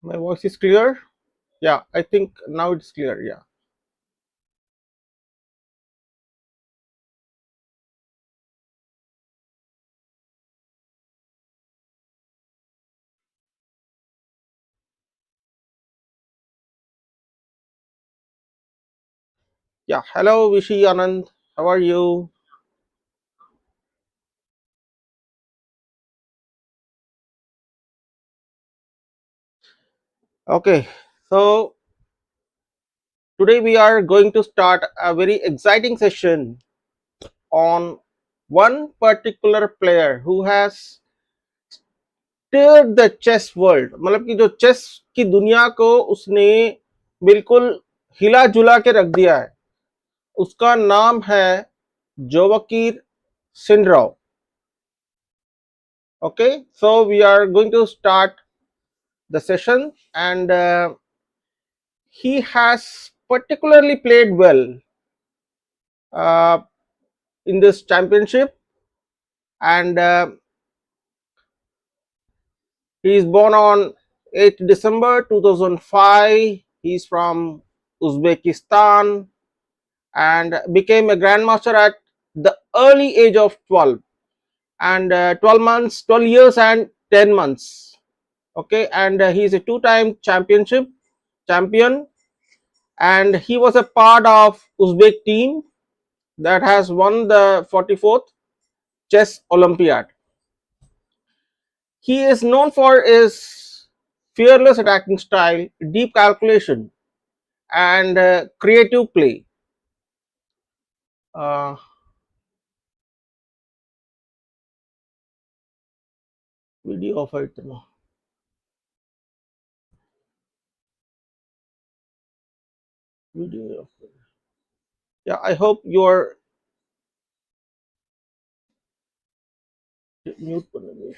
My voice is clear? Yeah, I think now it's clear. Yeah. Yeah. Hello, Vishi Anand. How are you? Okay. So today we are going to start a very exciting session on one particular player who has stirred the chess world. मतलब कि जो chess की दुनिया को उसने बिल्कुल हिला जुला के रख दिया है. उसका नाम है जोवकीर सिंड्रोव. Okay, so we are going to start the session, and he has particularly played well uh, in this championship, and he is born on 8th December 2005. He is from Uzbekistan and became a grandmaster at the early age of 12, and 12 months, 12 years and 10 months. Okay, and he is a two-time championship champion, and he was a part of Uzbek team that has won the 44th chess olympiad. He is known for his fearless attacking style, deep calculation, and creative play. uh, Video of it, no. Video of it. Yeah, I hope you're mute பண்ணுங்க.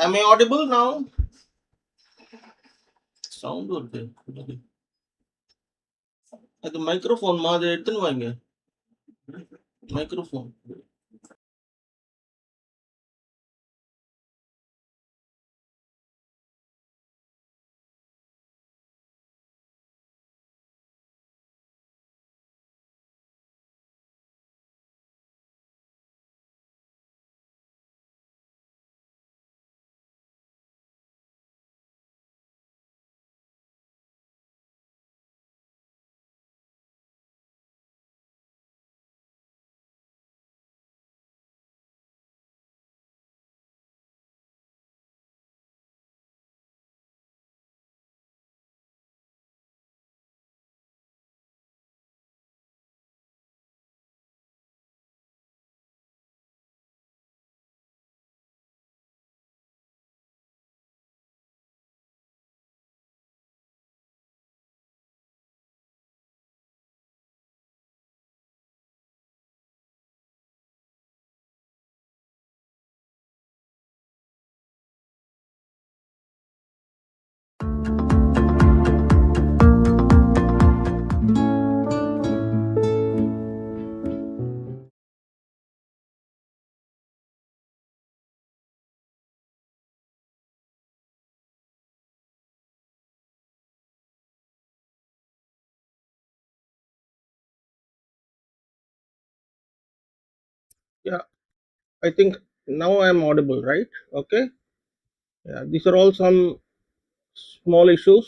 Am I audible now? Sound வருது. அது microphone மாதிரி எடுத்துன்னு வாங்க. Microphone. Yeah, I think now I'm audible, right? Okay. Yeah, these are all some small issues.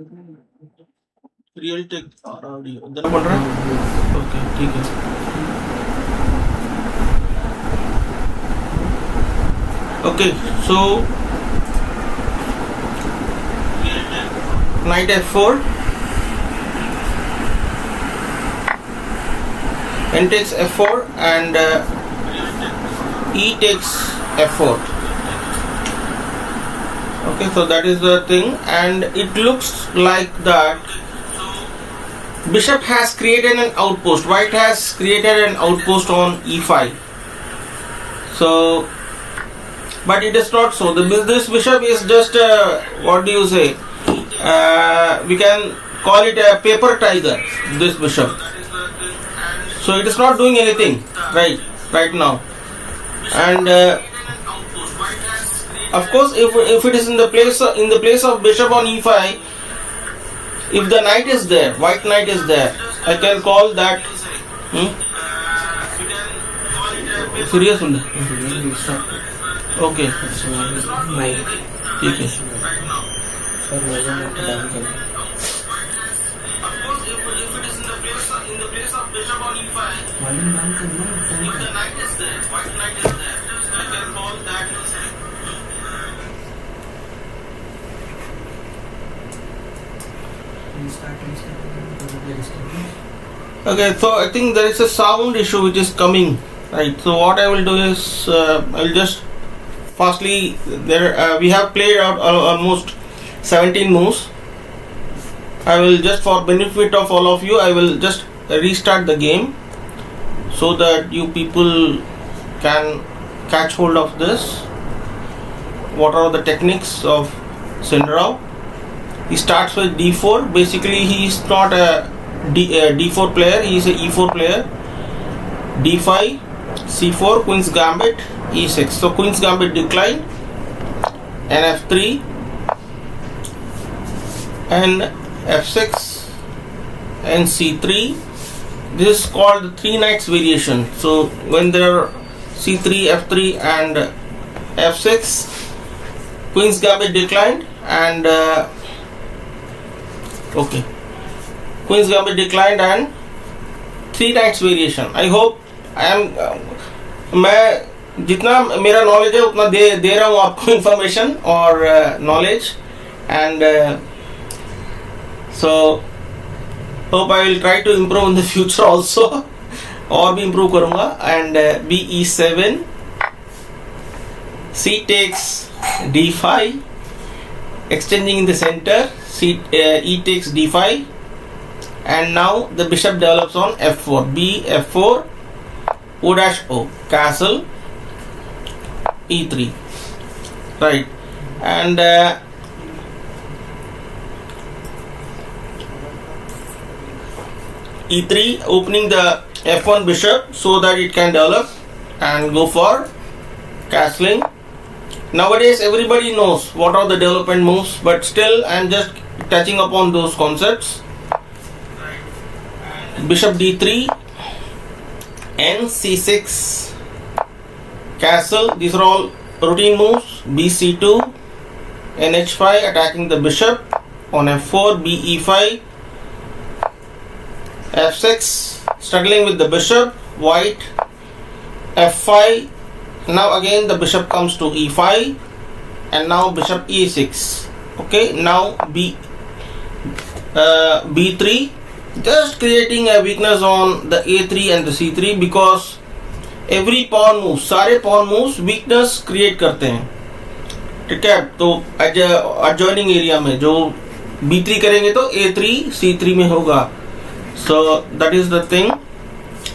Realtek audio इधर बन रहा है। ओके ठीक है। Okay so knight f4, n takes f4 and e takes f4. Okay, so that is the thing, and it looks like that bishop has created an outpost. White has created an outpost on e5. So, but it is not so. This bishop is just what do you say? We can call it a paper tiger. This bishop. So it is not doing anything right now, and of course, if it is in the place of bishop on e5, if the knight is there, white knight is there, I can call that. Serious only. Okay. ठीक है. Okay, so I think there is a sound issue which is coming, right? So what I will do is I'll just firstly we have played out almost 17 moves. I will just, for benefit of all of you, I will just restart the game so that you people can catch hold of this. What are the techniques of Sindarov? He starts with d4. Basically, he is not a d4 player, he is a e4 player. d5, c4, queen's gambit, e6. So queen's gambit decline, and f3, and f6, and c3. This is called the three knights variation. So when there are c3, f3, and f6, queen's gambit declined, and okay, queen's gambit declined, and three knights variation. I hope I am मैं जितना मेरा knowledge है उतना दे रहा हूँ आपको information और knowledge, and so hope I will try to improve in the future also, और भी इम्प्रूव करूँगा. And be7, c takes d5, exchanging in the center, e takes d5, and now the bishop develops on f4, b f4, o dash o, castle, e3, right, and e3, opening the f1 bishop so that it can develop and go for castling. Nowadays everybody knows what are the development moves, but still I am just touching upon those concepts. Bishop d3, n c6, castle. These are all routine moves. bc2, n h5, attacking the bishop on f4, b e5, f6, struggling with the bishop, white, f5. Now again the bishop comes to e5, and now bishop e6. Okay, now b3, just creating a weakness on the a3 and the c3, because every pawn move, सारे pawn moves weakness create करते हैं. ठीक है, तो adjoining area में जो b3 करेंगे तो a3 c3 में होगा. So that is the thing.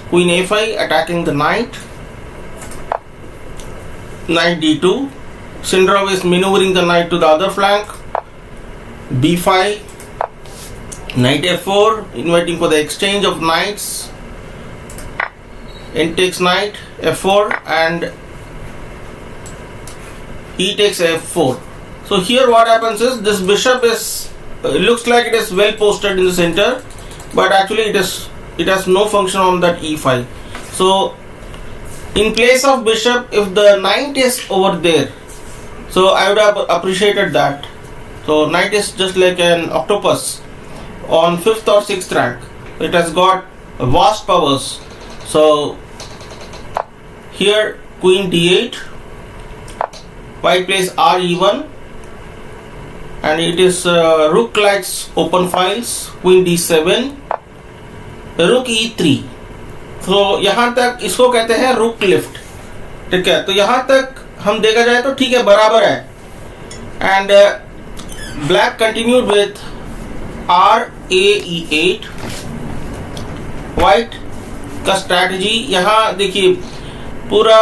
Queen a5, attacking the knight. Knight d2. Sindarov is maneuvering the knight to the other flank. b5, knight f4, inviting for the exchange of knights. N takes knight, f4, and e takes f4. So here what happens is, this bishop is looks like it is well posted in the center, but actually it has no function on that e5. So in place of bishop, if the knight is over there, so I would have appreciated that. So knight is just like an octopus on 5th or 6th rank. It has got vast powers. So here queen d8, white plays re1, and it is rook likes open files, queen d7, rook e3. तो यहाँ तक इसको कहते हैं रुक lift, ठीक है। तो यहाँ तक हम देखा जाए तो ठीक है, बराबर है। And black continued with RAE8। White का स्ट्रैटेजी यहाँ देखिए, पूरा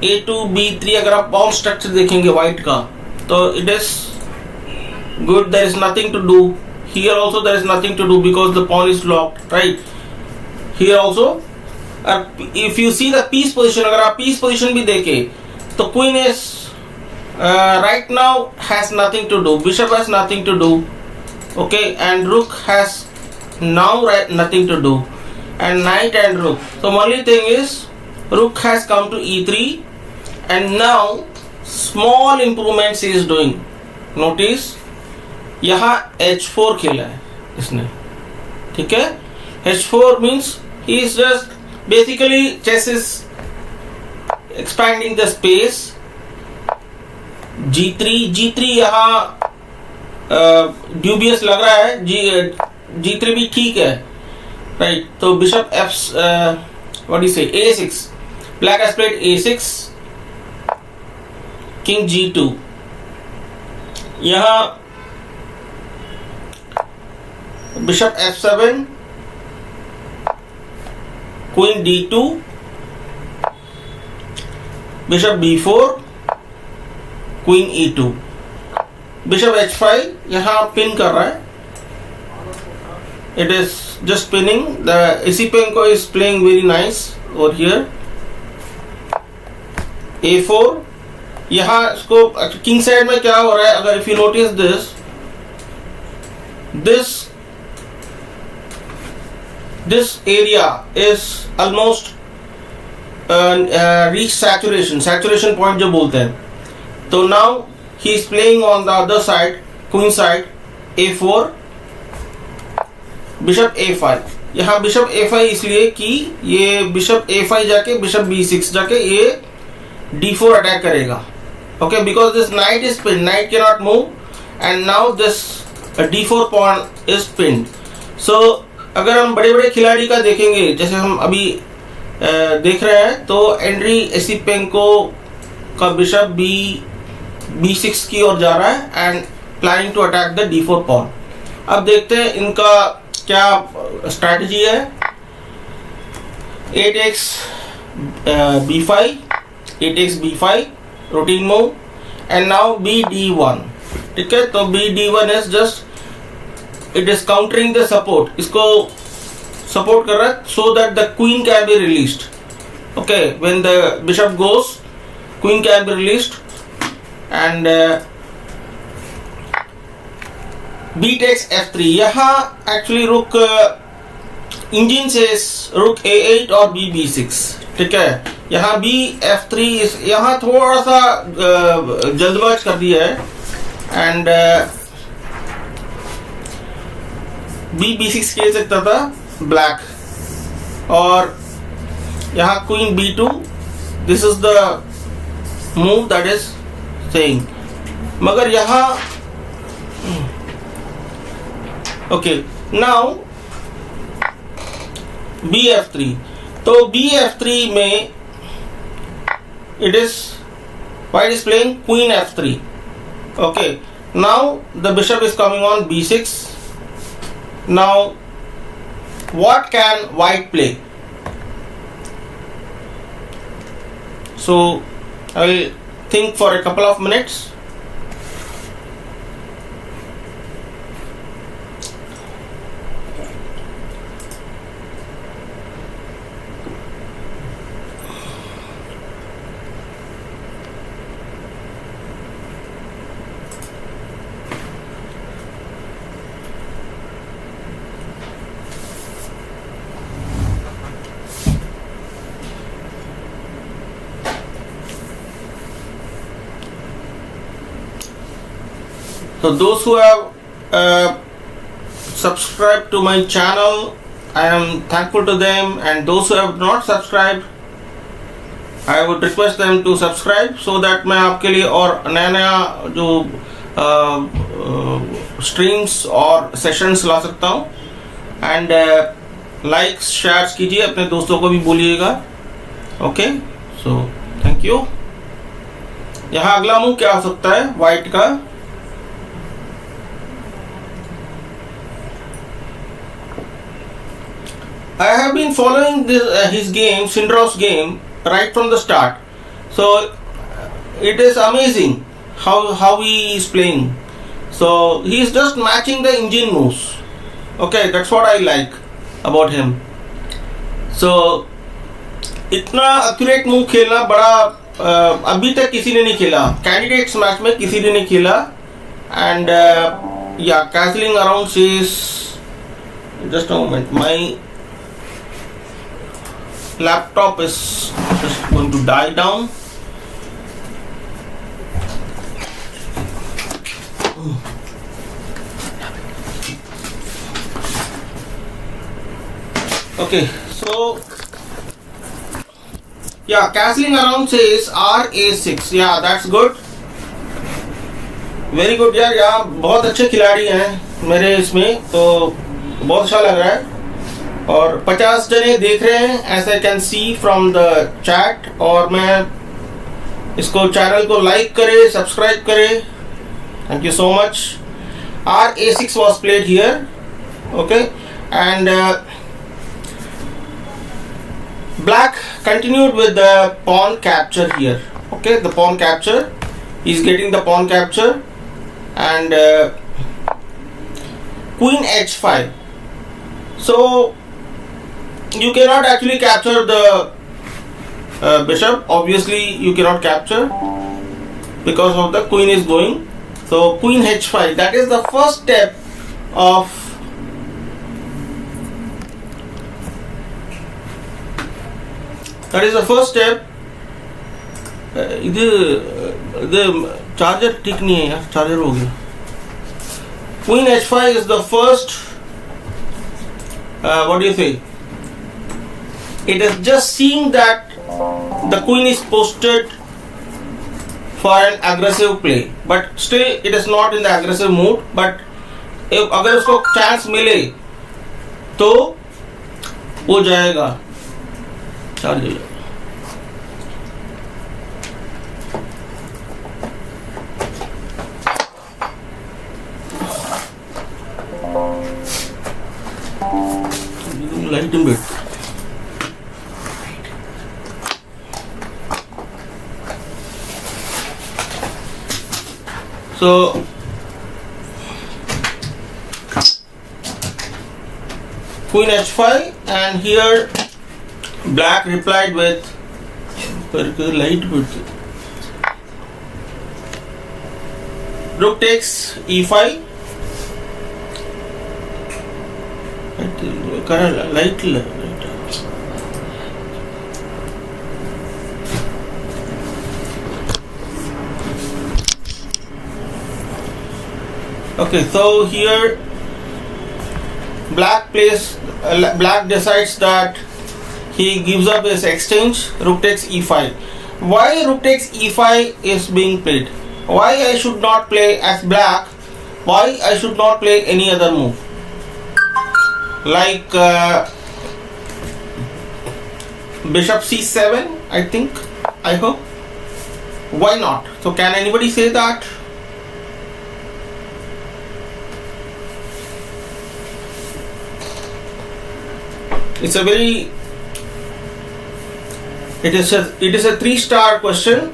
A2 B3, अगर आप पॉन स्ट्रक्चर देखेंगे व्हाइट का, तो it is good, there is nothing to do. Here also there is nothing to do because the pawn is locked, right. Here also if you see the piece position, अगर आप piece position भी देखें तो queen is right now has nothing to do, bishop has nothing to do, okay, and rook has now nothing to do, and knight and rook. So only thing is rook has come to e3, and now small improvements he is doing. Notice यहाँ h4 खेला है इसने, ठीक है। h4 means he is just basically chess is expanding the space. G3 यहाँ dubious लग रहा है, G3 भी ठीक है, राइट। तो bishop F what do you say, A6, black has played A6, king G2, यहाँ bishop F7, queen D2, bishop B4, queen E2, bishop H5, यहाँ पिन कर रहा है, it is just pinning. The Esipenko is playing very nice over here. A4, यहाँ इसको king side में क्या हो रहा है, अगर if you notice this area is almost reach saturation point जो बोलते हैं। तो now he is playing on the other side, queen side, A4, bishop A5। यहाँ बिशप A5 इसलिए कि ये बिशप A5 जाके बिशप B6 जाके ये D4 अटैक करेगा, okay, because this knight is pin, knight can not move, and now this D4 pawn is pin. So अगर हम बड़े बड़े खिलाड़ी का देखेंगे, जैसे हम अभी देख रहे हैं, तो एंड्री Esipenko का बिशप B6 की ओर जा रहा है and planning to attack the D4 pawn. अब देखते हैं इनका क्या स्ट्रैटेजी है। 8x B5, 8x B5 routine move, and now BD1, ठीक है। तो BD1 is just it is countering the support, इसको सपोर्ट कर रहा है so that the queen can be released, okay. When the bishop goes, queen can be released, and B takes F3। यहाँ actually रुक engine से रुक A8 और B6, ठीक है। यहाँ B F3 यहाँ थोड़ा सा जल्दबाज कर दिया है, एंड B6 खेल सकता था ब्लैक, और यहाँ queen B2, this is the move that is saying. मगर यहाँ ओके, नाउ BF3, तो BF3 में it is white is playing queen F3, okay. Now the bishop is coming on B6. Now what can white play? So I will think for a couple of minutes. So those who have subscribed to my channel, I am thankful to them, and those who have not subscribed, I would request them to subscribe so that मैं आपके लिए और नया नया जो streams और sessions ला सकता हूँ. एंड लाइक्स शेयर्स कीजिए, अपने दोस्तों को भी बोलिएगा. Okay, so thank you. यहाँ अगला मूव क्या हो सकता है वाइट का? I have been following his game, Sindarov's game, right from the start. So it is amazing how he is playing. So he is just matching the engine moves. Okay, that's what I like about him. So इतना accurate move खेलना बड़ा अभी तक किसी ने नहीं खेला. Candidates match में किसी ने नहीं खेला. And yeah, castling around says, just a moment, my laptop is just going to die down. Okay, so yeah, castling around says RA6. Yeah, that's good. Very good यार. यहाँ बहुत अच्छे खिलाड़ी हैं मेरे इसमें, तो बहुत अच्छा लग रहा है. और 50 जने देख रहे हैं, as I can see from the chat. और मैं इसको चैनल को लाइक करे, सब्सक्राइब करे. Thank you so much. RA6 was played here. Okay, and black continued with the pawn capture here. Okay, the pawn capture. He's getting the pawn capture, and queen h5. So you cannot actually capture the bishop. Obviously you cannot capture because of the queen is going. So queen h5, that is the first step of इधर charger ठीक नहीं है यार, charger हो गया. queen h5 is the first what do you say? It is just seeing that the queen is posted for an aggressive play, but still it is not in the aggressive mood. But if अगर उसको chance मिले तो वो जाएगा. Charge light in bit. So queen h5, and here black replied with light bit. Rook takes e5. Light. Okay, so here black decides that he gives up his exchange. Rook takes e5. Why rook takes e5 is being played? Why I should not play as black? Why I should not play any other move? Like bishop c7, I think, I hope. Why not? So can anybody say that? It's a very, it is a 3-star question.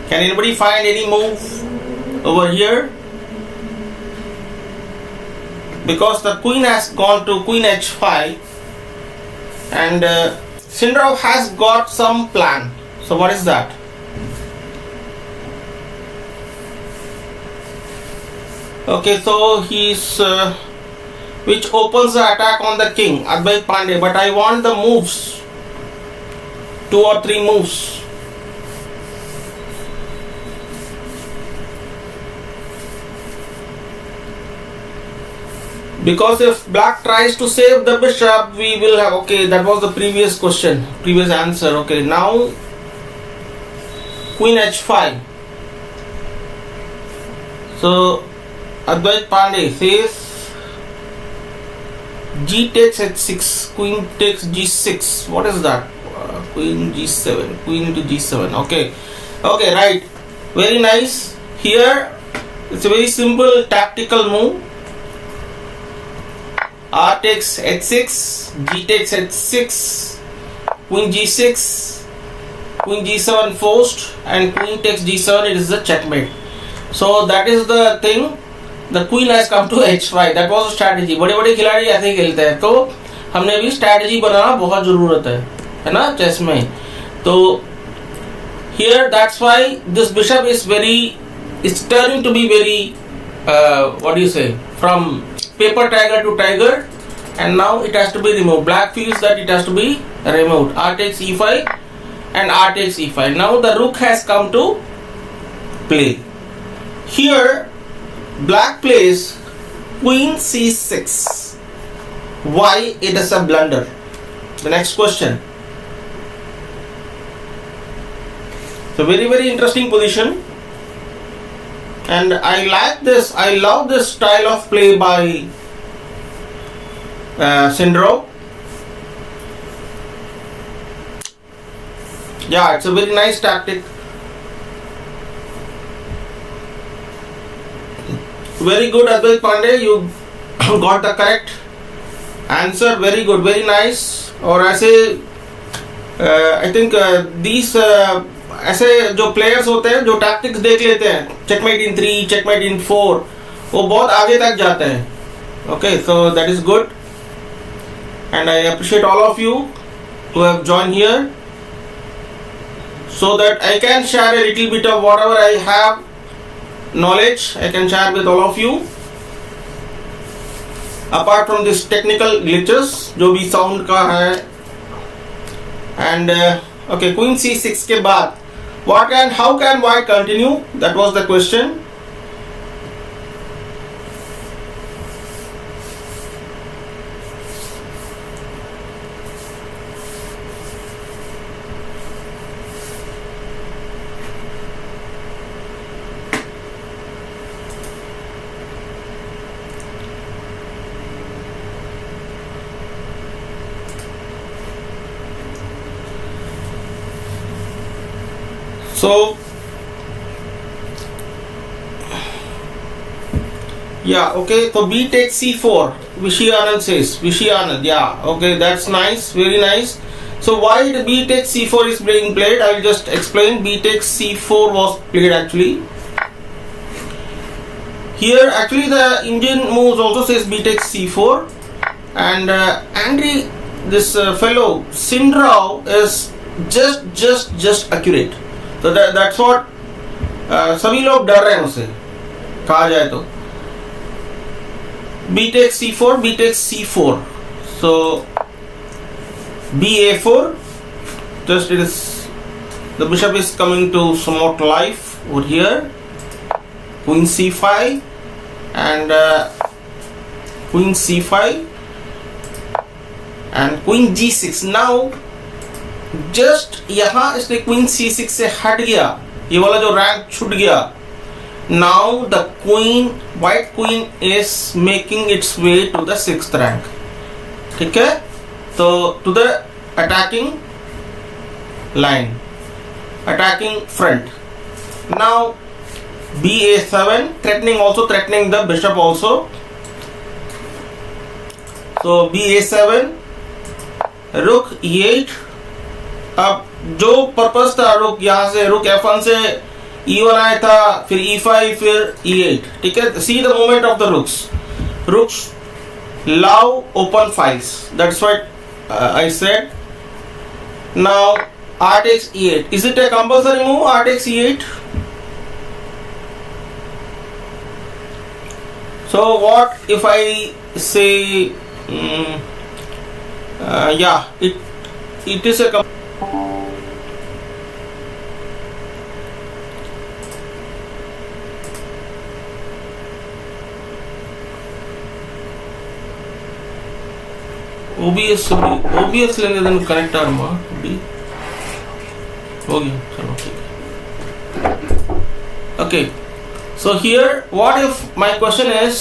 Can anybody find any move over here? Because the queen has gone to queen h5, and Sindarov has got some plan. So what is that? Okay, so he's which opens the attack on the king, Advait Pandey. But I want the moves, 2 or 3 moves. Because if black tries to save the bishop, we will have, okay, that was the previous question, previous answer. Okay, now queen h5. So Advait Pandey says g takes h6, queen takes g6. What is that? Queen g7, queen to g7. Okay, okay, right. Very nice. Here it's a very simple tactical move. R takes h6, G takes h6, Queen g6, Queen g7 forced, and Queen takes g7. It is a checkmate. So that is the thing. The Queen has come to h5. That was a strategy. बड़े बड़े खिलाड़ी ऐसे ही खेलते हैं. तो हमने भी strategy बनाना बहुत ज़रूरत है ना चेस में. तो here that's why this bishop is very, it's turning to be very, what do you say, from paper tiger to tiger, and now it has to be removed. Black feels that it has to be removed. R takes e5 and R takes e5. Now the rook has come to play. Here black plays queen c6. Why it is a blunder? The next question. So very, very interesting position. And I like this, I love this style of play by Sindarov. Yeah, it's a very nice tactic. Very good, Advait Pandey. You got the correct answer. Very good, very nice. और ऐसे I think these ऐसे जो players होते हैं जो tactics देख लेते हैं, चेकमेट इन 3, चेकमेट इन 4, वो बहुत आगे तक जाते हैं. Okay, so that is good and I appreciate all of you who have joined here so that I can share a little bit of whatever I have knowledge. I can share with all of you apart from this technical glitches जो भी sound का है. And okay, queen c6 के बाद how can white continue? That was the question. So yeah, okay, so B takes c4. Vishy Anand says, Vishy Anand, yeah, okay, that's nice, very nice. So why the B takes c4 is being played? I will just explain. B takes c4 was played actually. Here actually the Indian moves also says B takes c4, and Andri, this fellow Sindarov is just accurate. तो that's what सभी लोग डर रहे हैं उसे कहा जाए तो. B takes c4, B takes c4. So ba4. Just it is, the bishop is coming to somewhat life over here. Queen c5 and queen c5 and queen g6. Now just यहां इसने क्वीन c6 से हट गया, ये वाला जो rank छूट गया. Now the queen, white queen is making its way to the 6th rank. ठीक है, तो to the attacking line, attacking front. Now ba7 threatening, also threatening the bishop also. So ba7, rook e8. अब जो purpose था रुक यहां से, रुक f1 से e1 आया था, फिर e5, फिर e8. ठीक है, see the movement of the rooks love open files. That's what I said. Now r takes e8. इज इट a compulsory move? r takes e8. So what if I say yeah, it is a OBS लेने then connect आरमा भी हो गया चलो ठीक है. Okay, so here what if my question is,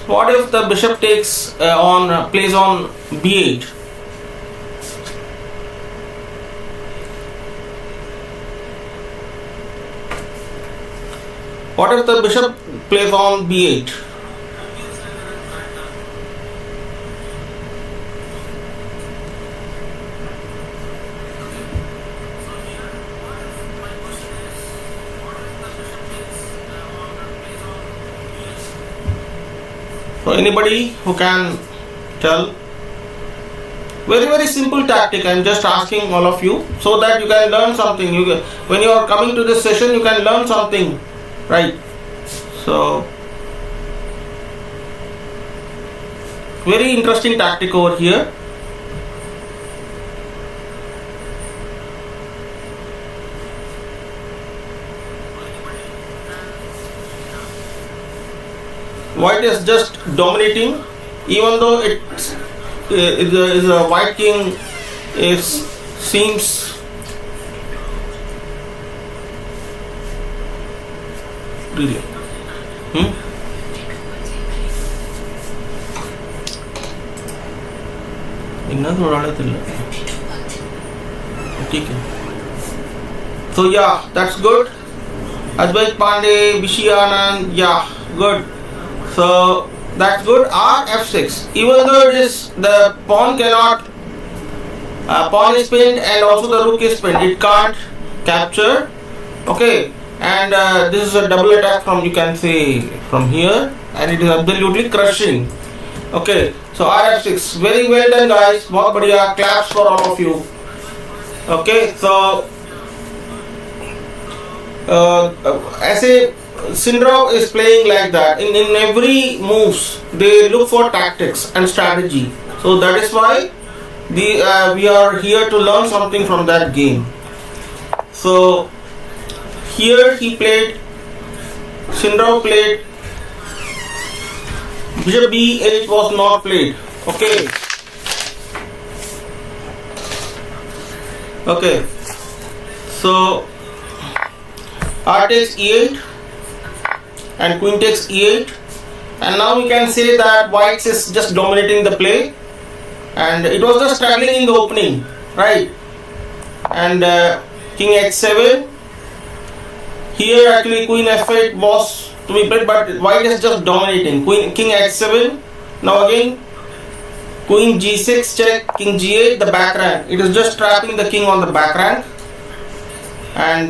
what if the bishop takes plays on b8? What if the bishop plays on b8? So anybody who can tell? Very simple tactic. I am just asking all of you so that you can learn something. When you are coming to this session, you can learn something, right? So very interesting tactic over here. White is just dominating, even though is a white king seems really. So yeah, that's good. Advait Pandey, Vishianand, yeah, good. So that's good. R(f6). Even though it is the pawn cannot, pawn is pinned and also the rook is pinned, it can't capture. Okay, and this is a double attack from, you can say, from here, and it is absolutely crushing. Okay, so R(f6). Very well done, guys. बहुत बढ़िया. Claps for all of you. Okay, so ऐसे Sindarov is playing like that. In every moves, they look for tactics and strategy. So that is why we are here to learn something from that game. So here Sindarov played bishop b8 was not played. Okay. So r takes e8. And queen takes e8, and now we can say that white is just dominating the play, and it was just struggling in the opening, right? And king h7. Here actually queen f8 was to be played, but white is just dominating. King h7. Now again queen g6 check, king g8, the back rank. It is just trapping the king on the back rank, and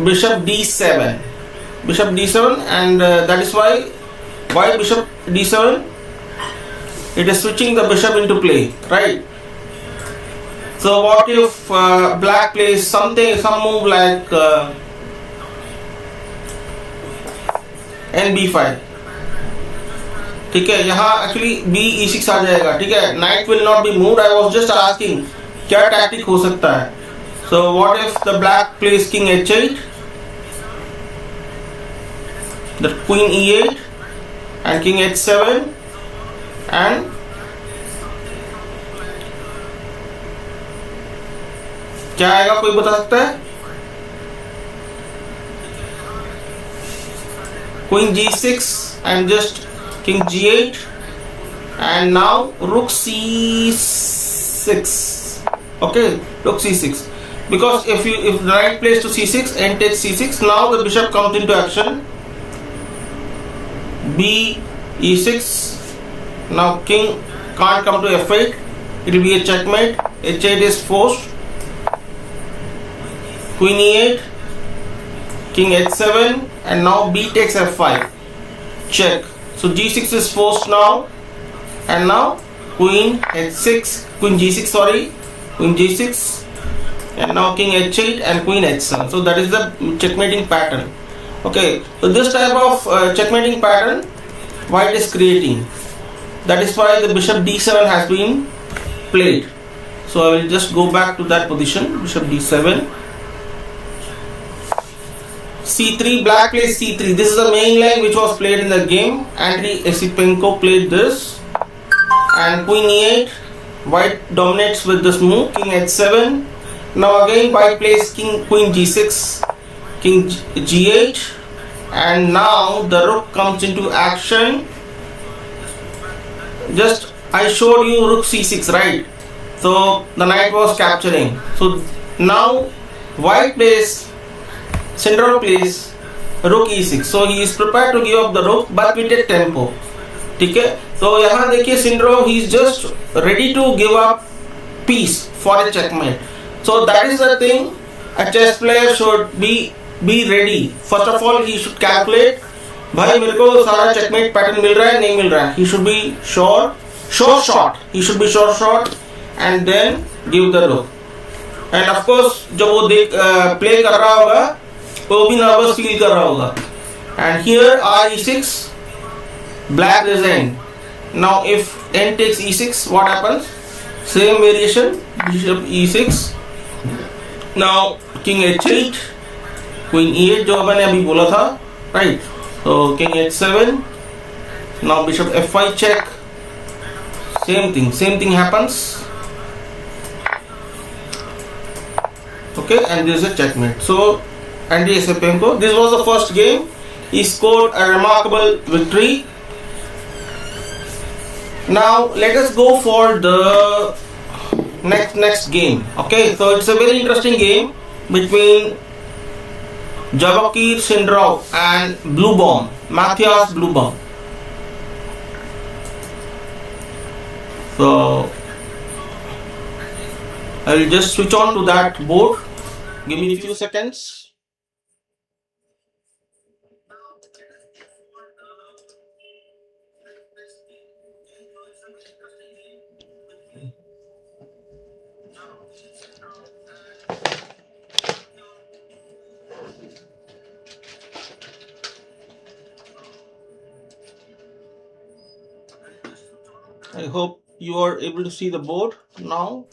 bishop d7. Bishop d7, and that is why bishop d7, it is switching the bishop into play, right? So what if black plays some move like nb5? ठीक है, यहाँ actually be6 आ जाएगा. ठीक है, knight will not be moved. I was just asking क्या tactic हो सकता है. So what if the black plays king h8? The queen e8 and king h7, and क्या आएगा, कोई बता सकता है? Queen g6 and just king g8, and now rook c6. Okay, rook c6, because if the knight plays to c6 and takes c6, now the bishop comes into action. B e6. Now king can't come to f8. It will be a checkmate. h8 is forced. Queen e8, king h7, and now b takes f5. Check. So g6 is forced now, and now queen h6, queen g6. Sorry, queen g6, and now king h8 and queen h7. So that is the checkmating pattern. Okay, so this type of checkmating pattern white is creating. That is why the bishop d7 has been played. So I will just go back to that position. Bishop d7, c3, black plays c3. This is the main line which was played in the game. Andriy Esipenko played this, and queen e8. White dominates with this move, king h7. Now again white plays queen g6, king g8, and now the rook comes into action. Just I showed you rook c6, right? So the knight was capturing. So now white plays, Sindarov plays rook e6. So he is prepared to give up the rook, but with a tempo. Okay? So यहाँ देखिए Sindarov, he is just ready to give up piece for a checkmate. So that is the thing a chess player should be ready. First of all, he should calculate, भाई मेरे को सारा checkmate pattern मिल रहा है नहीं मिल रहा है. He should be sure shot. He should be sure shot and then give the rook. And of course जब वो play कर रहा होगा वो भी nervous feel कर रहा होगा. And here r6, black resigned. Now if n takes e6, what happens? Same variation, bishop e6. Now king h8, queen e8 जो मैंने अभी बोला था, right? So king h7. Now bishop f5 check. Same thing happens. Okay, and this is a checkmate. So Andriy Esipenko, this was the first game. He scored a remarkable victory. Now let us go for the next game. Okay, so it's a very interesting game between Javokhir Sindarov and Bluebaum, Matthias Bluebaum. So I will just switch on to that board. Give me a few seconds. I hope you are able to see the board now.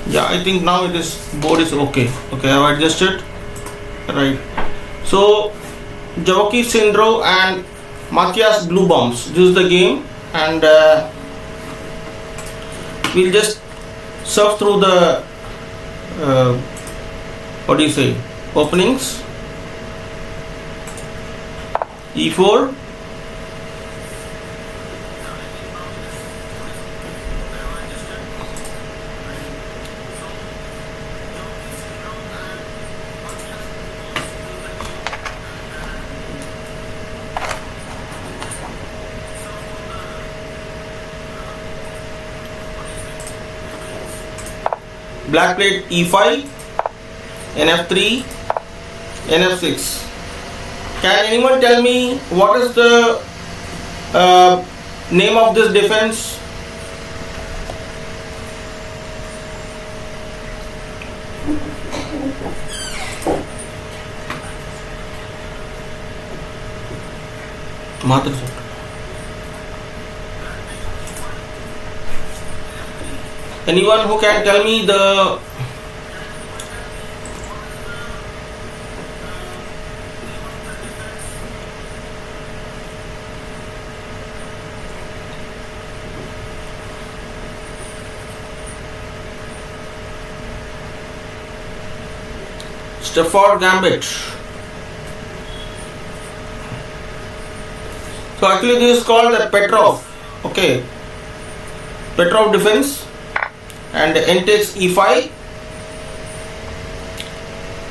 Yeah, I think now board is okay. Okay, I've adjusted. Right. So Javokhir Sindarov and Matthias Bluebaums. This is the game, and we'll just surf through the openings. E4, black played e5, nf3, nf6. Can anyone tell me what is the name of this defense? Anyone who can tell me the Stafford Gambit? So actually this is called the Petrov. Okay, Petrov defense. And n takes e5.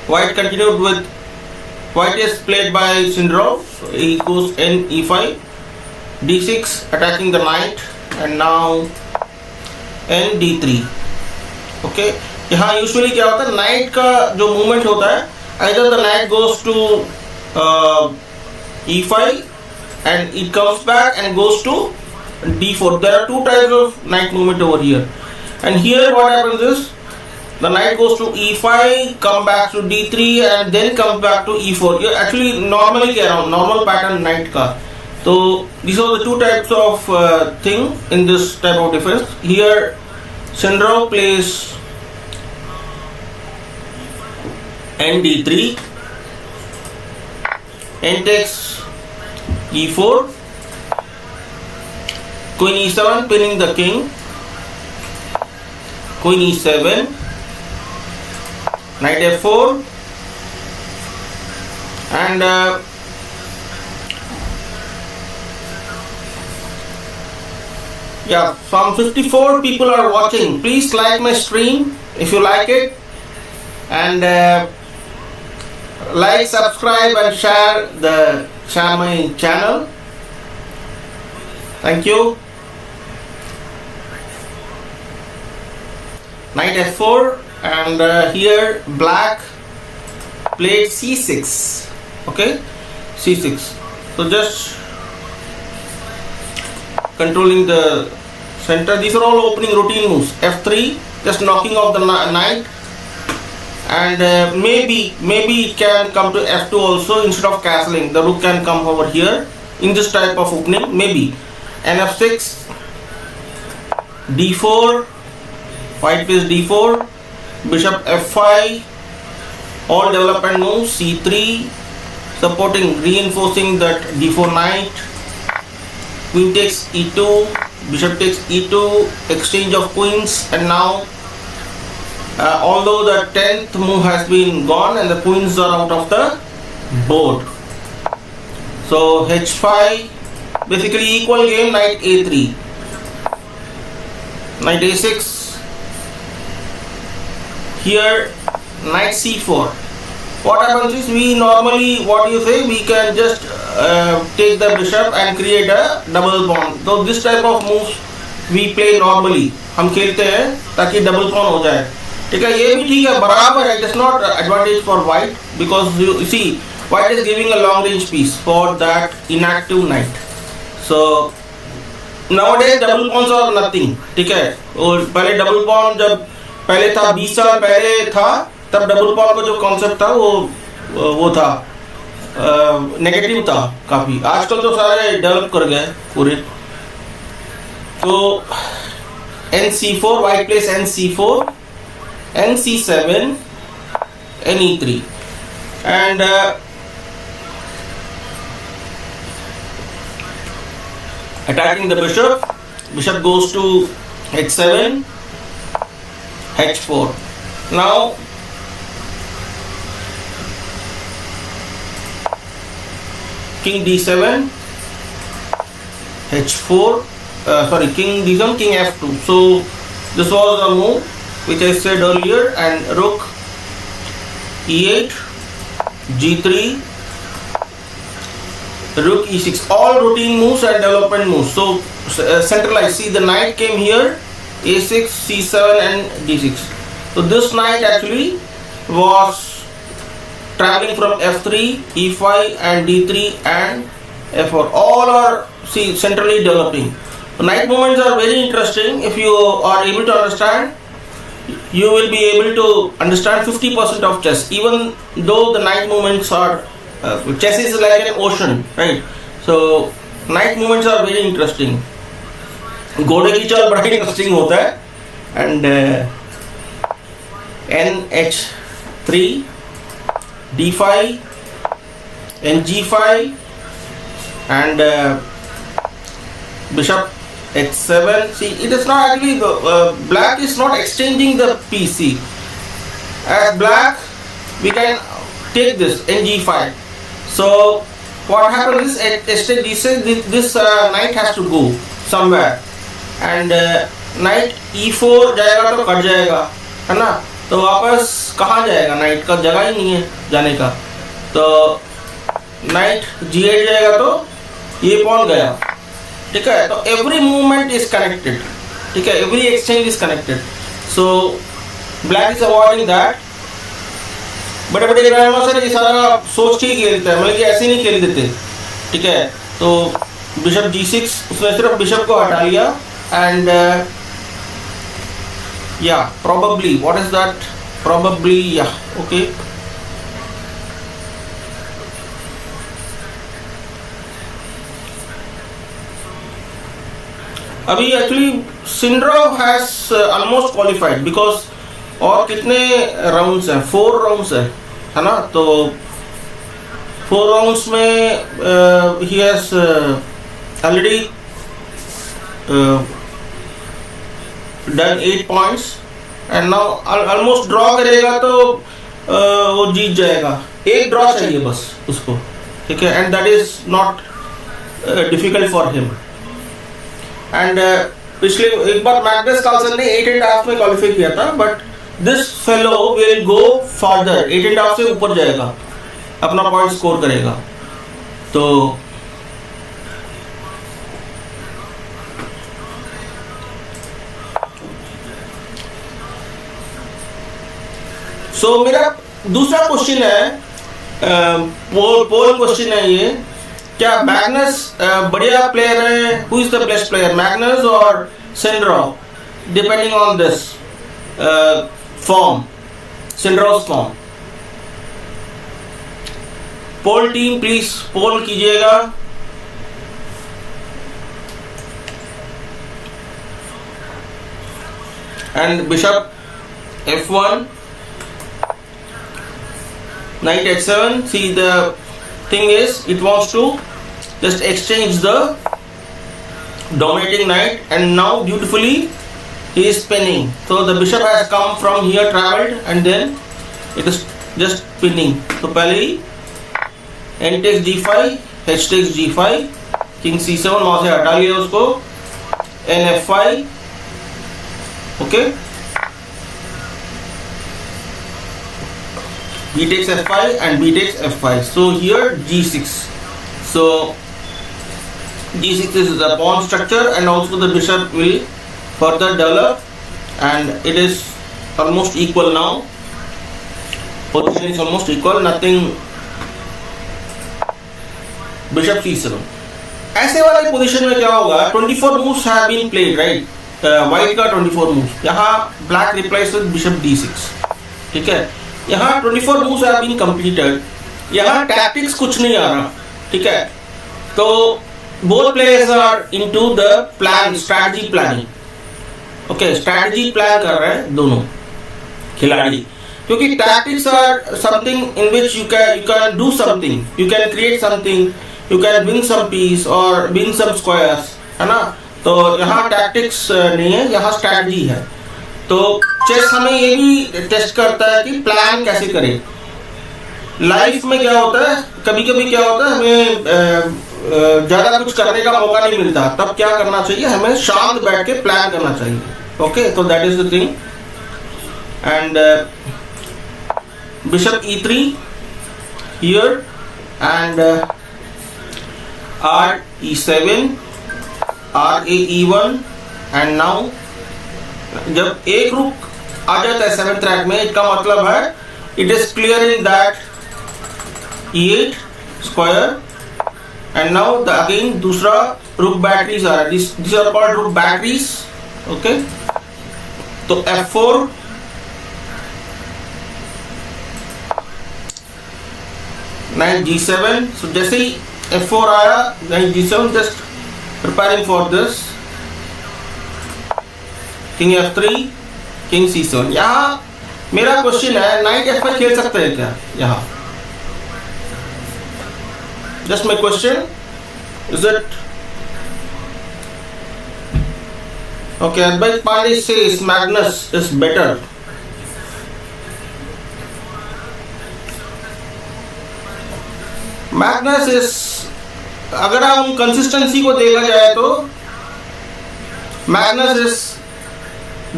White continued with white is played by Sindarov. So he goes n e5, d6 attacking the knight, and now n d3. Okay, यहाँ usually क्या होता है, night का जो movement होता है either the knight goes to e5 and it comes back and goes to d4. There are two types of knight movement over here, and here what happens is the knight goes to e5, come back to d3 and then comes back to e4. You actually normally normal pattern knight ka. So these are the two types of thing in this type of defense. Here Sindarov plays n d3, n takes e4, queen e7 pinning the king, queen e7, knight f4, and yeah, some 54 people are watching. Please like my stream if you like it, and like, subscribe and share my channel. Thank you. Knight f4, and here black played c6. Okay, c6. So just controlling the center. These are all opening routine moves. f3, just knocking off the knight, and maybe it can come to f2 also. Instead of castling, the rook can come over here in this type of opening, maybe. And f6, d4, white plays d4, bishop f5, all development moves, c3, supporting, reinforcing that d4 knight, queen takes e2, bishop takes e2, exchange of queens, and now although the 10th move has been gone and the queens are out of the board, so h5, basically equal game. Knight a3, knight a6, here knight c4. What happens is, we normally, we can just take the bishop and create a double pawn. So this type of moves we play normally. हम खेलते हैं ताकि double pawn हो जाए. ठीक है, ये भी ठीक है, बराबर है. It is not advantage for white, because you see white is giving a long range piece for that inactive knight. So nowadays double pawns are nothing. ठीक है, और पहले double pawn जब पहले था 20 साल पहले था, तब डबल पॉन का जो कॉन्सेप्ट था वो था नेगेटिव था काफी. आजकल तो सारे डेवलप कर गए पूरे. तो nc4, white plays nc4, nc7, ne3, and attacking the bishop. Bishop goes to h7, h4. Now king d7, h4, king d7, king f2. So this was a move which I said earlier, and rook e8, g3, rook e6, all routine moves and development moves. So centralized. See, the knight came here, a6, c7 and d6. So this knight actually was traveling from f3, e5 and d3 and f4. All are, see, centrally developing. So knight movements are very interesting. If you are able to understand, you will be able to understand 50% of chess. Even though the knight movements are, chess is like an ocean, right? So knight movements are very interesting. घोड़े की चाल बड़ा interesting होता है. And nh3, d5, ng5, and bishop h7. See, it is not actually black is not exchanging the piece. See, as black we can take this ng5. So what happens is this knight has to go somewhere, and knight e4 जाएगा तो cut जाएगा, है ना. तो वापस कहाँ जाएगा, night का जगह ही नहीं है जाने का. तो नाइट g8 जाएगा तो ये पॉन गया. ठीक है, तो एवरी मूवमेंट इज कनेक्टेड. ठीक है, every exchange is connected. So black is avoiding that. बड़े बड़े ग्रैंड मास्टर ये सारा सोच के ही खेलते हैं, मतलब कि ऐसे नहीं खेल देते, ठीक है। तो बिशप G6, उसने सिर्फ बिशप को हटा लिया एंड या probably what is that, probably या ओके। अभी actually Sindarov has almost qualified because और कितने राउंड्स हैं, 4 राउंड्स है ना। तो 4 राउंड्स में he has already done 8 points and now almost draw करेगा तो वो जीत जाएगा। एक ड्रॉ चाहिए बस उसको, ठीक है, and that is not difficult for him. And पिछले एक बार मैग्नस कार्लसन ने 8.5 में क्वालिफाई किया था, but this fellow will go further, 8.5 से ऊपर जाएगा, अपना पॉइंट स्कोर करेगा। तो मेरा दूसरा क्वेश्चन है, पोल क्वेश्चन है ये, क्या मैग्नस बढ़िया प्लेयर है? Who is the best player, Magnus और Sindarov, depending on this form, Sindarov form. Poll team please poll कीजिएगा। And bishop F1, knight H7. See, the thing is it wants to just exchange the dominating knight, and now beautifully he is pinning. So the bishop has come from here, traveled, and then it is just pinning. So पहले ही n takes d5, h takes g5, king c7, वहां से हटा लिया उसको, n f5, okay, b takes f5 and b takes f5. So here g6. So g6 is the pawn structure, and also the bishop will further develop, and it is almost equal now. Position is almost equal. Nothing. Bishop c7. ऐसे वाले position में क्या होगा? 24 moves have been played, right? White का 24 moves. यहाँ black replies with bishop d6. ठीक है? यहाँ 24 moves have been completed. यहाँ tactics कुछ नहीं आ रहा, ठीक है? तो both players are into the strategy planning. Okay, strategy plan कर रहे हैं दोनों खिलाड़ी, क्योंकि tactics are something in which you can do something, you can create something, you can win some piece or win some squares, है ना? तो यहाँ tactics नहीं है, यहाँ strategy है। तो चेस हमें ये भी टेस्ट करता है कि प्लान कैसे करें। लाइफ में क्या होता है, कभी कभी क्या होता है, हमें ज्यादा कुछ करने का मौका नहीं मिलता, तब क्या करना चाहिए, हमें शांत बैठ के प्लान करना चाहिए। ओके, तो that is the thing. And bishop e3 here and r e7, r a e1, and now जब एक रुक आ जाता है 7th रैंक में, इसका मतलब है it is clearing that e8 square, and now again दूसरा रुक बैटरीज आ रहा है, दिस आर कॉल्ड रुक बैटरीज। ओके, तो f4, नाइट g7। सो जैसे ही f4 आया, night g7, just preparing for this, king f3, king c7। यहाँ मेरा क्वेश्चन है, नाइट f5 खेल सकते हैं क्या यहाँ? Just my question, is it okay? Advait Pandey says Magnus is better. Magnus is, अगर हम कंसिस्टेंसी को देखा जाए तो Magnus is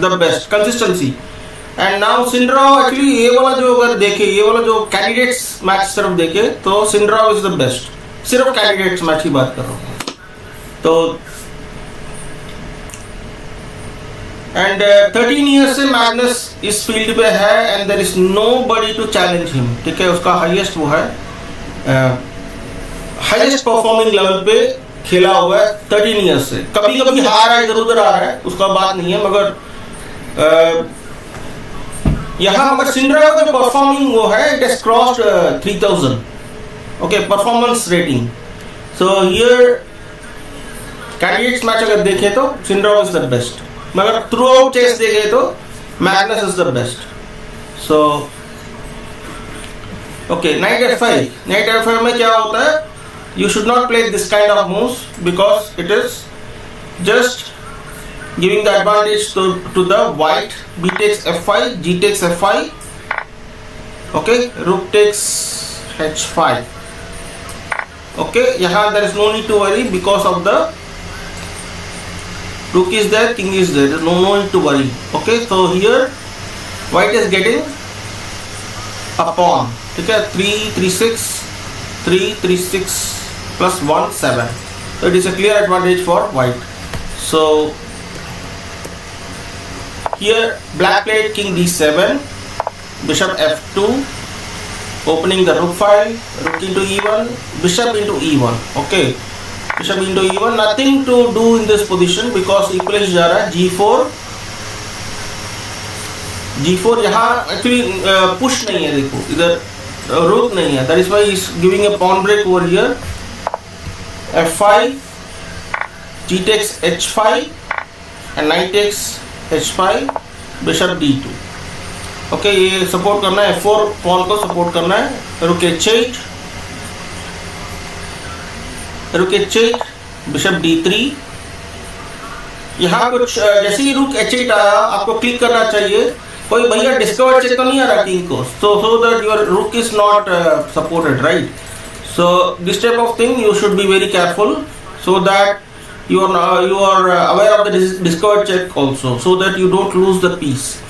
the best consistency. And now Sindarov actually ये वाला जो अगर देखे, ये वाला जो कैंडिडेट्स मैच सिर्फ देखे तो Sindarov is the best. सिर्फ कैंडिडेट्स मैच की बात कर रहा हूँ। तो एंड 13 ईयर्स से मैग्नस इस फील्ड पे है and there is nobody to challenge him. ठीक है, उसका हाईएस्ट वो है, हाईएस्ट परफॉर्मिंग लेवल पे खेला हुआ है 13 ईयर्स से. कभी कभी हार रहा है, इधर उधर आ रहा है, उसका बात नहीं है, मगर यहाँ मगर सिंडराव का जो परफॉर्मिंग वो है, it has crossed 3000. Okay, performance rating. So here candidates match अगर देखें तो सिंडराव इज द बेस्ट, मगर थ्रू आउट चेस देखे तो Magnus is the best. So okay, night f5. Night f5 में क्या होता है, you should not play this kind of moves because it is just giving the advantage to the white. B takes f5, g takes f5. Okay, rook takes h5. Okay, यहाँ there is no need to worry because of the rook is there, king is there. There is no need to worry. Okay, so here white is getting a pawn. ठीक है, 3 3 6 3 3 6 plus 1 7. So it is a clear advantage for white. So here black played king d7, bishop f2, opening the rook file, rook into e1, bishop into e1. Okay, bishop into e1, nothing to do in this position because equalize जा रहा है. g4, g4 यहाँ actually push नहीं है, देखो इधर rook नहीं है, that is why he is giving a pawn break over here. f5, g takes h5 and knight takes h5, bishop d2. Okay, ये सपोर्ट करना है, f4 पॉन को सपोर्ट करना है. रुक h8, रुक h8, बिशप d3. यहाँ कुछ जैसे ही रुक h8 आया, आपको क्लिक करना चाहिए. कोई भैया डिस्कवर चेक तो नहीं आ रहा किंग को, so that your rook is not supported, right? So this type of thing you should be very careful, so that you are aware of the discovered check also, so that you don't lose the piece.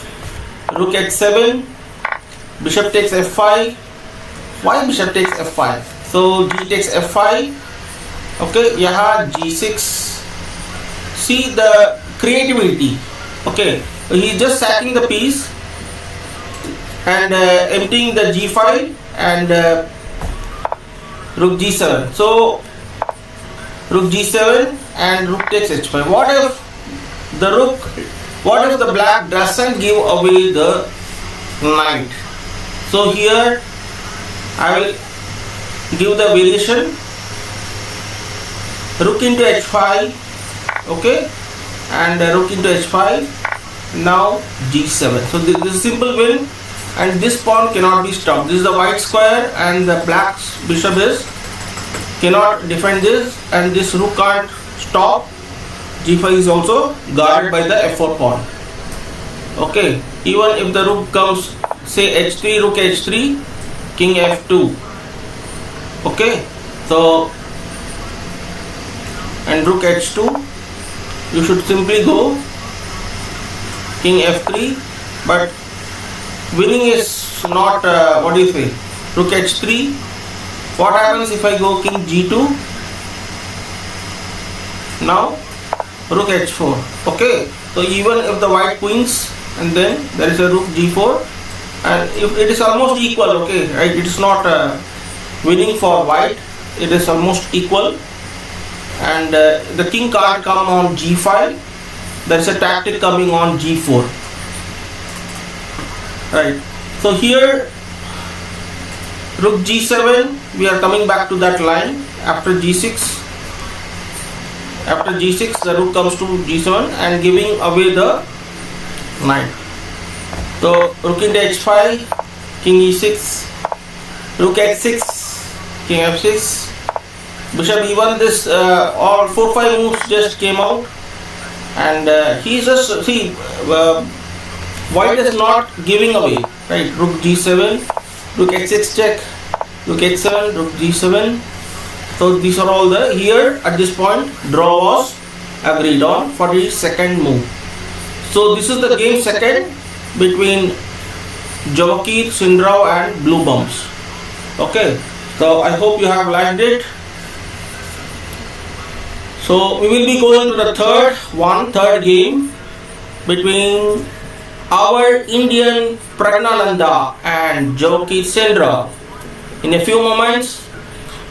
Rook h7, bishop takes f5. Why bishop takes f5? So g takes f5. Okay, यहाँ g6. See the creativity. Okay, he is just sacking the piece and emptying the g file and rook g7. So rook g7 and rook takes h5. What if the black doesn't give away the knight? So here I will give the variation, rook into h5. Okay, and rook into h5. Now g7. So this is a simple win, and this pawn cannot be stopped. This is the white square and the black bishop cannot defend this, and this rook can't stop. g5 is also guarded by the f4 pawn. Okay, even if the rook comes, say h3, rook h3, king f2. Okay, so and rook h2, you should simply go king f3, but winning is not what do you say, rook h3. What happens if I go king g2? Now rook h4. Okay, so even if the white queens, and then there is a rook g4, and if it is almost equal, okay, right, it is not winning for white, it is almost equal, and the king can't come on g5. There is a tactic coming on g4, right? So here rook g7, we are coming back to that line. After g6, the rook comes to g7 and giving away the knight. So rook into h5, king e6, rook h6, king f6, bishop e1. This all 4-5 moves just came out, and he just see white is not giving away, right? Rook g7, rook h6 check, rook h7, rook g7. So these are all the, here at this point draw was agreed on for the second move. So this is the game second between Javokhir Sindarov and Bluebaum. Okay, so I hope you have liked it. So we will be going to the third game, between our Indian Praggnanandhaa and Javokhir Sindarov in a few moments.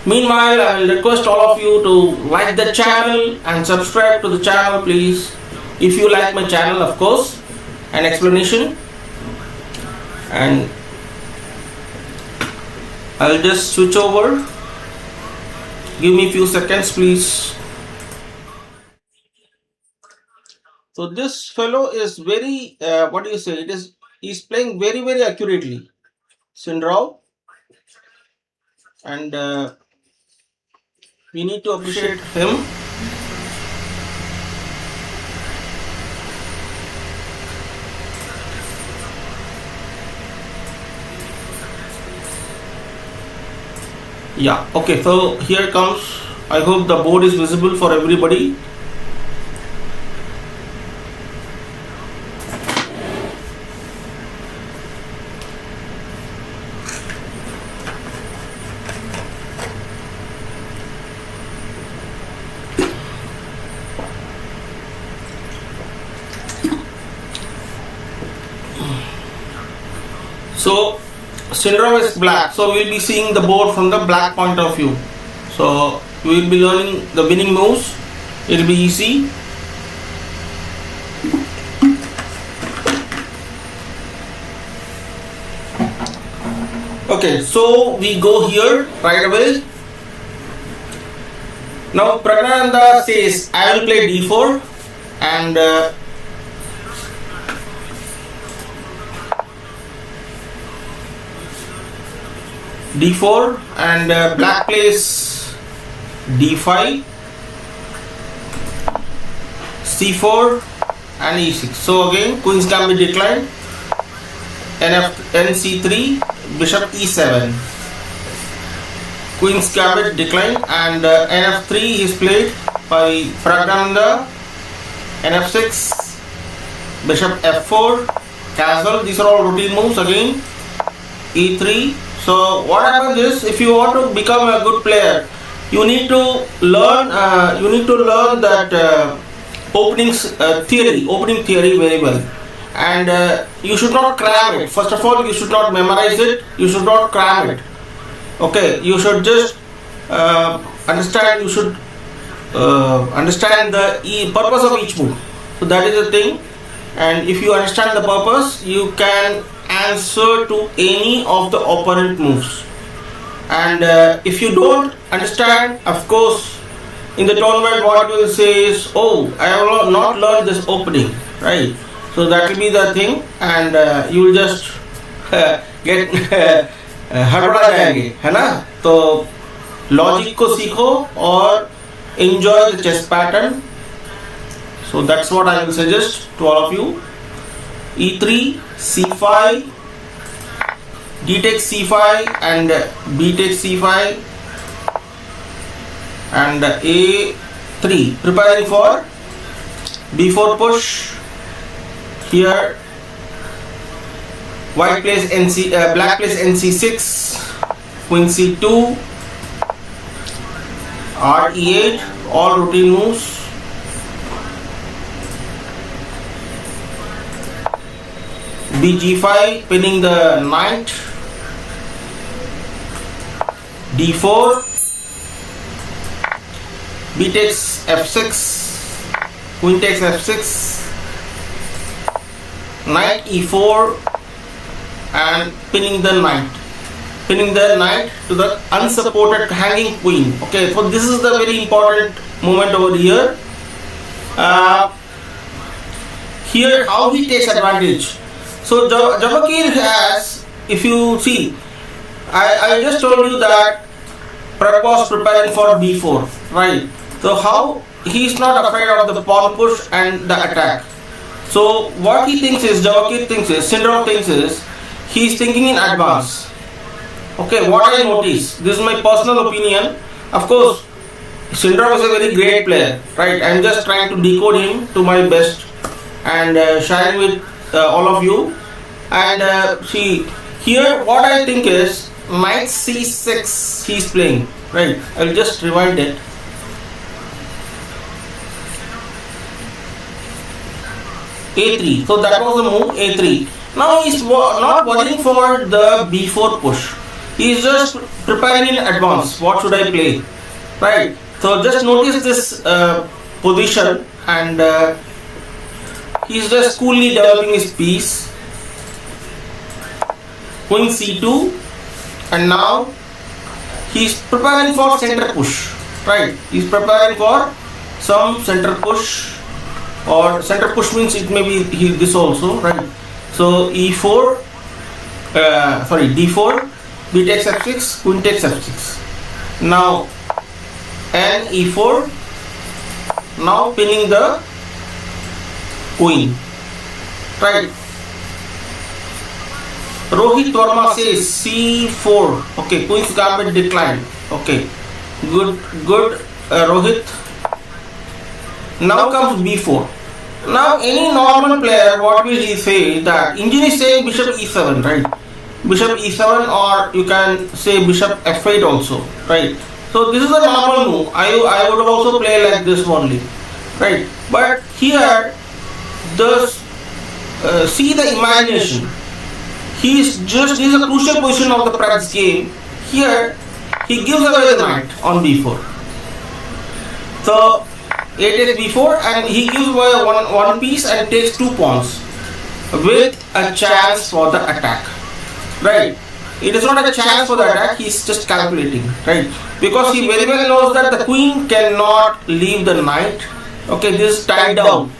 Meanwhile, I will request all of you to like the channel and subscribe to the channel, please. If you like my channel, of course, an explanation. And I will just switch over. Give me a few seconds, please. So this fellow is very, what do you say? He's playing very, very accurately, Sindarov, and we need to appreciate him. Yeah, okay, so here comes. I hope the board is visible for everybody. So Sindarov is black, so we'll be seeing the board from the black point of view. So we will be learning the winning moves. It will be easy. Okay, so we go here right away. Now Praggnanandhaa says I will play d4 and d4 and black plays d5, c4 and e6. So again queen's gambit declined, nc3, bishop e7, queen's gambit declined, and nf3 is played by Praggnanandhaa, nf6, bishop f4, castle. These are all routine moves. Again e3. So what happens is, if you want to become a good player, you need to learn that opening theory very well, and you should not cram it. First of all, you should not memorize it. You should not cram it. Okay, you should just understand. You should understand the purpose of each move. So that is the thing. And if you understand the purpose, you can answer to any of the opponent moves. And if you don't understand, of course, in the tournament what you will say is, oh, I have not learned this opening, right? So that will be the thing, and you will just get हड़बड़ा जाएंगे, है ना? तो logic को सीखो और enjoy the chess pattern. So that's what I will suggest to all of you. e3, c5, d takes c5 and b takes c5 and a3, preparing for b4 push. Here white plays black plays nc6, queen c2, re8, all routine moves. bg5, pinning the knight, d4, b takes f6, queen takes f6, knight e4, and pinning the knight to the unsupported hanging queen. Okay, so this is the very important moment over here. Here how he takes advantage. So Javokhir has, if you see, I just told you that Prag was preparing for b4, right? So how he is not afraid of the pawn push and the attack. So what he thinks is, Sindarov thinks is, he is thinking in advance. Okay, what I notice, this is my personal opinion. Of course, Sindarov is a very great player, right? I am just trying to decode him to my best and sharing with all of you. And see, here what I think is, knight c6 he is playing, right? I will just rewind it. a3. So that was the move a3. Now he's not worrying for the b4 push. He's just preparing in advance. What should I play? Right. So just notice this position, and he's just coolly developing his piece. Queen c2, and now he's preparing for center push. Right. He's preparing for some center push, or center push means it may be this also. Right. So e4, d4, b takes f6, queen takes f6. Now and e4, now pinning the queen. Right. Rohit Verma says c4. Okay, queen's gambit declined. Okay, good, Rohit. Now comes b4. Now any normal player, what will he say? That engine is saying bishop e7, right? Bishop e7, or you can say bishop f8 also, right? So this is a normal move. I would also play like this only, right? But here, see the imagination. This is a crucial position of the Pragg's game. Here, he gives away the knight on b4. So a takes b4, and he gives away one piece and takes 2 pawns with a chance for the attack, right? It is not a chance for the attack, he is just calculating, right? Because he very well knows that the queen cannot leave the knight. Okay, this is tied down,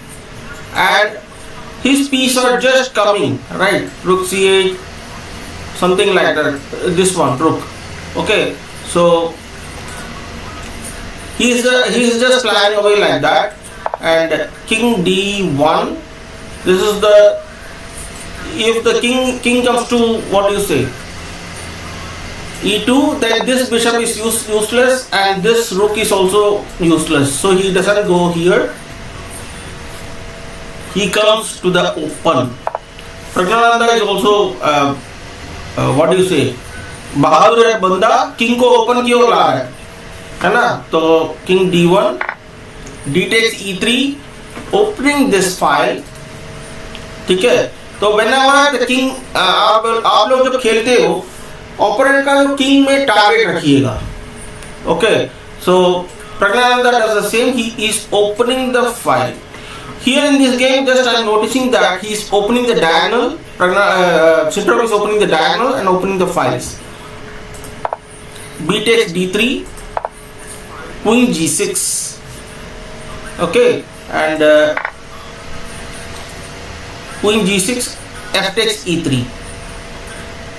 and his pieces are just coming, right? Rook c8, something like that. This one, rook. Okay, so he's just flying away like that, and king d1. This is the, if the king comes to, what do you say, e2, then this bishop is useless, and this rook is also useless. So he doesn't go here. He comes to the open. Praggnanandhaa is also what do you say, बहादुर है बंदा, king को open की ओर ला रहा है ना? तो king d1, d takes e3, opening this file. ठीक है? तो whenever the king, आप लोग जब खेलते हो, ऑपोनेंट का जो किंग में टारगेट रखिएगा. Okay, so Praggnanandhaa does the same. He is opening the file. Here in this game, just I am noticing that he is opening the diagonal. Sindarov is opening the diagonal and opening the files. B takes d3, queen g6. Okay, and queen g6, f takes e3.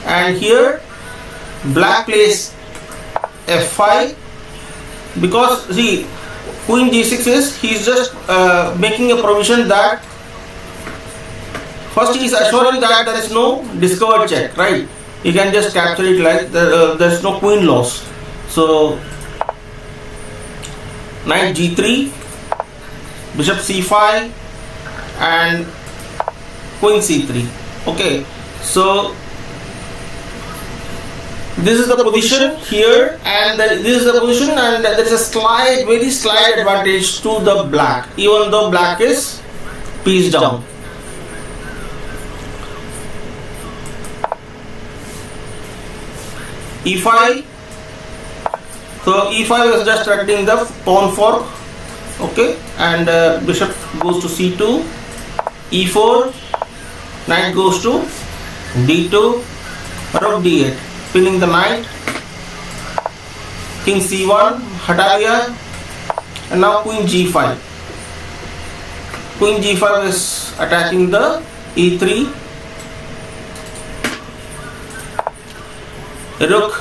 And here, black plays f5, because see, queen g6 is, he is just making a provision that first he is assuring that there is no discovered check, right? He can just capture it like there is no queen loss. So knight g3, bishop c5, and queen c3. Okay, so this is the position here, and this is the position, and there is a very slight advantage to the black, even though black is piece down. e5. So e5 is just threatening the pawn fork. Okay, and bishop goes to c2, e4, knight goes to d2, rook d8, pinning the knight, king c1, hata diya, and now queen g5. Queen g5 is attacking the e3, rook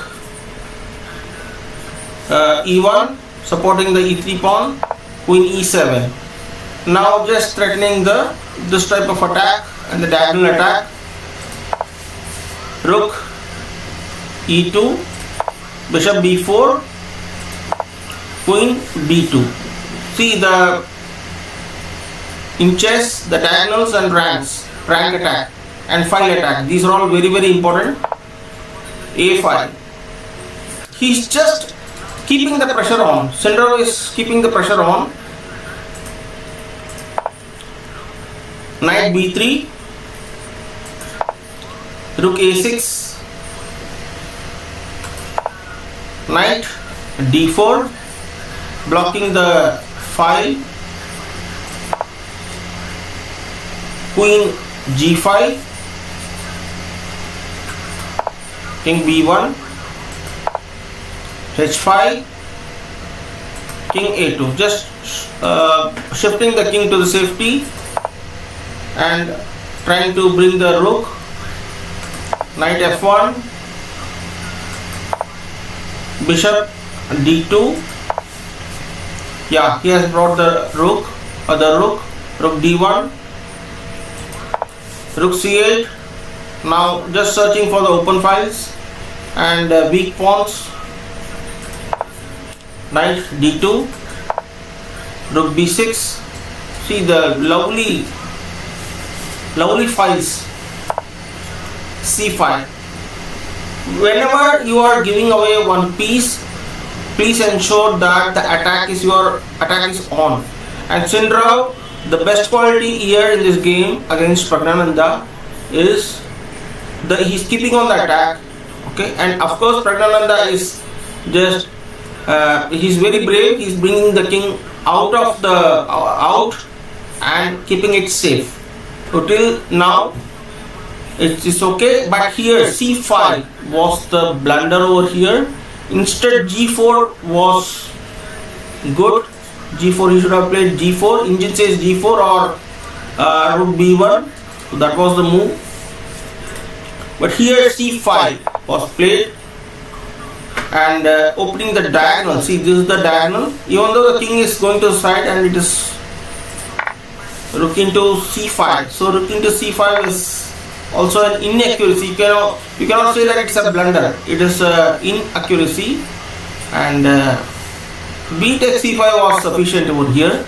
e1, supporting the e3 pawn, queen e7. Now just threatening this type of attack and the diagonal attack. Rook e2, bishop b4, queen b2. See, in chess, the diagonals and rank attack and file attack, these are all very, very important. a5. He's just keeping the pressure on. Sindarov is keeping the pressure on. knight b3, rook a6, knight d4, blocking the file, queen g5, king b1, h5, king a2, just shifting the king to the safety and trying to bring the rook, knight f1, bishop d2. Yeah, he has brought the rook, rook d1, rook c8. Now just searching for the open files and weak pawns, knight d2, rook b6. See the lovely files, c5. Whenever you are giving away one piece, please ensure that the attack is on. And Sindarov, the best quality here in this game against Praggnanandhaa is he's keeping on the attack. Okay, and of course Praggnanandhaa is just he's very brave. He's bringing the king out and keeping it safe. So till now it is okay, but here c5 was the blunder over here. Instead g4 was good. G4, he should have played g4. Engine says g4 or rook b1. So that was the move. But here c5 was played and opening the diagonal. See, this is the diagonal. Even though the king is going to the side and it is rook into c5. So rook into c5 is also an inaccuracy. You cannot say that it's a blunder. It is inaccuracy, and b takes c5 was sufficient over here.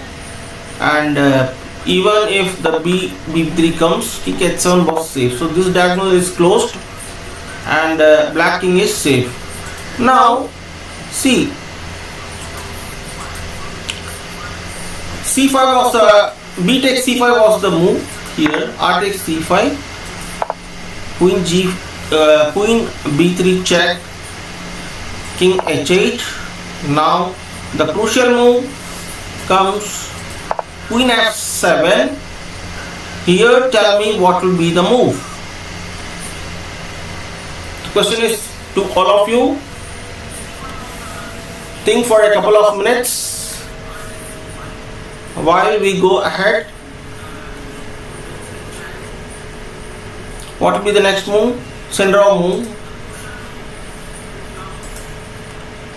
And even if the b3 comes, king h7 was safe. So this diagonal is closed and black king is safe. Now see, c5 was b takes c5 was the move here. R takes c5, queen b3 check, king h8. Now the crucial move comes, queen f7. Here tell me what will be the move. The question is to all of you. Think for a couple of minutes while we go ahead. What will be the next move? Sindarov move.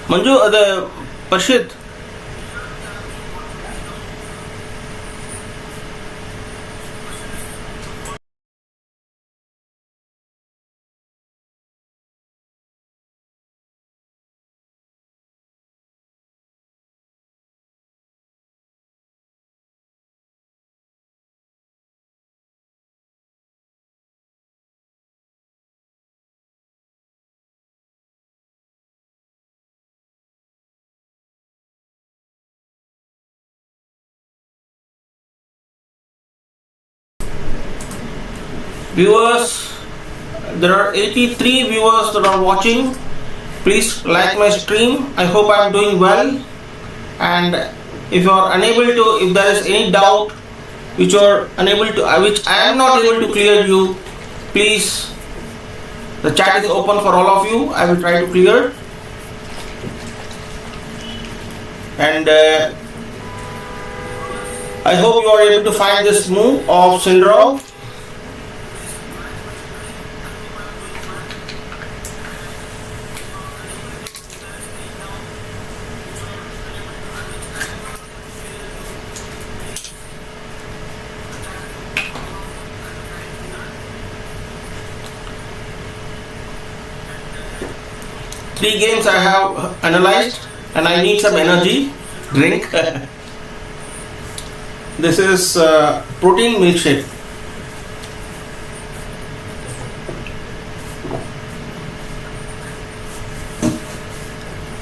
Manju, the Parshit. Viewers, there are 83 viewers that are watching. Please like my stream. I hope I am doing well. And if you are unable to, if there is any doubt which I am not able to clear you, please, the chat is open for all of you. I will try to clear. And I hope you are able to find this move of Sindarov. Three games I have analyzed and I need some energy drink. This is protein milkshake.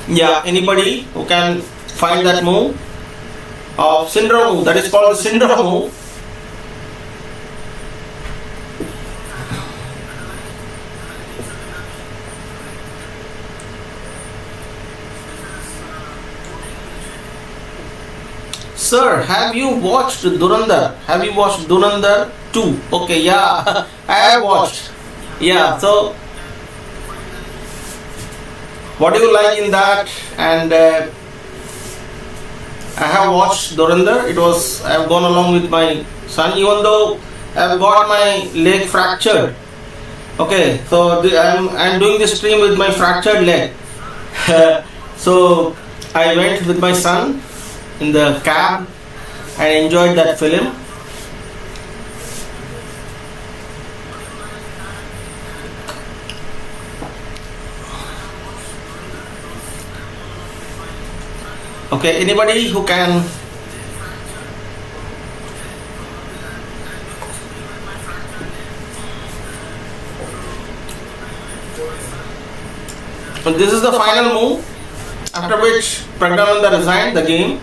Yeah, anybody who can find that move of Sindarov move, that is called the Sindarov move. Sir, have you watched Durandar? Have you watched Durandar 2? Okay, yeah, I have watched. Yeah, so what do you like in that? And I have watched Durandar. I have gone along with my son, even though I have got my leg fractured. Okay, so I'm doing this stream with my fractured leg. So I went with my son in the cab and enjoyed that film. Okay, anybody who can and this is the final move, after which Praggnanandhaa resigned the game.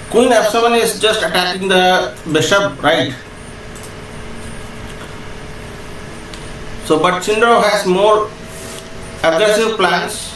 Queen f7 is just attacking the bishop, right? So, but Sindarov has more aggressive plans.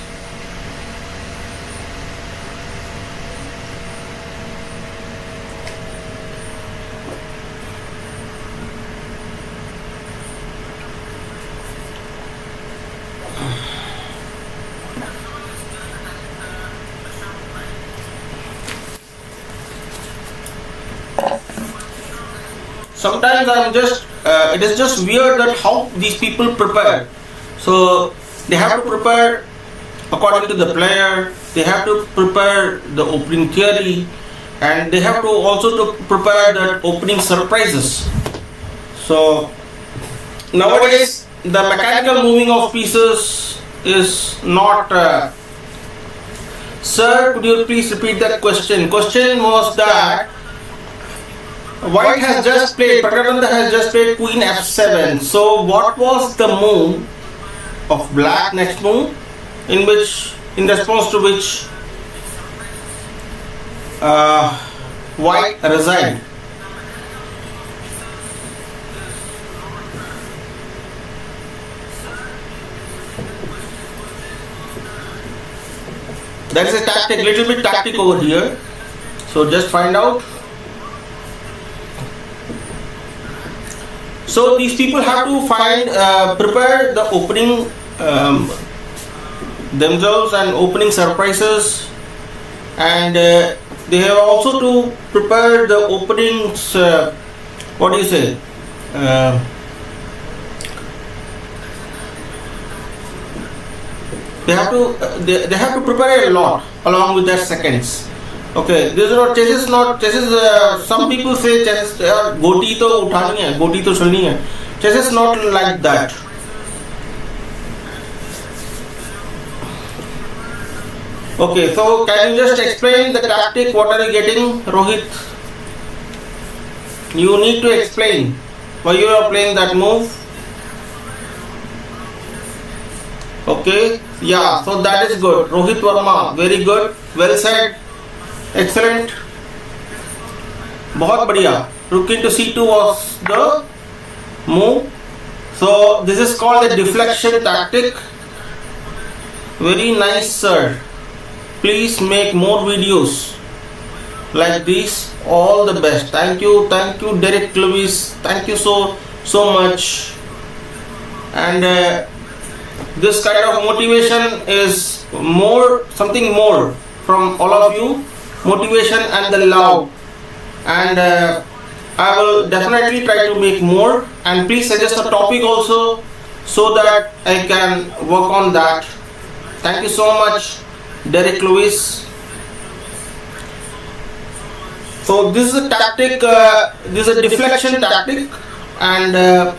Sometimes it is just weird that how these people prepare. So they have to prepare according to the player, they have to prepare the opening theory, and they have to also to prepare the opening surprises. So nowadays the mechanical moving of pieces is not Sir, could you please repeat that question? Question was that White has just played, Praggnanandhaa has just played Queen f7. So what was the move of Black next move, in response to which White resigned? There is a tactic, little bit tactic over here. So just find out. So these people have to prepare the opening themselves and opening surprises, and they have also to prepare the openings. What do you say? They have to prepare a lot along with their seconds. Okay, this is not chess. Some people say chess goti to uthani hai, goti to chalni hai. Chess is not like that. Okay, so can you just explain the tactic? What are you getting, Rohit? You need to explain why you are playing that move. Okay, yeah, so that is good. Rohit Verma, very good. Well said. Excellent. बहुत बढ़िया. Rook into c2 was the move. So this is called the deflection tactic. Very nice, sir. Please make more videos like this. All the best. Thank you, Derek Lewis. Thank you so much. And this kind of motivation is something more from all of you. Motivation and the love, and I will definitely try to make more, and please suggest a topic also so that I can work on that. Thank you so much, Derek Lewis. So this is a tactic, this is a deflection tactic, and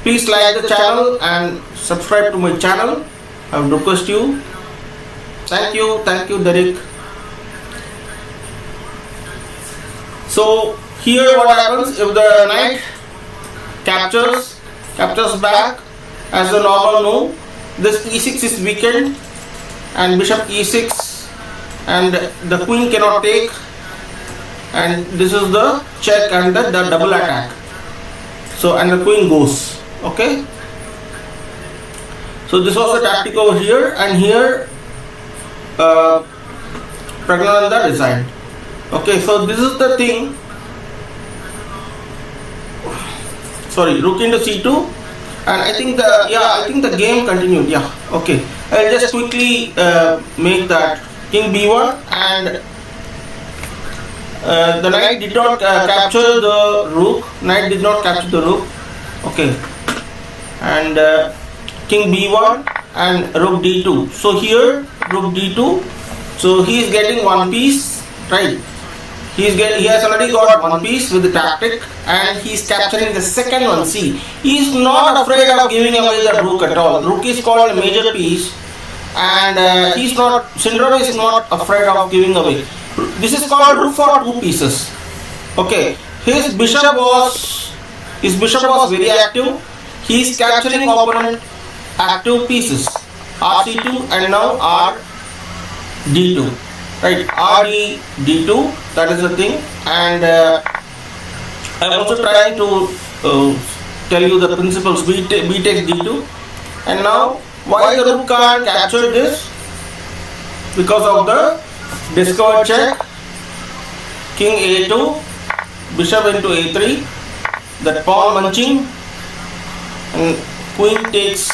please like the channel and subscribe to my channel. I would request you. Thank you, Derek. So here what happens if the knight captures back as a normal move, this e6 is weakened and bishop e6, and the queen cannot take, and this is the check and the double attack. So and the queen goes. Okay, so this was the tactic over here, and here Praggnanandhaa resigned. Okay, so this is the thing. Sorry, rook into c2, and I think the game continued. Yeah, okay. I'll just quickly make that king b1, and the knight did not capture the rook. Okay, and king b1 and rook d2. So here rook d2. So he is getting one piece, right? He has already got one piece with the tactic, and he is capturing the second one. See, he is not afraid of giving away the rook at all. Rook is called a major piece, and Sindarov is not afraid of giving away. This is called rook for two pieces. Okay, his bishop was very active. He is capturing opponent active pieces, rc2 and now rd2. Right, rd2, that is the thing, and I am also trying to tell you the principles. B takes d2, and now why the rook can't capture this? Because of the discovered check. King a2, bishop into a3, that pawn munching, and queen takes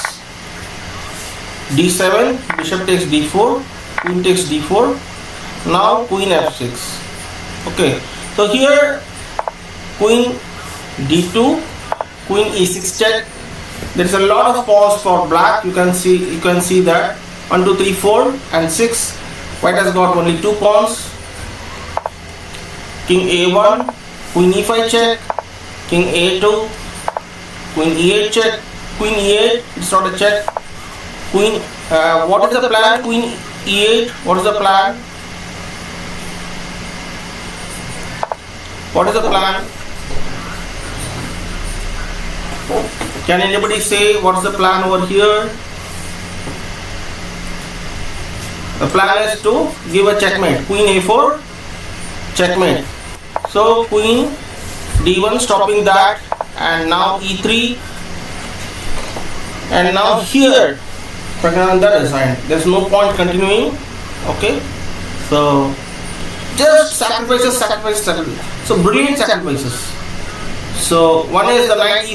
d7, bishop takes d4, queen takes d4. Now queen f6. Okay, so here queen d2, queen e6 check. There is a lot of pawns for black. You can see that 1, 2, 3, 4 and 6. White has got only 2 pawns. King a1, queen e5 check, king a2, queen e8 check, queen e8. It's not a check. Queen. What is the plan? Queen e8. What is the plan? What is the plan? Can anybody say what is the plan over here? The plan is to give a checkmate. Queen a4, checkmate. So queen d1 stopping that, and now e3, and now here Praggnanandhaa resigned. There is no point continuing. Okay, so just sacrifices. So brilliant sacrifices. So one is the knight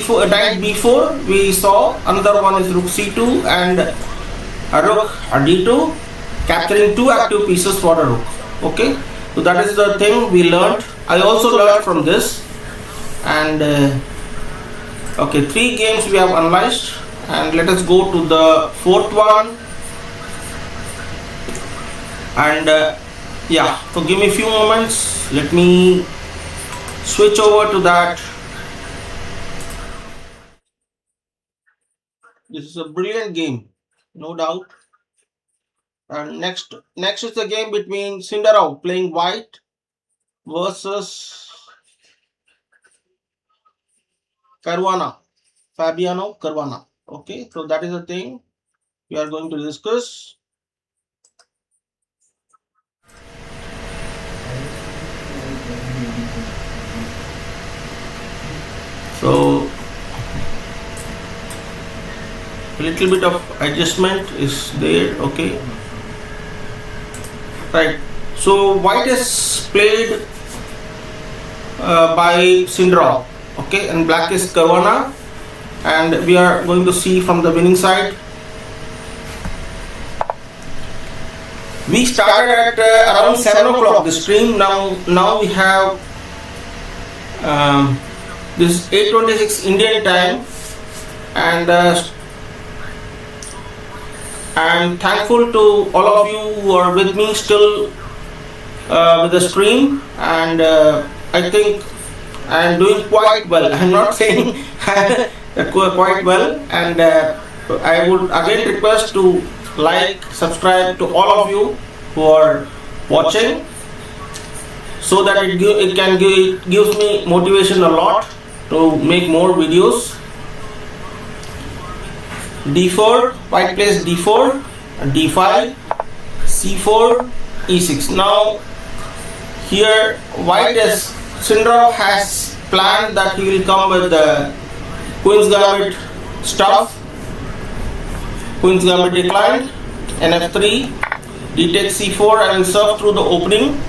b4 we saw, another one is rook c2 and a rook d2, capturing 2 active pieces for a rook. Okay, so that is the thing we learned. I also learned from this, and okay, 3 games we have analyzed, and let us go to the 4th one. And yeah, so give me a few moments. Let me switch over to that. This is a brilliant game, no doubt. And next is the game between Sindarov playing white versus Caruana, Fabiano Caruana. Okay, so that is the thing we are going to discuss. So a little bit of adjustment is there. Okay, right. So white is played by Sindarov. Okay, and black is Caruana, and we are going to see from the winning side. We started at around 7 o'clock the stream. Now we have this is 8:26 Indian time, and I'm thankful to all of you who are with me still with the stream, and I think I'm doing quite well. I'm not saying quite well, and I would again request to like, subscribe to all of you who are watching. so that it gives me motivation a lot to make more videos. d4, white plays d4, d5, c4, e6. Now here Sindarov has planned that he will come with the Queen's Gambit stuff. Queen's Gambit declined, nf3, d takes c4, I will serve through the opening.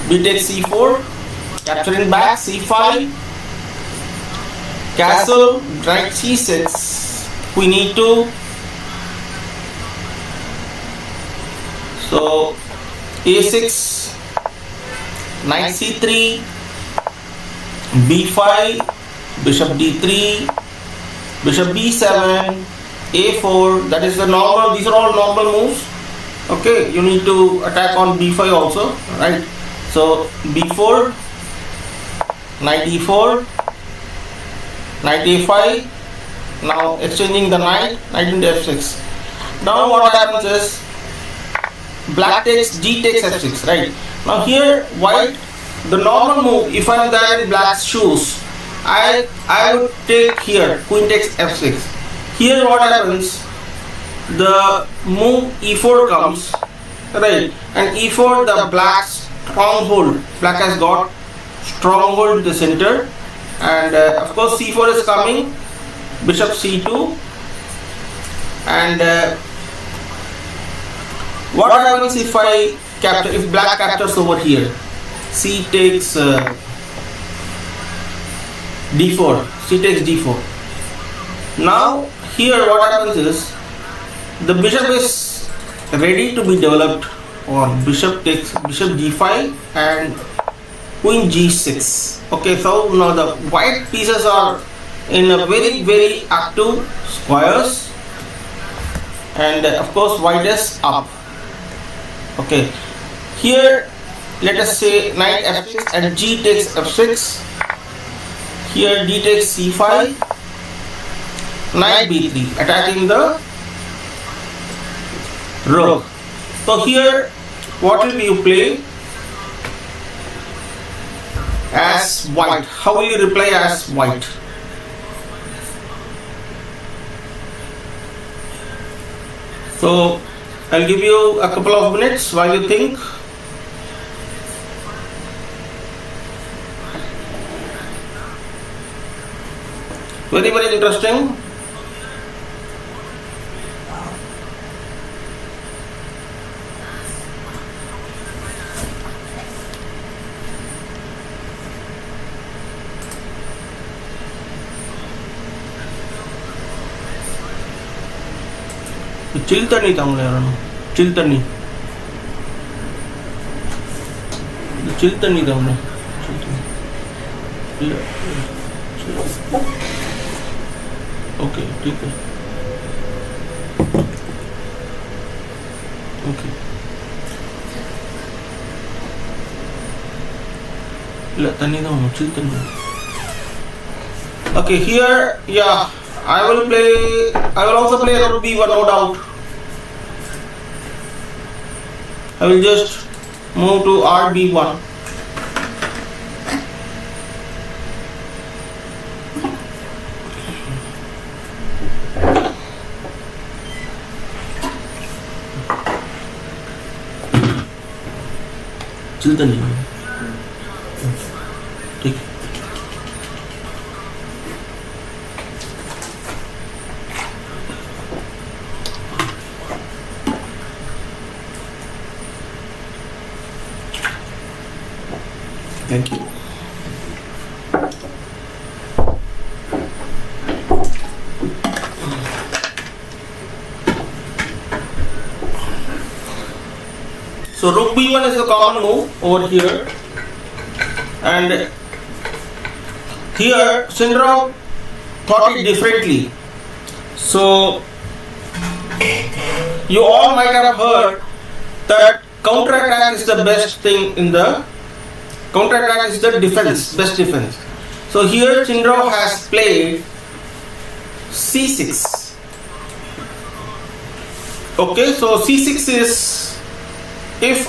B takes c4, capturing back, c5, castle, knight c6, queen e2. So a6, knight c3, b5, bishop d3, bishop b7, a4. That is the normal, these are all normal moves. Okay, you need to attack on b5 also, right? So b4, knight e4, knight a5. Now exchanging the knight into f6. Now what happens is black takes, d takes f6, right? Now here white, the normal move, if I am there in black's shoes, I would take here, queen takes f6. Here what happens, the move e4 comes, right? And e4, the black's stronghold, black has got stronghold in the center, and of course c4 is coming, bishop c2, and what happens if I capture, if black captures over here, c takes d4, c takes d4. Now here what happens is the bishop is ready to be developed on bishop d5 and queen g6. Okay, so now the white pieces are in a very active squares, and of course white is up. Okay, here let us say knight f6 and g takes f6. Here d takes c5, knight b3, attacking the rook. So here what will you play as white? How will you reply as white? So I'll give you a couple of minutes while you think. Very interesting. Chill tani tamle chill tani tamle okay ठीक है okay la tani tamle chill tani. Okay, here yeah, I will also play rook b1, no doubt. I will just move to rb1. चलता नहीं ठीक. Thank you. So rook b1 is a common move over here, and here Sindarov thought it differently. So you all might have heard that counter-attack is the best thing in the counter-attack is the defense, best defense. So here Sindarov has played c6. Okay, so c6 is if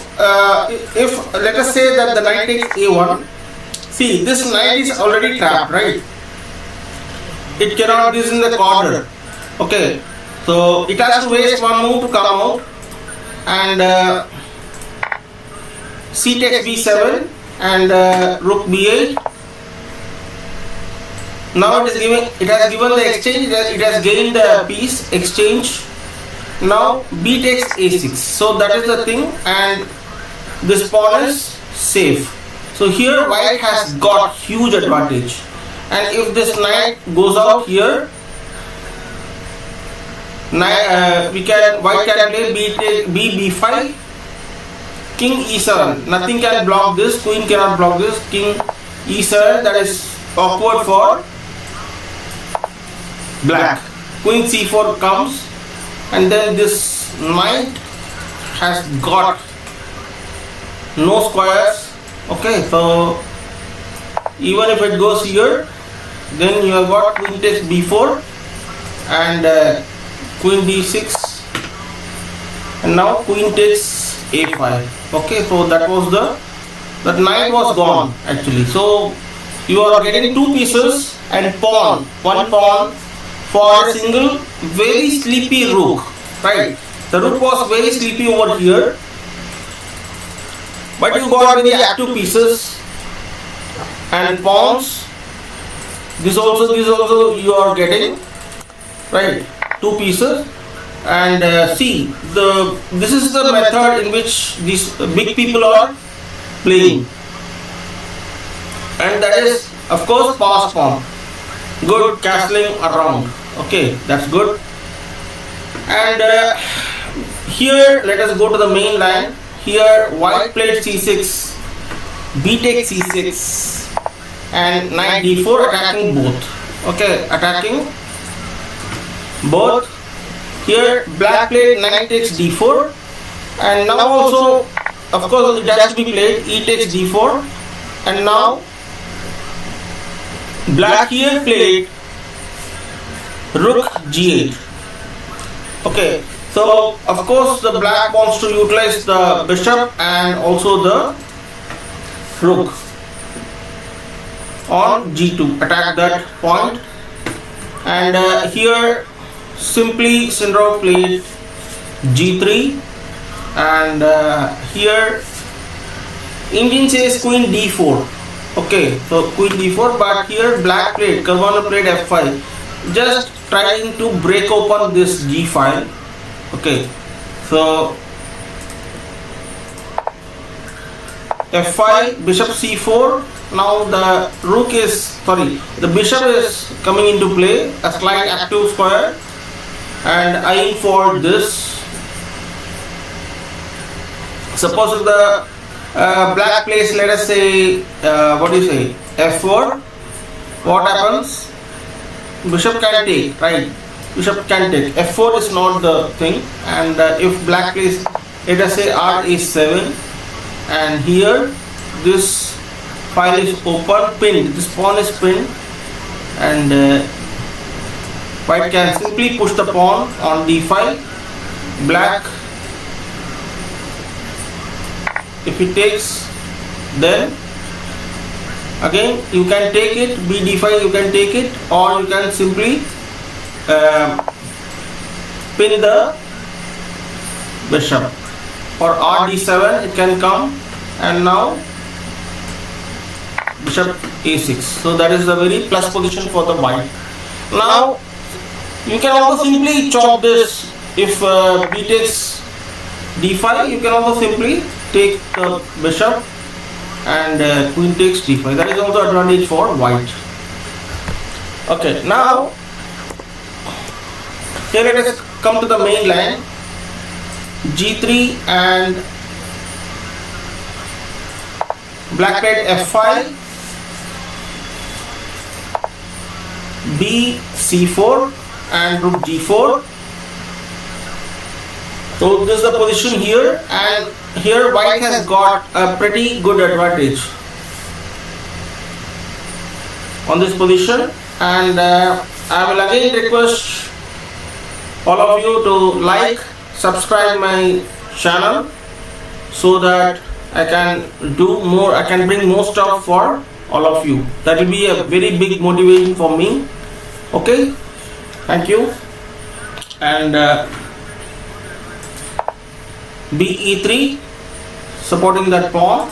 let us say that the knight takes a1. See, this knight is already trapped, right? It cannot be in the corner. Okay, so it has to waste one move to come out, and c takes b7 and rook b8. Now it has given the exchange. It has gained the piece exchange. Now b takes a6. So that is the thing, and this pawn is safe. So here white has got huge advantage, and if this knight goes out here, white can play b5, king e7. Nothing can block this. Queen cannot block this. King e7. That is awkward for black. Queen c4 comes, and then this knight has got no squares. Okay, so even if it goes here, then you have got queen takes b4 and queen d6, and now queen takes a5. Okay, so that knight was gone actually. So you are getting two pieces and one pawn for a single very sleepy rook, right? The rook was very sleepy over here, but you got very active pieces and pawns. This also you are getting, right? Two pieces, and see, this is the method in which these big people are playing, and that is of course pass pawn. Good castling around. Okay, that's good. And here let us go to the main line. Here white played c6, b takes c6, and knight d4, attacking both. Okay, attacking both. Here black played knight takes d4, and now also of course it has to be played e takes d4, and now black here played rook g8. Okay, so of course the black wants to utilize the bishop and also the rook on g2, attack that point. And here simply Sindarov played g3, and here Indian says queen d4. Okay, so queen d4, but here black played, Caruana played f5, just trying to break open this g file. Okay, so f5, bishop c4. Now the bishop is coming into play, a slight active square, and eyeing for this. Suppose if the black plays, let us say, f4, what happens? Bishop can take, right? Bishop can take. f4 is not the thing, and if black plays, let us say r7, and here this file is open, pinned. This pawn is pinned, and white can simply push the pawn on d5. Black, if it takes, then again you can take it, b5 you can take it, or you can simply pin the bishop, or rd7 it can come, and now bishop a6. So that is the very plus position for the white. Now you can also simply chop this. If b takes d5, you can also simply take the bishop, and queen takes d5. That is also advantage for white. Okay, now here let us come to the main line. g3, and black played f5, b c4, and rook g4. So this is the position here, and here white has got a pretty good advantage on this position, and I will again request all of you to like, subscribe my channel so that I can do more, I can bring more stuff for all of you. That will be a very big motivation for me. Okay, thank you. And BE3 supporting that pawn,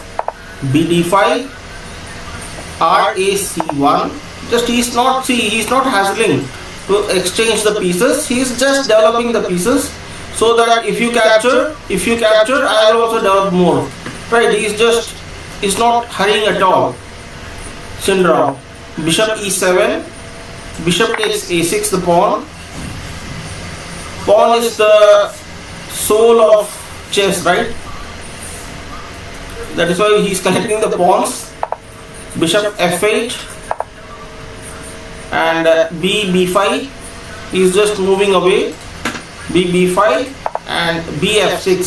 BD5, RAC1. Just he's not hassling to exchange the pieces. He's just developing the pieces so that if you capture, I will also develop more. Right? He's not hurrying at all. Sindarov. Bishop E7. Bishop takes A6, the pawn. Pawn is the soul of chess, right? That is why he is collecting the pawns. Bishop F8 and B5. He is just moving away. B5 and BF6.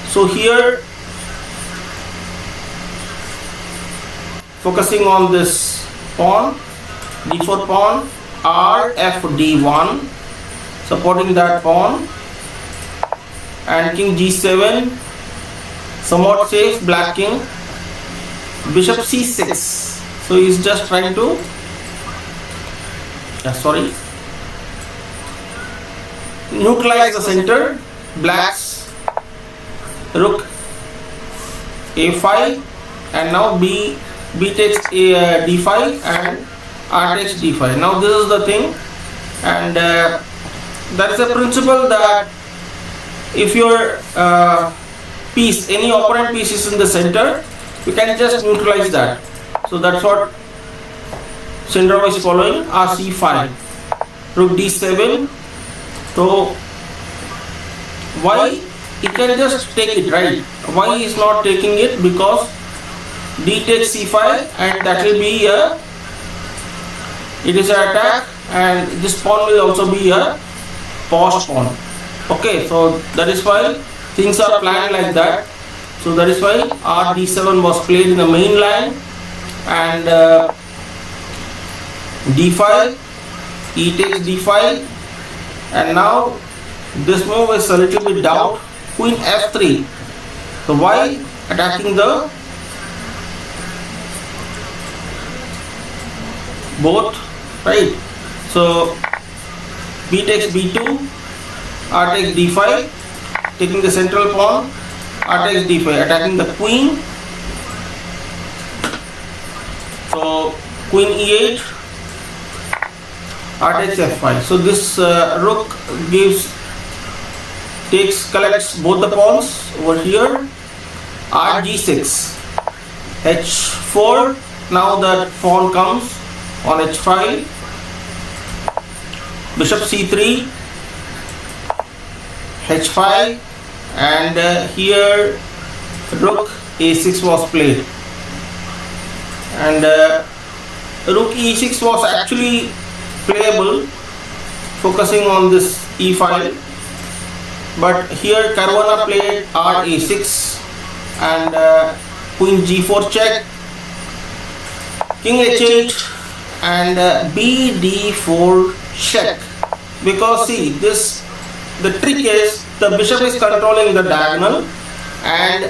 So here, focusing on this pawn, D4 pawn, RFD1, supporting that pawn, and King G7, somewhat safe, black king. Bishop C6. So he's just trying to neutralize the center. Black's rook A5, and now B takes D5 and R takes D5. Now this is the thing, and that is a principle that if your piece, any opponent piece is in the center, you can just neutralize that. So that's what Sindarov is following. RC5, rook D7. So why he can just take it, right? Why he is not taking it? Because D takes C5, and that will be it is an attack, and this pawn will also be a paused pawn. Okay, so that is why things are planned like that. So that is why RD7 was played in the main line, and D5, E takes D5, and now this move is a little bit down. Queen F3. So why attacking the both, right? So B takes B2, R takes D5, taking the central pawn. R takes D5, attacking the queen. So queen E8, R takes F5. So this rook collects both the pawns over here. R G6, H4. Now that pawn comes on H5. Bishop C3, H5, and here rook A6 was played, and rook E6 was actually playable, focusing on this E file, but here Caruana played RA6 and Queen G4 check, King H8 and BD4 check. Because see, the trick is the bishop is controlling the diagonal, and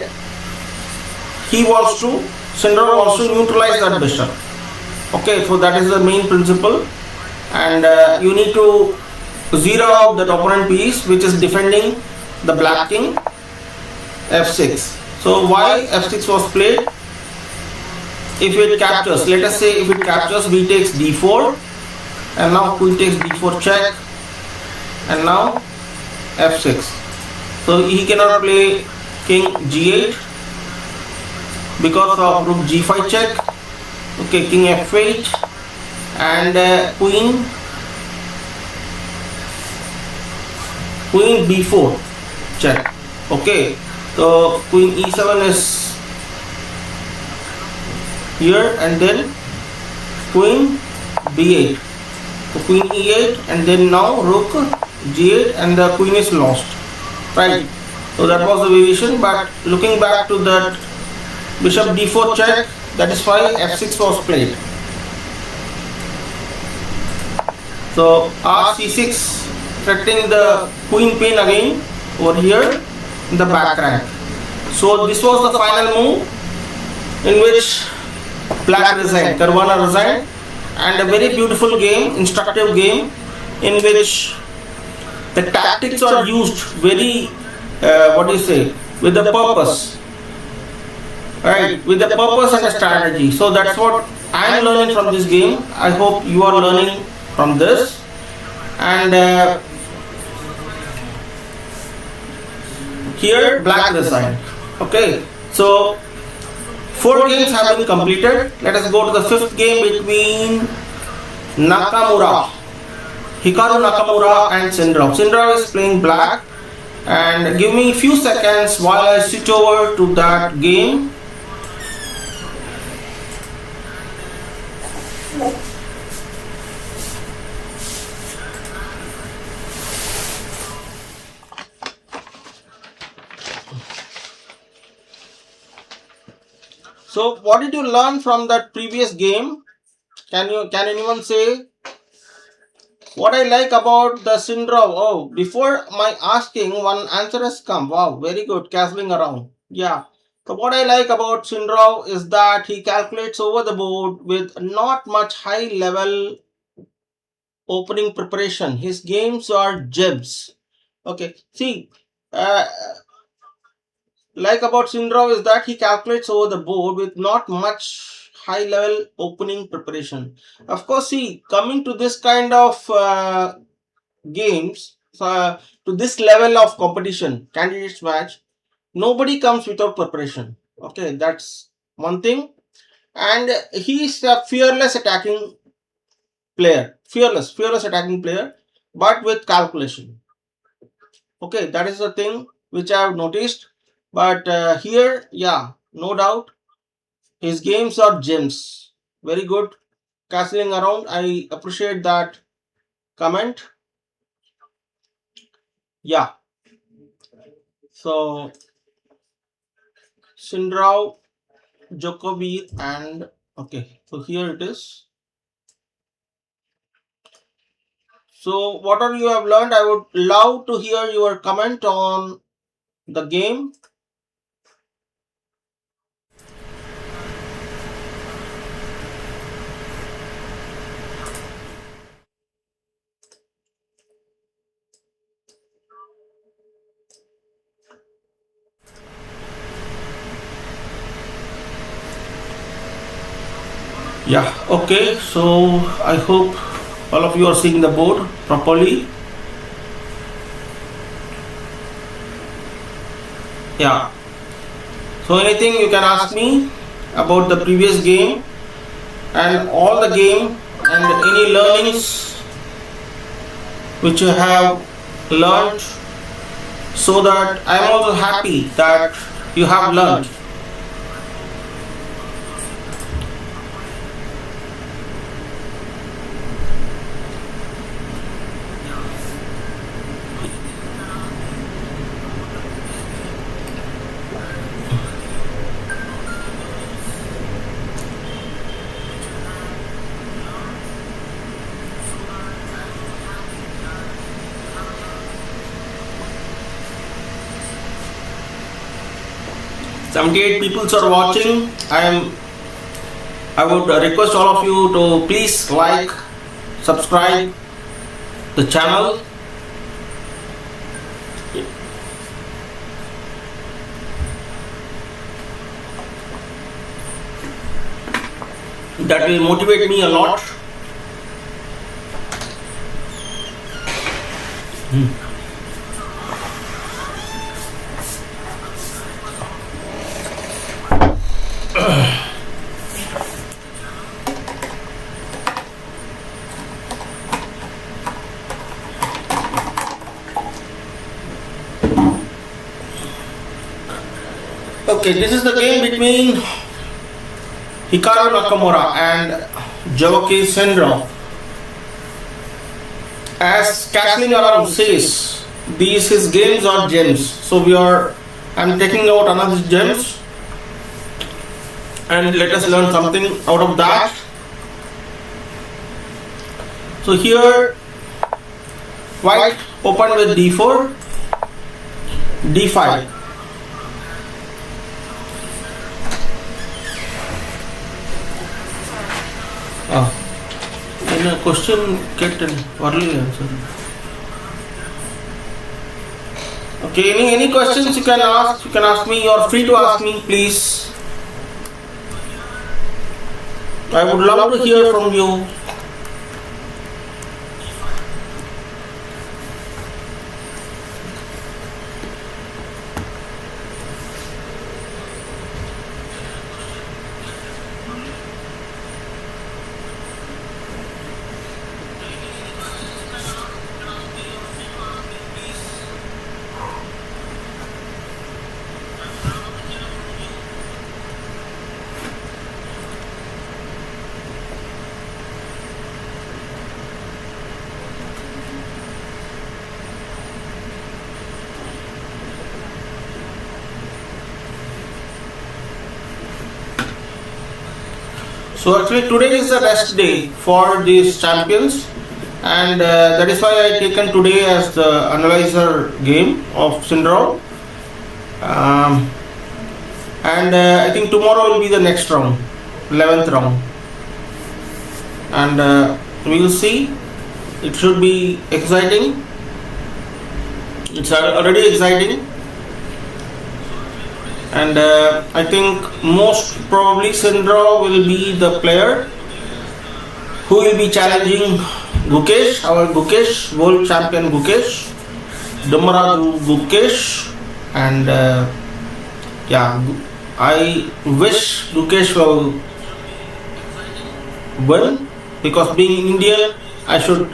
Sindarov wants to neutralize that bishop. Okay, so that is the main principle, and you need to zero out that opponent piece which is defending the black king. F6. So why F6 was played? If it captures, let us say if it captures, B takes D4, and now Queen takes D4 check, and now F6. So he cannot play King G8 because of rook G5 check. Okay, King F8 and Queen B4 check. Okay, so Queen E7 is here, and then Queen B8. So Queen E8, and then now rook G8, and the Queen is lost. Right. So that was the variation. But looking back to that Bishop D4 check, that is why F6 was played. So R C6 threatening the queen pin again over here in the back rank. So this was the final move in which black resigned, Caruana resigned, and a very beautiful game, instructive game in which the tactics are used very, with the purpose, right, with the purpose and the strategy. So that's what I am learning from this game. I hope you are learning from this. And here black resigned. Okay, so 4 games have been completed. Let us go to the 5th game between Nakamura, Hikaru Nakamura and Sindarov. Sindarov is playing black, and give me a few seconds while I switch over to that game. So what did you learn from that previous game? Can anyone say? What I like about the Sindarov? Oh, before my asking, one answer has come. Wow, very good. Castling around. Yeah. So what I like about Sindarov is that he calculates over the board with not much high level opening preparation. His games are jibs. Okay. See, like about Sindarov is that he calculates over the board with not much high level opening preparation. Of course, see, coming to this kind of games, to this level of competition, candidates match, nobody comes without preparation. Okay, that's one thing. And he's a fearless attacking player, fearless attacking player, but with calculation. Okay, that is the thing which I have noticed. But here, yeah, no doubt, his games are gems. Very good. Castling around. I appreciate that comment. Yeah. So, Sindarov, Djokovic, and okay. So here it is. So whatever you have learned, I would love to hear your comment on the game. Yeah, okay, so I hope all of you are seeing the board properly. Yeah, so anything you can ask me about the previous game and all the game and any learnings which you have learned, so that I am also happy that you have learned. Seventy-eight people are watching. I would request all of you to please like, subscribe the channel. That will motivate me a lot. Okay, this is the game between Hikaru Nakamura and Javokhir Sindarov. As Castling Around says, his games are gems. So I'm taking out another gems, and let us learn something out of that. So here White opened with d4, d5. In a question, get an early answer. Okay, any questions you can ask? You can ask me. You are free to ask me, please. I would love to hear from you. So actually today is the rest day for these champions, and that is why I taken today as the analyzer game of Sindarov, and I think tomorrow will be the next round, 11th round, and we will see. It should be exciting. It's already exciting. And I think most probably Sindarov will be the player who will be challenging Gukesh, our Gukesh, world champion Gukesh, Damaradu Gukesh, and yeah, I wish Gukesh will win, because being Indian, I should.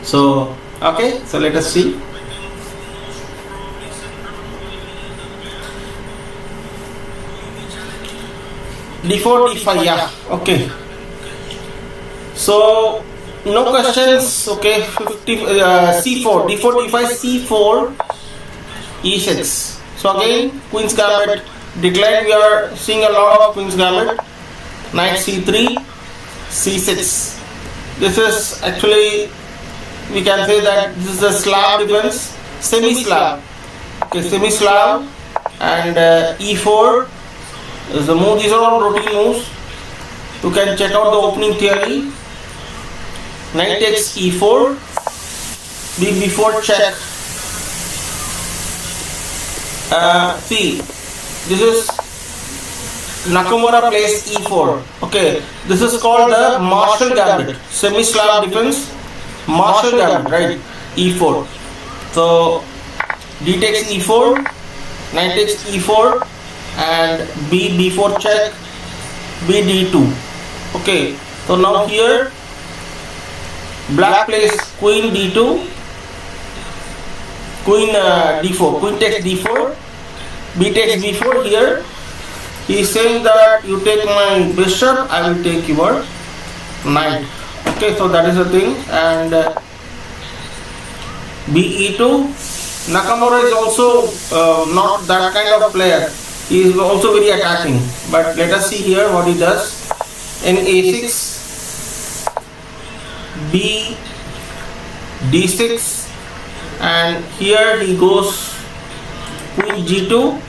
So okay, so let us see. D4, D5, yeah, okay. So, no questions, okay. 50, C4, D4, D5, C4, E6. So again, Queen's Gambit declined. We are seeing a lot of Queen's Gambit. Knight C3, C6. This is actually, we can say that this is a Slav defense, semi-Slav. Okay, semi-Slav, and E4. Is the move. These are all routine moves. You can check out the opening theory. Knight takes e4, b4 check. See, this is Nakamura plays e4. Okay, this is called the Marshall Gambit, semi-Slav defense. Marshall Gambit, right? E4. So d takes e4, knight takes e4. And b4 check, b d2. Okay, so now here black plays queen d2, queen d4, queen takes d4, b takes b4. Here he is saying that you take my bishop, I will take your knight. Okay, so that is the thing. And b e2. Nakamura is also not that kind of player. He is also very attacking, but let us see here what he does. In a6, b d6, and here he goes queen g2.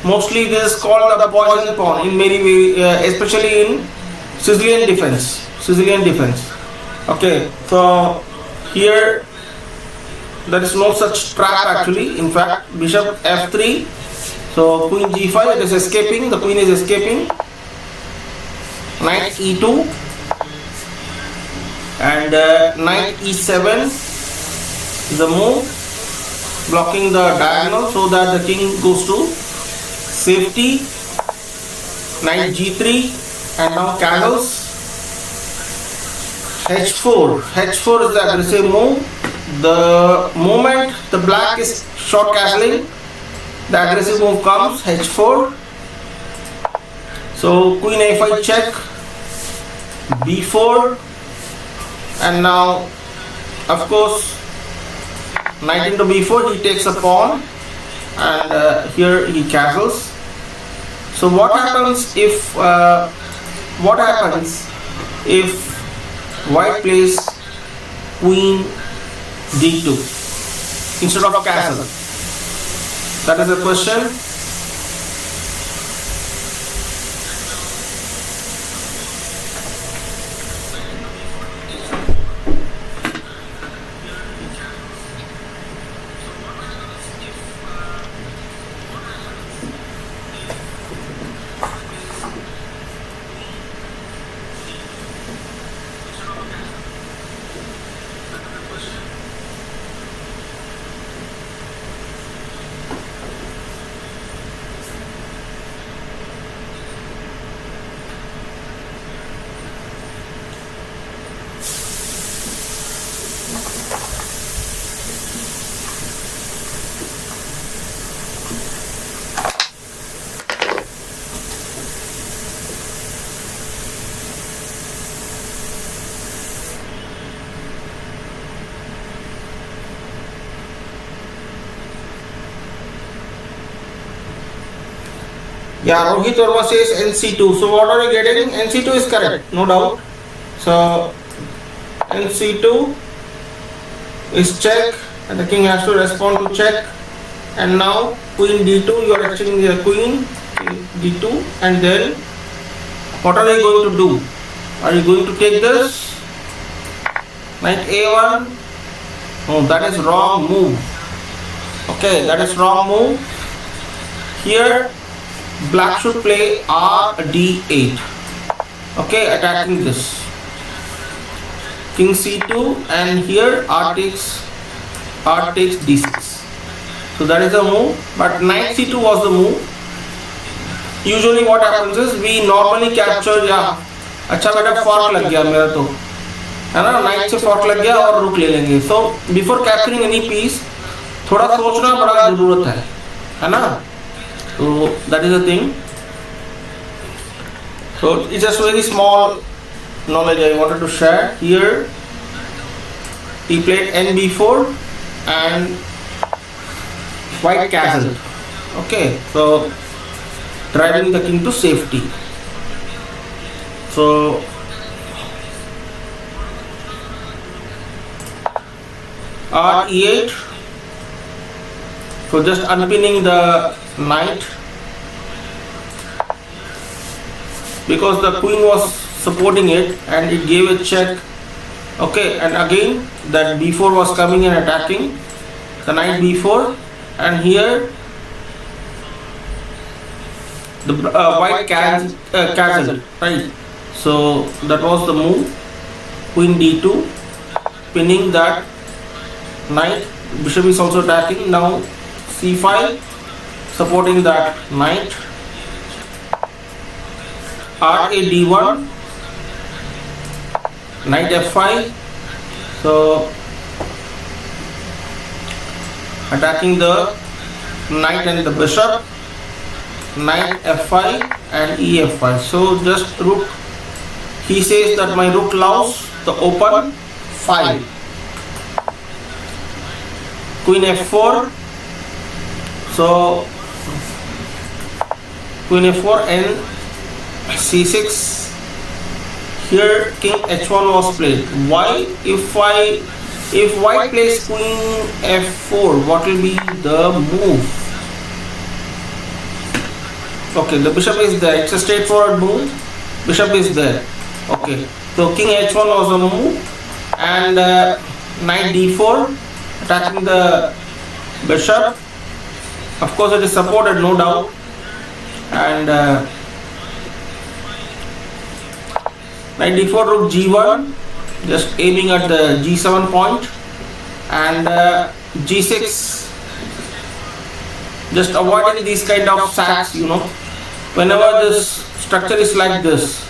Mostly this is called the poison pawn in many ways, especially in Sicilian defense. Okay, so here there is no such trap actually. In fact, bishop f3. So queen g5, it is escaping, the queen is escaping. Knight e2, and knight e7 is the move, blocking the diagonal so that the king goes to safety. Knight g3, and now candles. h4 is the aggressive move. The moment the black is short castling, the aggressive move comes, h4. So queen a5 check, b4, and now of course knight into b4, he takes a pawn, and here he castles. So what happens if white plays queen d2 instead of castle? That is the question. Yeah, Rohit Verma says NC2. So what are you getting? NC2 is correct, no doubt. So NC2 is check, and the king has to respond to check. And now queen d2, you are exchanging the queen, d2, and then what are you going to do? Are you going to take this? Knight a1? No, that is wrong move. Okay, that is wrong move. Here black should play rd8. Okay, attacking this. King c2, and here r takes d6. So that is the move, but knight c2 was the move. Usually what happens is we normally capture, yeah, अच्छा बेटा fork लग गया मेरा तो, है ना, knight से fork लग गया और रुक ले लेंगे. So before capturing any piece, थोड़ा सोचना बड़ा जरूरत है ना. So that is the thing. So it's just very small knowledge I wanted to share here. He played nb4 and white castle. Okay, so driving the king to safety. So r e8. So just unpinning the knight because the queen was supporting it and it gave a check. Okay, and again that b4 was coming and attacking the knight b4, and here the white castle, right? So that was the move. Queen d2, pinning that knight. Bishop is also attacking. Now c5, supporting that knight. ra d1, knight f5. So attacking the knight and the bishop. Knight f5 and ef5. So just rook. He says that my rook loves the open 5. Queen f4. So queen f4 and c6. Here king h1 was played. Why? If white plays queen f4, what will be the move? Okay, the bishop is there. It's a straightforward move. Bishop is there. Okay, so king h1 was the move, and knight d4, attacking the bishop. Of course, it is supported, no doubt. And knight d4, rook g1, just aiming at the g7 point, and g6. Just avoiding these kind of sacks, you know. Whenever this structure is like this,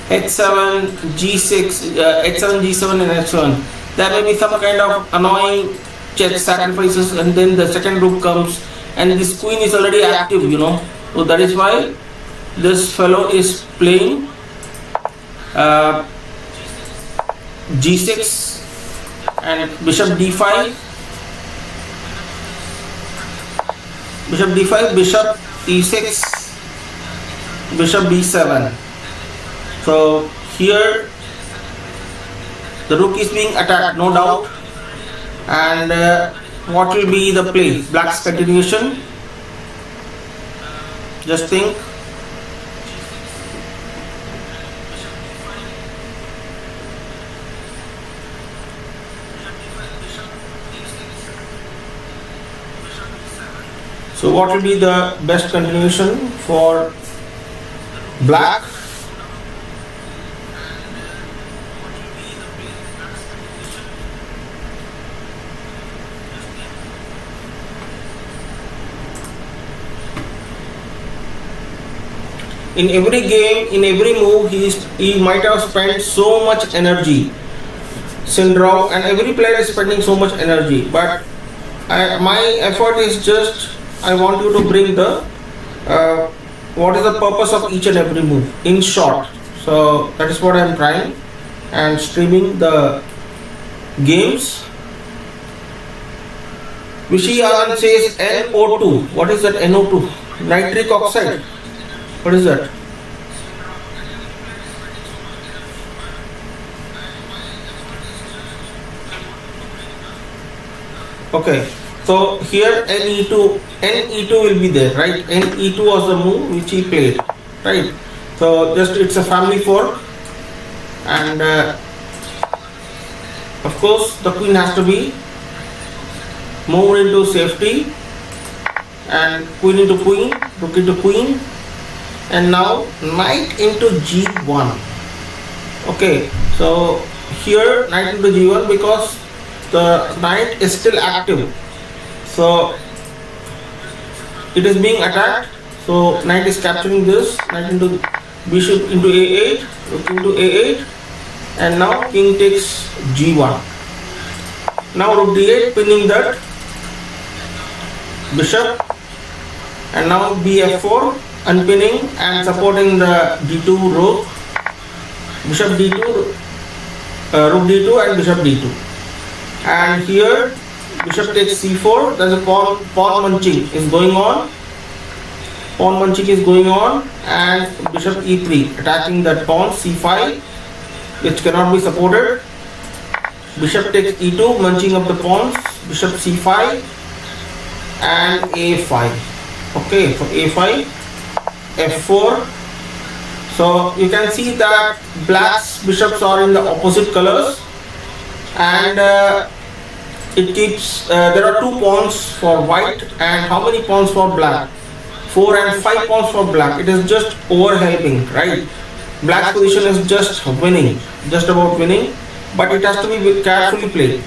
h7, g6, h7, g7 and h1, there may be some kind of annoying check sacrifices, and then the second rook comes and this queen is already active, you know. So that is why this fellow is playing g6 and bishop d5. Bishop d5, bishop e6, bishop b7. So here the rook is being attacked, no doubt. And what will be the play? Black's continuation. Just think. So what will be the best continuation for black? In every game, in every move, he might have spent so much energy, Sindarov, and every player is spending so much energy. But my effort is just, I want you to bring the what is the purpose of each and every move in short. So that is what I am trying and streaming the games. Vishy Anand says NO2. What is that NO2? Nitric oxide. What is that? Okay, so here NE2 will be there, right? NE2 was the move which he played, right? So just it's a family fork, and of course the queen has to be moved into safety, and queen into queen, rook into queen, and now knight into G1. Okay, so here knight into G1 because the knight is still active, so it is being attacked. So knight is capturing this, knight into bishop into A8, rook into A8, and now king takes G1. Now rook D8, pinning that bishop, and now BF4, unpinning and supporting the D2 rook, bishop D2, rook D2 and bishop D2. And here bishop takes C4. There's a pawn munching is going on. Pawn munching is going on, and bishop E3 attacking that pawn. C5, which cannot be supported. Bishop takes E2, munching up the pawns. Bishop C5 and A5. Okay, so A5, F4. So you can see that black's bishops are in the opposite colors, and it keeps there are 2 pawns for white and how many pawns for black? 4 and 5 pawns for black. It is just overhelping, right? Black's position is just winning, just about winning, but it has to be carefully played.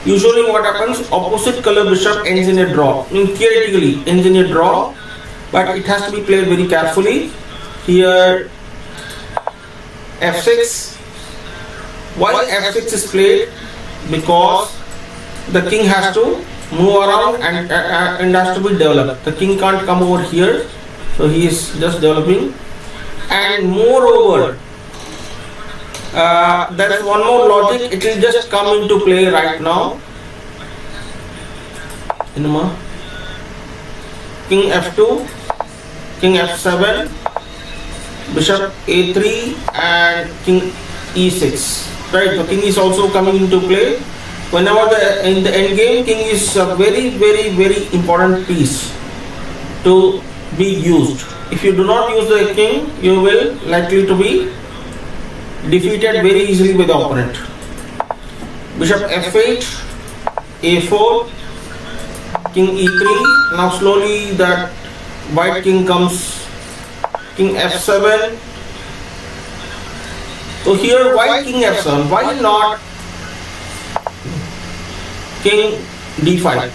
Usually what happens, opposite color bishop ends in a draw. I mean, theoretically ends in a draw, but it has to be played very carefully. Here F6. Why F6 is played? Because the king has to move around and has to be developed. The king can't come over here, so he is just developing. And moreover, there is one more logic. It will just come into play right now. King F2, King F7, Bishop A3, and King E6. Right, the king is also coming into play. Whenever in the end game, king is a very, very, very important piece to be used. If you do not use the king, you will likely to be defeated very easily by the opponent. Bishop F8, A4, King E3. Now slowly that white king comes. King F7. So here, why King F7? Why not King D5?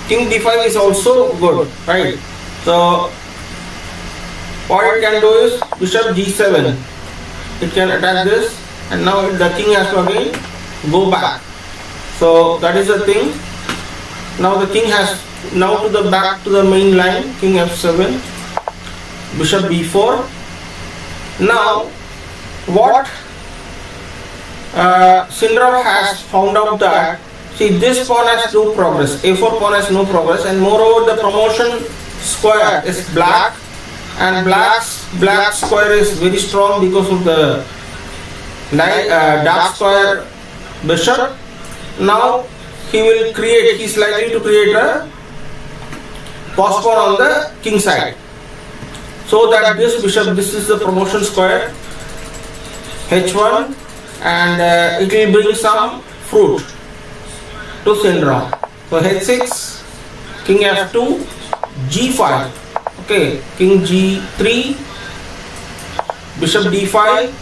King D5 is also good, right? So what it can do is Bishop G7. It can attack this, and now the king has to again go back. So that is the thing. Now the king has to the back to the main line. King F7, Bishop B4. Now what Sindarov has found out that, see, this pawn has no progress, A4 pawn has no progress, and moreover the promotion square is black, and black's black square is very strong because of the dark square bishop. Now he will create, he is likely to create a post pawn on the king side, so that this bishop, this is the promotion square h1, and it will bring some fruit to Sindarov. So h6, king f2, g5, okay, king g3, bishop d5,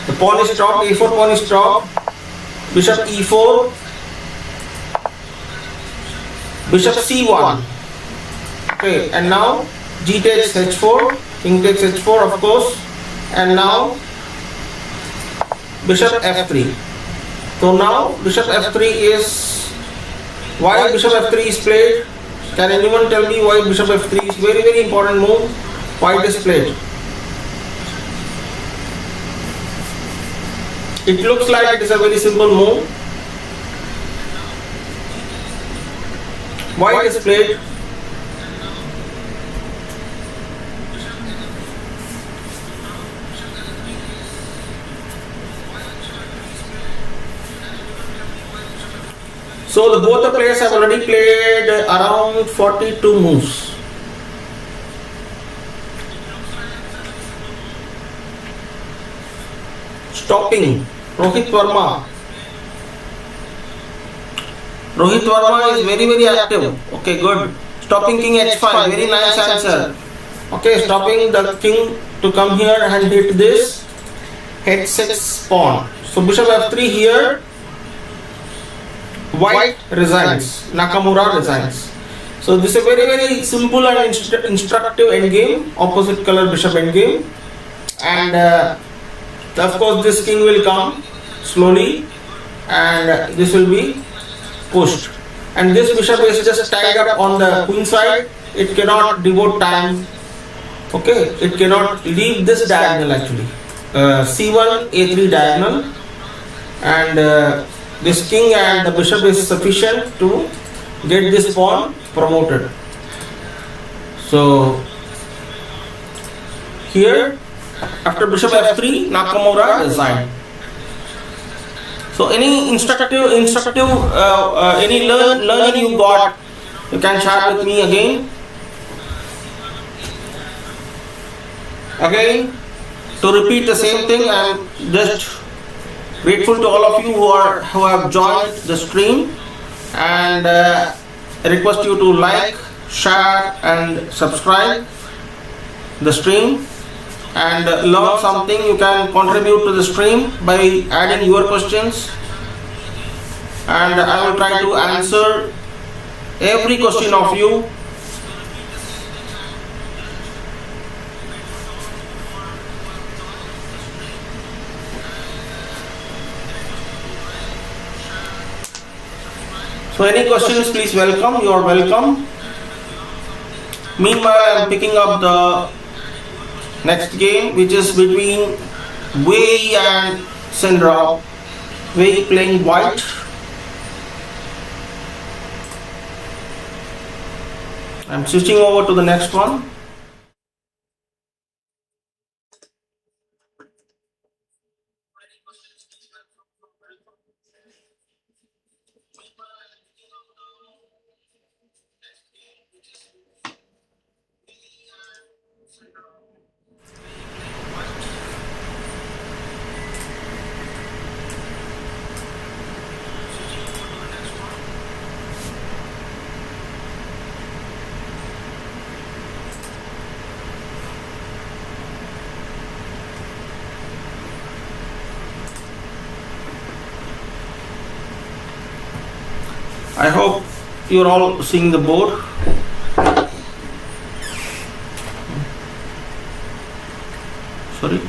the pawn is dropped, a4 pawn is dropped, bishop e4, bishop c1, okay, and now g takes h4, king takes h4 of course, and now bishop f3. So now bishop f3 is, why bishop f3 is played? Can anyone tell me why bishop f3 is very very important move? Why it is played? It looks like it is a very simple move. Why it is played? So both the players have already played around 42 moves. Stopping, Rohit Verma. Rohit Verma is very very active. Okay, good. Stopping king h5, very nice answer. Okay, stopping the king to come here and hit this h6 pawn. So bishop f3 here. White resigns, Nakamura resigns. So this is a very very simple and instructive endgame, opposite color bishop endgame, and of course this king will come slowly and this will be pushed, and this bishop is just tied up on the queen side. It cannot devote time, okay, it cannot leave this diagonal actually, c1 a3 diagonal, and this king and the bishop is sufficient to get this pawn promoted. So here after bishop f3, Nakamura resigned. So any instructive any learning you got, you can share with me again. Again, to repeat the same thing, I am just grateful to all of you who have joined the stream, and request you to like, share and subscribe the stream, and learn something. You can contribute to the stream by adding your questions, and I will try to answer every question of you. So any questions, please welcome, you are welcome. Meanwhile, I am picking up the next game, which is between Wei Yi and Sindarov. Wei Yi playing white. I am switching over to the next one. I hope you are all seeing the board. Sorry.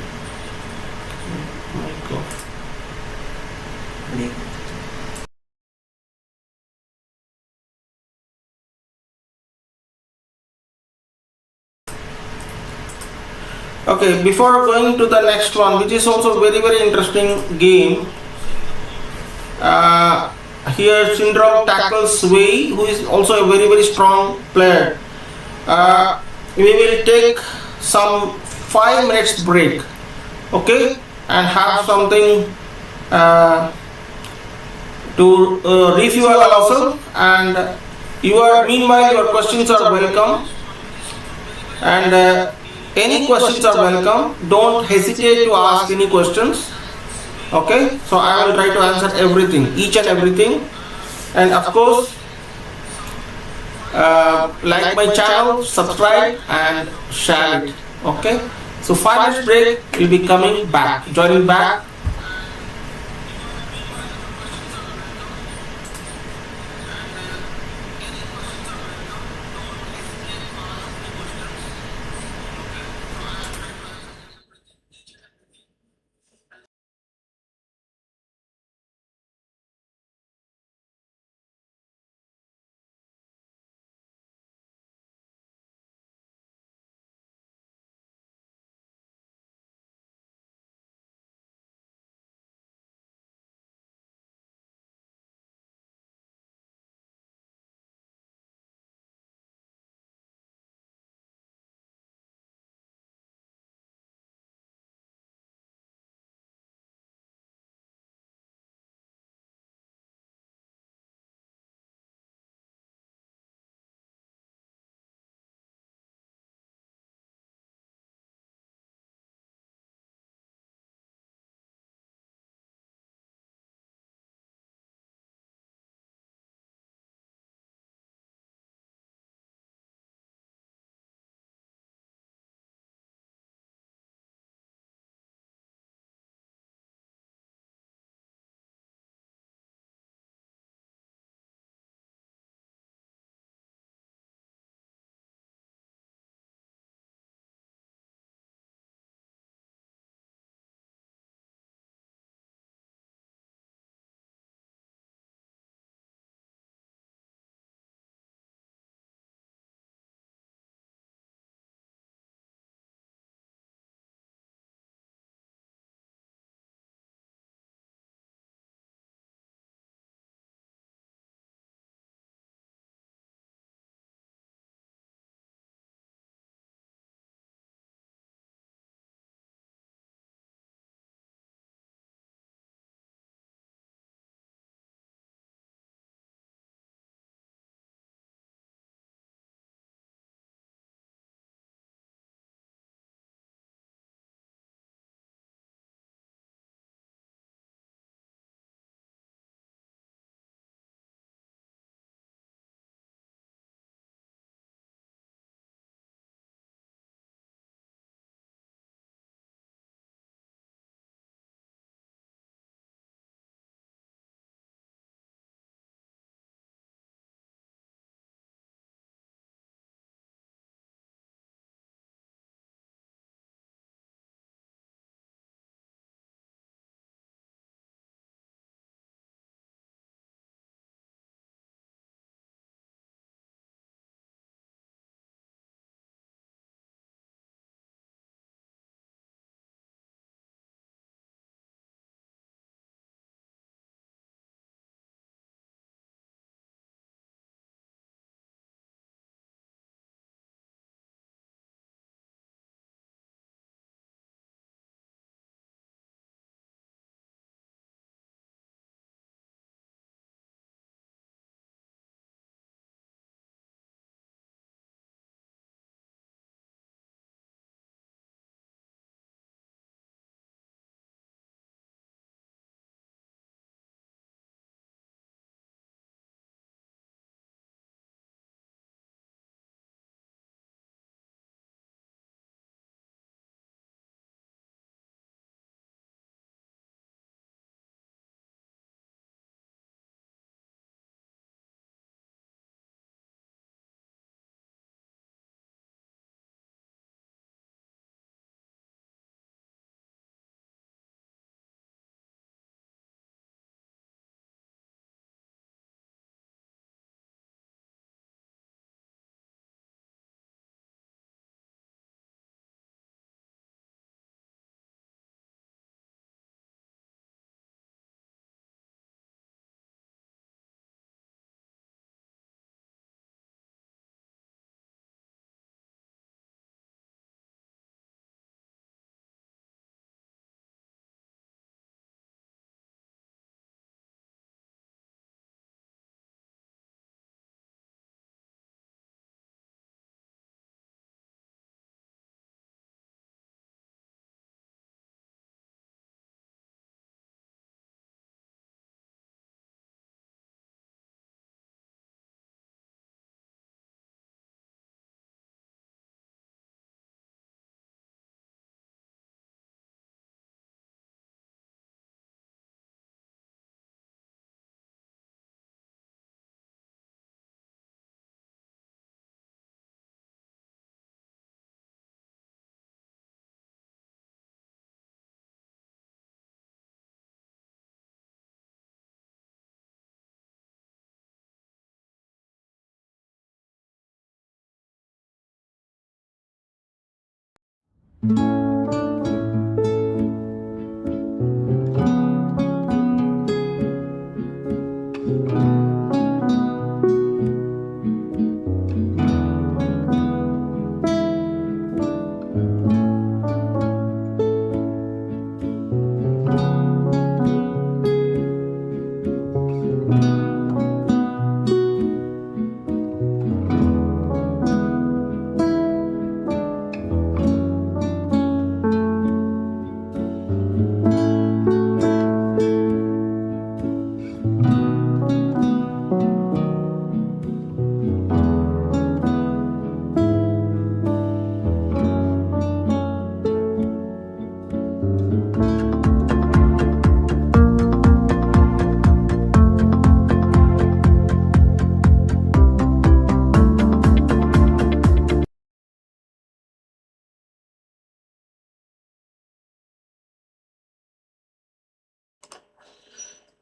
Okay, before going to the next one, which is also very very interesting game, here Sindarov tackles Wei Yi, who is also a very very strong player. We will take some 5 minutes break, okay, and have something to refuel ourselves. And meanwhile your questions are welcome, and any questions are welcome. Don't hesitate to ask any questions. Okay, so I will try to answer everything, each and everything. And of course, like my channel, subscribe and share it. Okay, so 5 minutes break, will be coming back, joining back.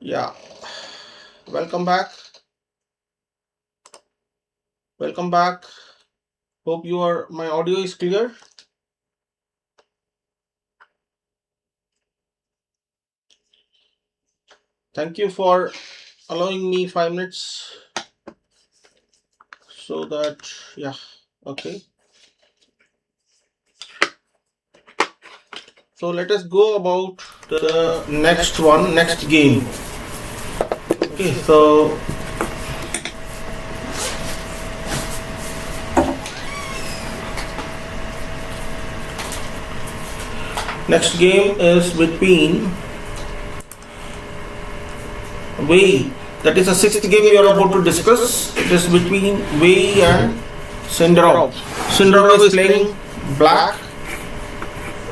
Yeah, welcome back. Welcome back. Hope my audio is clear. Thank you for allowing me 5 minutes so that, yeah, okay. So let us go about the next game. Okay, so next game is between Wei Yi. That is the 6th game we are about to discuss. It is between Wei Yi and Sindarov. Sindarov is playing black.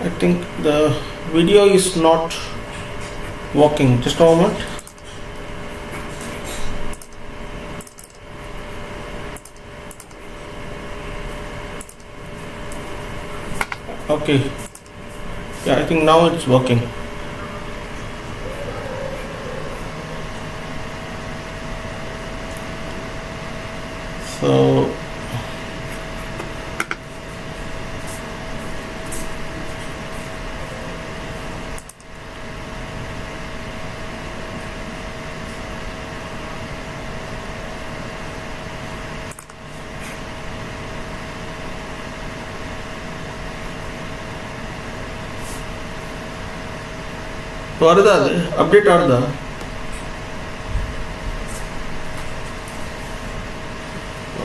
I think the video is not working. Just a moment. Okay. Yeah, I think now it's working. So update ಆರ್ದ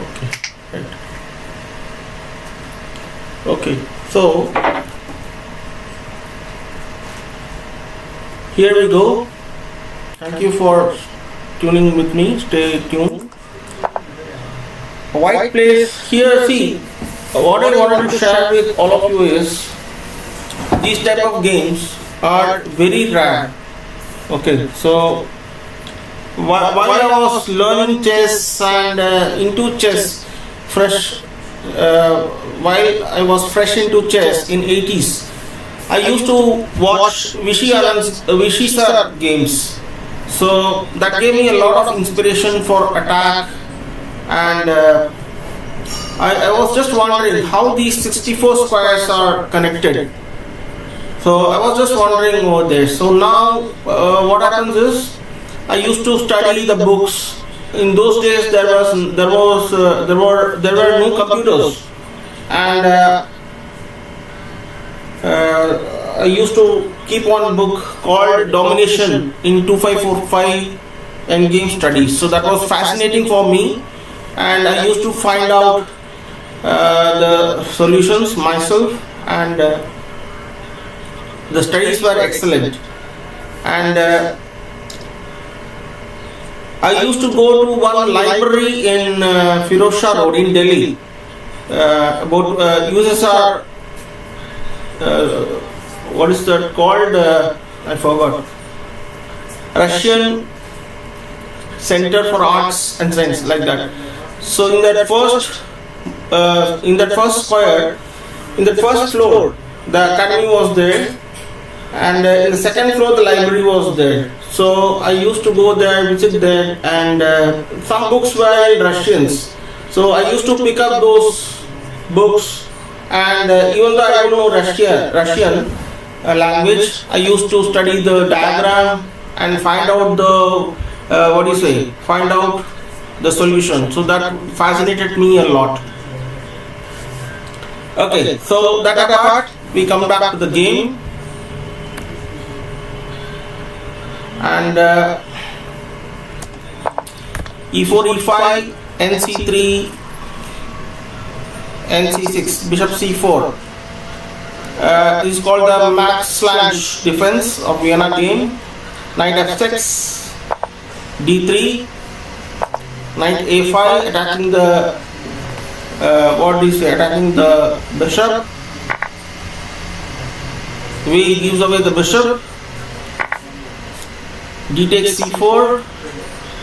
okay right. Okay, so here we go. Thank you for tuning with me. Stay tuned. White plays here. See, what I wanted to share with all of you is these type of games are very rare. Okay, so while I was learning chess and into chess fresh, while I was fresh into chess in 80s, I used to watch Vichy sir games. So that gave me a lot of inspiration for attack, and I was just wondering how these 64 squares are connected. So I was just wondering over there. So now what happens is I used to study the books. In those days there were no computers, and I used to keep one book called Domination in 2545 Endgame Studies. So that was fascinating for me, and I used to find out the solutions myself, and the studies were excellent. And I used to go to one library in Firozshah Road in Delhi about USSR. What is that called? I forgot. Russian Center for Arts and Science, like that. So in that first square, in the first floor, the academy was there, and in the second floor the library was there. So I used to go there, visit there, and some books were in Russians. So I used to pick up those books And even though I don't know Russian language, I used to study the diagram and find out the find out the solution. So that fascinated me a lot. Okay, so that apart, we come back to the game. And e4, e5, nc3, nc6, bishop c4. This is called the max slange defense of Vienna game. Knight f6, d3, knight a5, attacking the attacking the bishop. Wei Yi gives away the bishop. D takes c4,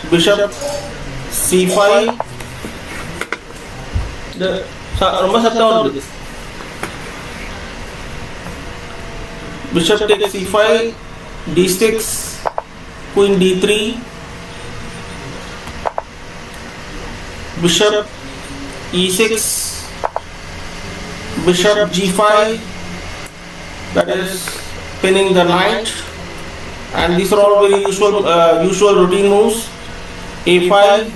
bishop c5. Bishop takes c5, d6, queen d3, bishop e6, bishop g5, that is pinning the knight. And these are all very usual routine moves. a5,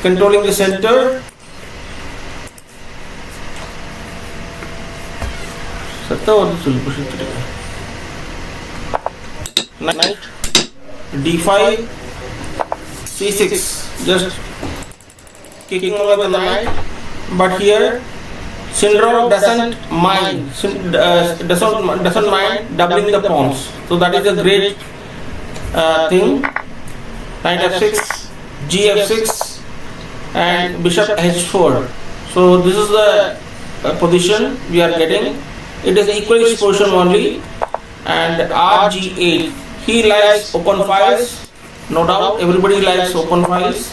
controlling the center. Knight d5, c6, just kicking over the knight. But here Sindarov doesn't mind doubling the pawns. So that is a great thing. Knight f6, gf6, and bishop h4. So this is the position we are getting. It is equally position only. And rg8. He likes open files, no doubt. Everybody likes open files.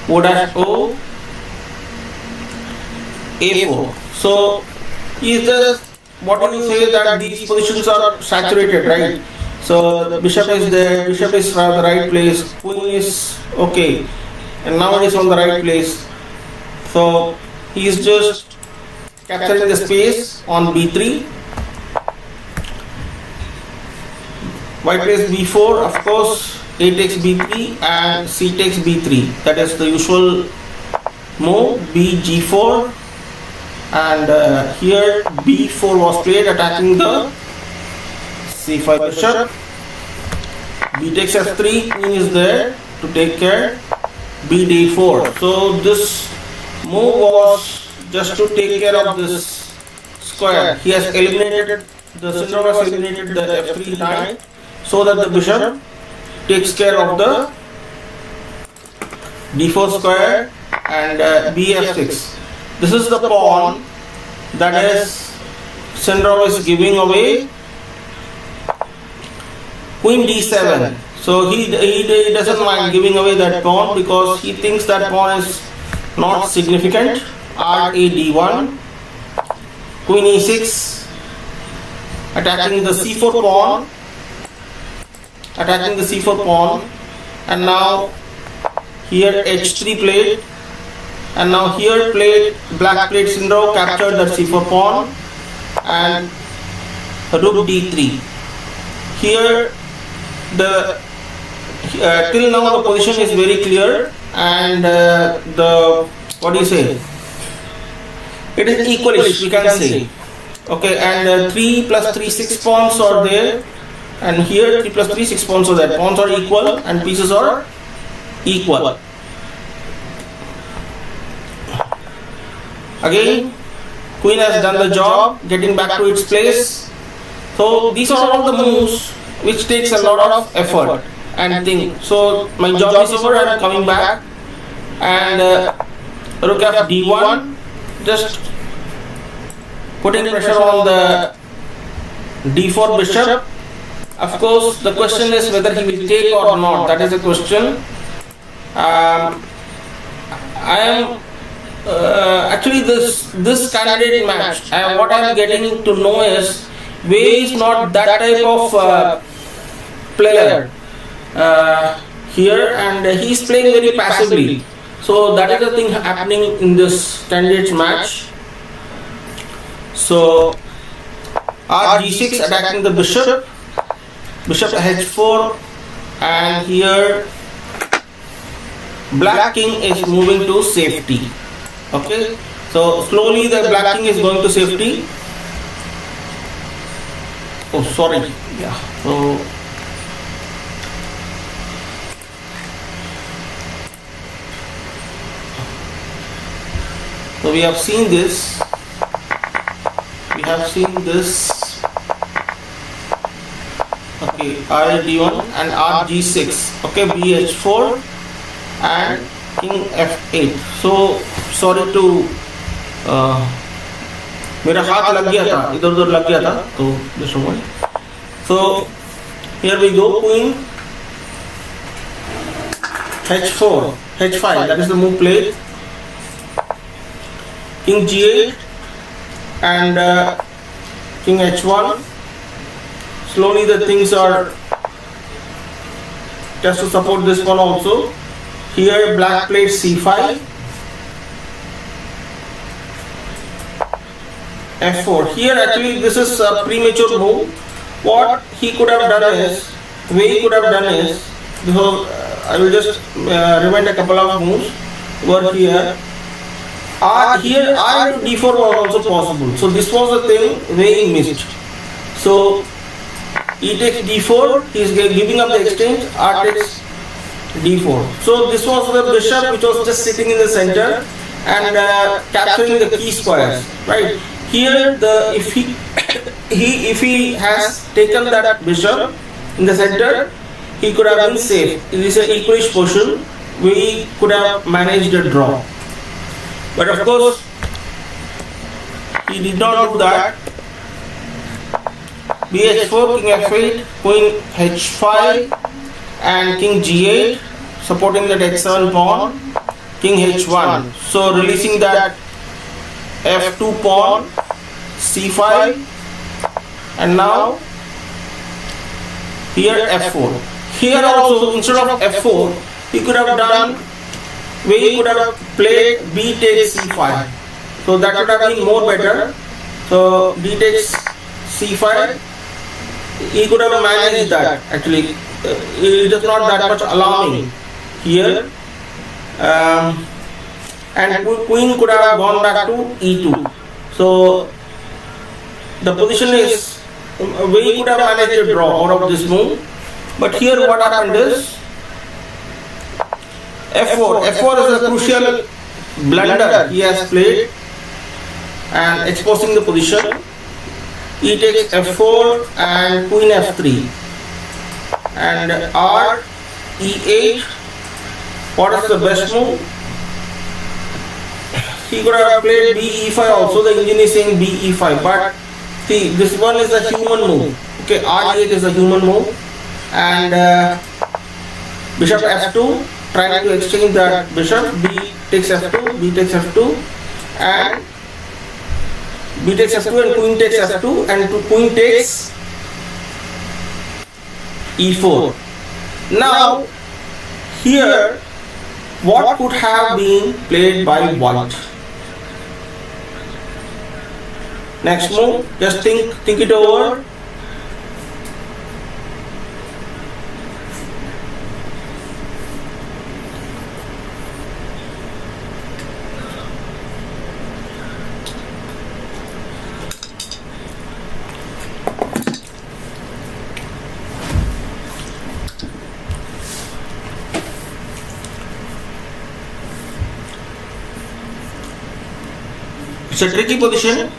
O-O, a4. So is just, what do you say, that these positions are saturated, right? So the bishop is there, bishop is from the right place, queen is okay, and now it is on the right place. So he is just capturing the space on b3. White plays b4, of course. A takes b3 and c takes b3. That is the usual move. B g4, and here b4 was played, attacking the c5 bishop. B takes f3, queen is there to take care. B d4. So this move was just to take care of this square. He has eliminated, the Sindarov has eliminated the f3 knight, so that the bishop takes care of the d4 square and bf6. This is the pawn that is Sindarov is giving away. Queen d7. So he doesn't mind giving away that pawn because he thinks that pawn is not significant. R a d1. Queen e6, attacking the c4 pawn. Attacking the c4 pawn, and now here h3 played, and now here played black played Sindarov, captured that c4 pawn, and rook d3. Here the till now the position is very clear, and the, what do you say, it is equalish, we can say. Okay, and 3 plus 3, 6 pawns are there. And here 3 plus 3, 6 pawns are there. Pawns are equal and pieces are equal. Again, queen has done the job, getting back to its place. So these are all the moves which takes a lot of effort and think. So my job is over, I am coming back. And rook f d1, just putting pressure on the d4 bishop. Of course, the question is whether he will take or not. That is the question. I am actually this candidate match. What I am getting to know is Wei is not that type of player here, and he is playing very passively. So that is the thing happening in this candidates match. So rg6 attacking the bishop, bishop h4, and here black king is moving to safety. Okay, so slowly the black king is going to safety. Oh, sorry. Yeah. So we have seen this. We have seen this. Okay, rd1 and rg6. Okay, bh4 and king f8. So sorry to मेरा हाथ लग गया था, इधर उधर लग गया था, तो just a moment. So here we go, queen h4, h5, that is the move played, king g8 and king h1. Slowly the things are just to support this one also. Here black played c5, f4. Here actually this is a premature move. What he could have done is, Wei Yi could have done is, because I will just remind a couple of moves over here. Here r into d4 was also possible. So this was the thing Wei Yi missed. So e takes d4, he is giving up the exchange, r takes d4. So this was the bishop which was just sitting in the center and capturing the key squares, right? Here if he has taken that bishop in the center, he could have been safe. It is an equalish position. We could have managed a draw. But of course, he did not do that. bh4, king f8, queen h5 and king g8, supporting that h7 pawn, king h1. So releasing that f2 pawn, c5, and now here f4. Here also instead of f4, he could have done, we could have played b takes c5. So that would have been more better. So d takes c5. He could have managed that. Actually, it is not that much alarming here. And queen could have gone back to e2. So the position is, we could have managed to draw out of this move. But here what happened is f4. f4 is a crucial blunder he has played and exposing the position. E takes f4 and queen f3 and r e8. What is the best move? He could have played b e5 also. The engine is saying b e5, but see, this one is a human move. Okay, r e8 is a human move, and bishop f2, trying to exchange that bishop. B takes f2, b takes f2, and b takes f2 and queen takes f2 and queen takes e4. Now here what could have been played by white? Next move, just think it over. It's a tricky position.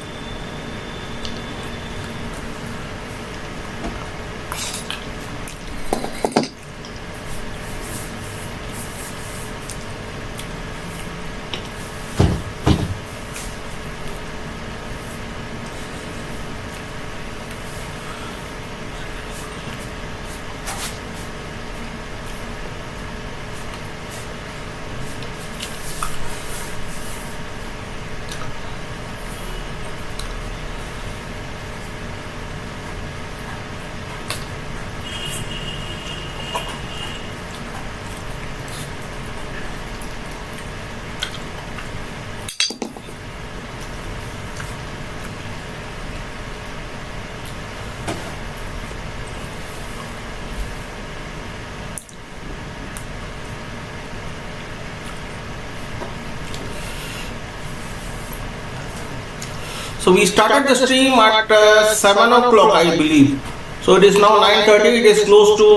So we started the stream at 7 o'clock, I believe. So it is now 9:30. It is close to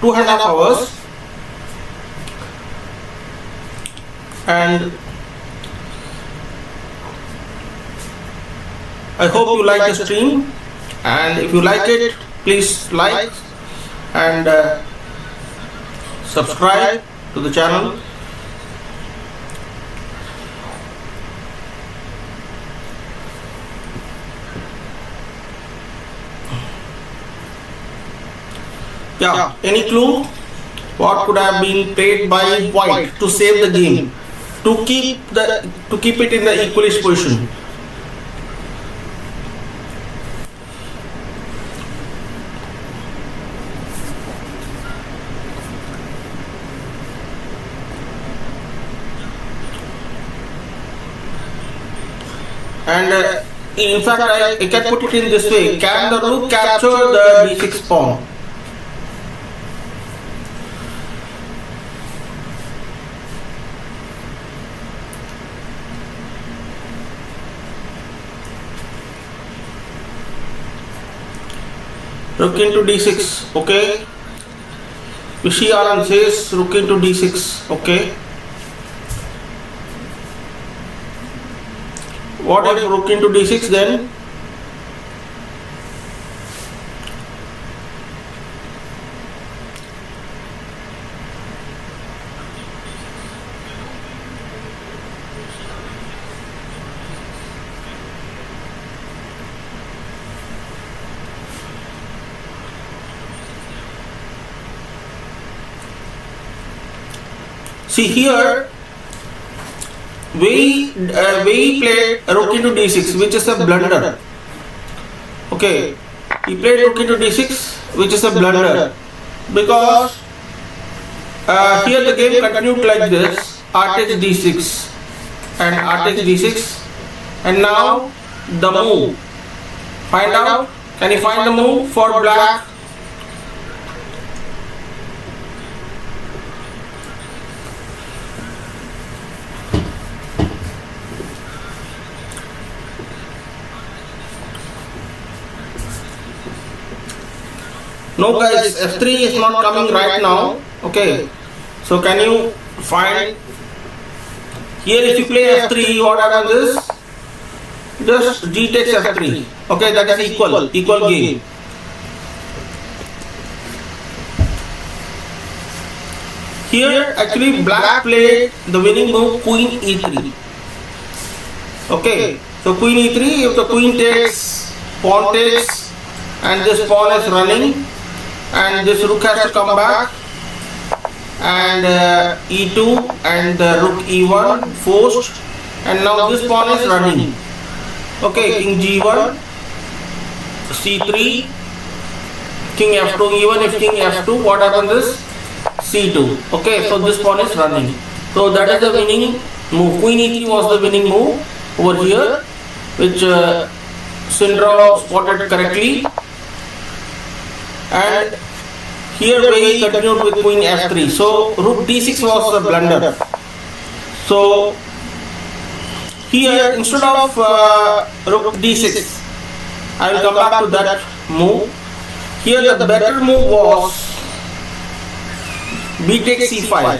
2.5 hours. And I hope you like the stream. And if you like it, please like and subscribe to the channel. Yeah, any clue? What could have been played by white to save the game, to keep it in the equalish position? And in fact, I can put it in this way: can the rook capture the d6 pawn? Rook into d6, okay. Vishy Anand says rook into d6, okay. What if rook into d6 then? See here, Wei Yi played rook into d6, which is a blunder. Okay, he played rook into d6, which is a blunder, because here the game continued like this: r takes d6 and r takes d6, and now the move. Find out. Can you find the move for black? No guys, f3 is not coming right now. Okay, so can you find here? If you play f3, what happens is just d takes f3. Okay, that is equal game. Here actually black played the winning move queen e3. Okay, so queen e3, if the queen takes, pawn takes, and this pawn is running, and this rook has to come back, and e2 and rook e1 forced, and now this pawn is running. Okay, king g1, c3, king f2, even if king f2, what happens is c2. Okay, so this pawn is running. So that is the winning move. Queen e3 was the winning move over here, which Sindarov spotted correctly. And here Wei Yi continued with queen f3. So rook d6 was a blunder. So here instead of rook d6, I will come back to that move. Here the better move was b takes c5,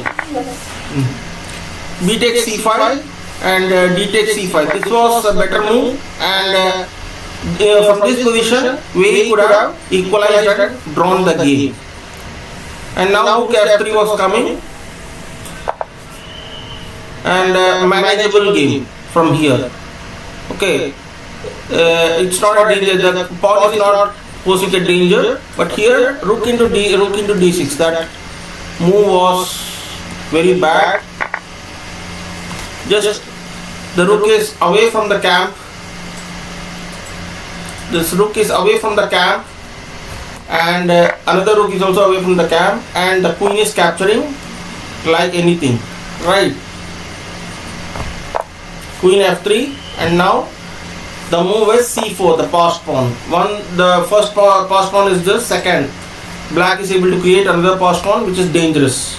b takes c5 and d takes c5. This was a better move, and from this position Wei Yi could have equalized and drawn the game. And now rook f3 was coming, and manageable game from here. Okay, it's not a danger. The pawn is not posing a danger, but here rook into d6. That move was very bad. Just the rook is away from the camp. This rook is away from the camp, and another rook is also away from the camp, and the queen is capturing like anything, right? Queen f3, and now the move is c4, the passed pawn. The first passed pawn is the second. Black is able to create another passed pawn, which is dangerous.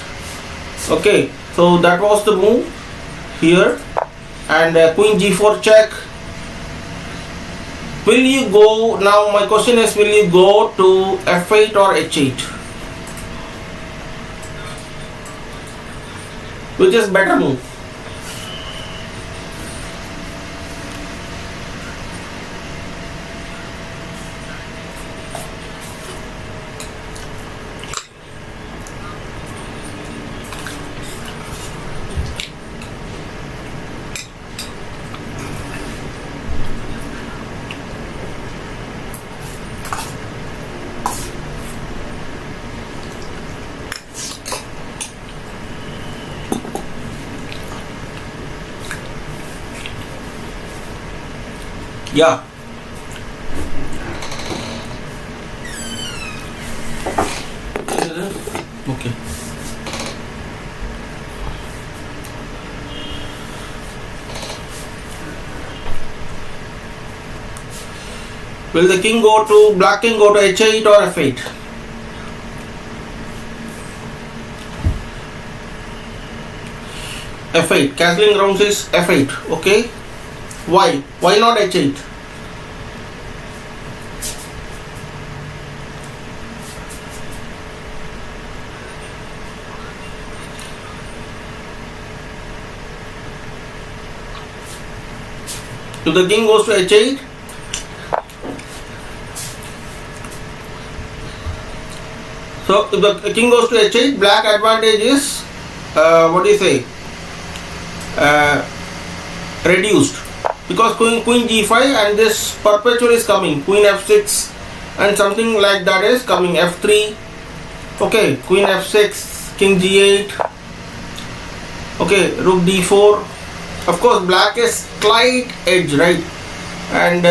Okay, so that was the move here, and queen g4 check, Will you go, now my question is, will you go to f8 or h8? Which is better move? Yeah. Okay. Will the king go to, black king go to h8 or f8? f8. Castling grounds is f8. Okay. Why? Why not h8? So the king goes to h8. So if the king goes to h8, black advantage is what do you say? Reduced, because queen g5 and this perpetual is coming, queen f6 and something like that is coming, f3. Okay, queen f6, king g8. Okay, rook d4. Of course, black is slight edge, right? And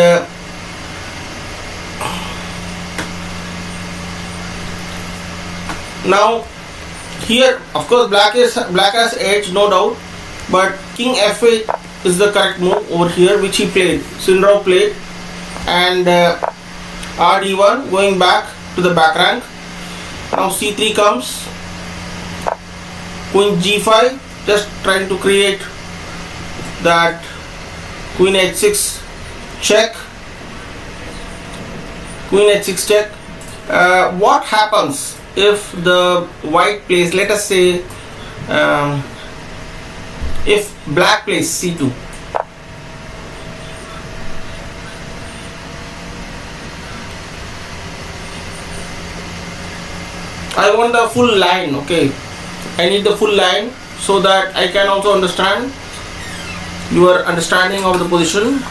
now here, of course, black has edge, no doubt. But king f8 is the correct move over here, which he played. Sindarov played, and rd1 going back to the back rank. Now c3 comes. Queen g5, just trying to create that queen h6 check. Queen h6 check. What happens if the white plays, let us say, if black plays c2? I want the full line, okay? I need the full line so that I can also understand your understanding of the position.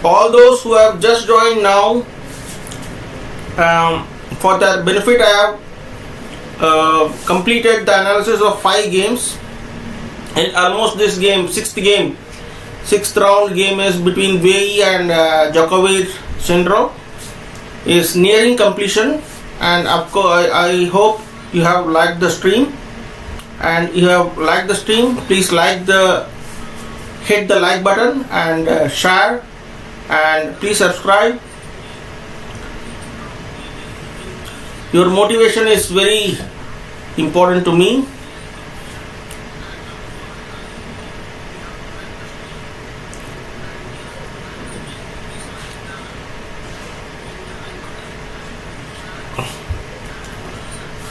All those who have just joined now, for their benefit, I have completed the analysis of 5 games, and almost this game, sixth round game is between Wei Yi and Javokhir Sindarov, is nearing completion. And of course, I hope you have liked the stream, and you have liked the stream, please hit the like button and share, and please subscribe. Your motivation is very important to me.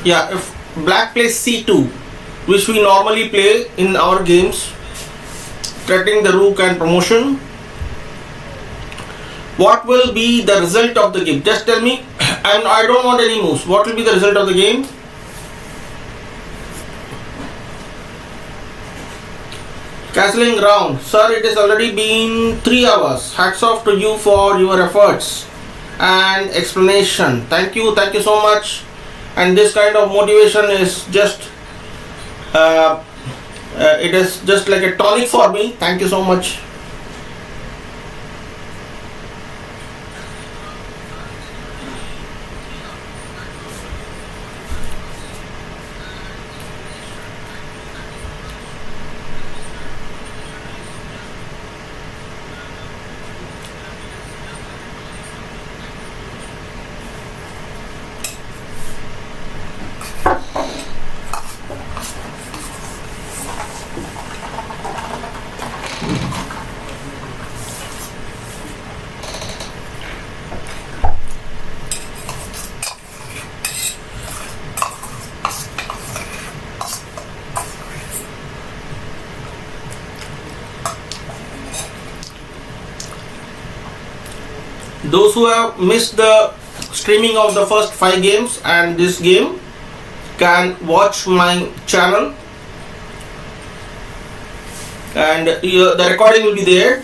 Yeah, if black plays c2, which we normally play in our games, threatening the rook and promotion, what will be the result of the game? Just tell me. I don't want any moves. What will be the result of the game? Castling round. Sir, it has already been 3 hours. Hats off to you for your efforts and explanation. Thank you so much. And this kind of motivation is just it is just like a tonic for me. Thank you so much. those who have missed the streaming of the first 5 games and this game can watch my channel, and the recording will be there.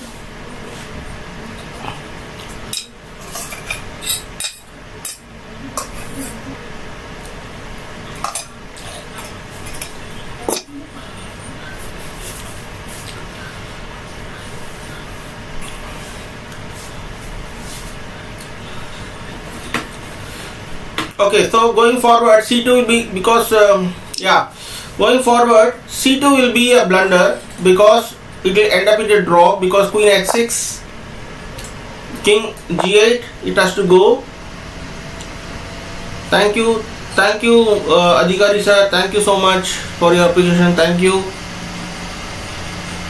Okay, so going forward C2 will be, because going forward C2 will be a blunder because it will end up in a draw, because queen h6, king g8, it has to go. Thank you Adhikari sir, thank you so much for your appreciation, thank you.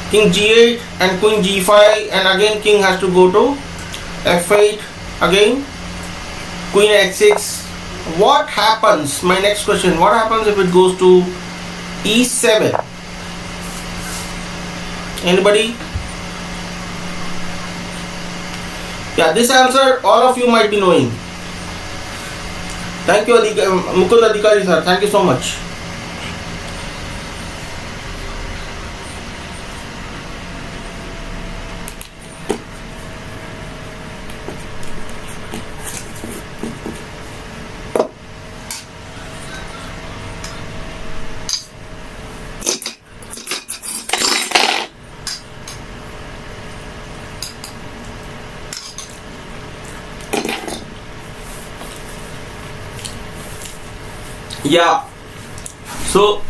King g8 and queen g5, and again king has to go to f8, again queen h6. What happens, my next question, what happens if it goes to e7? Anybody? Yeah, this answer all of you might be knowing. Thank you Mukund Adhikari sir, thank you so much. Yeah, so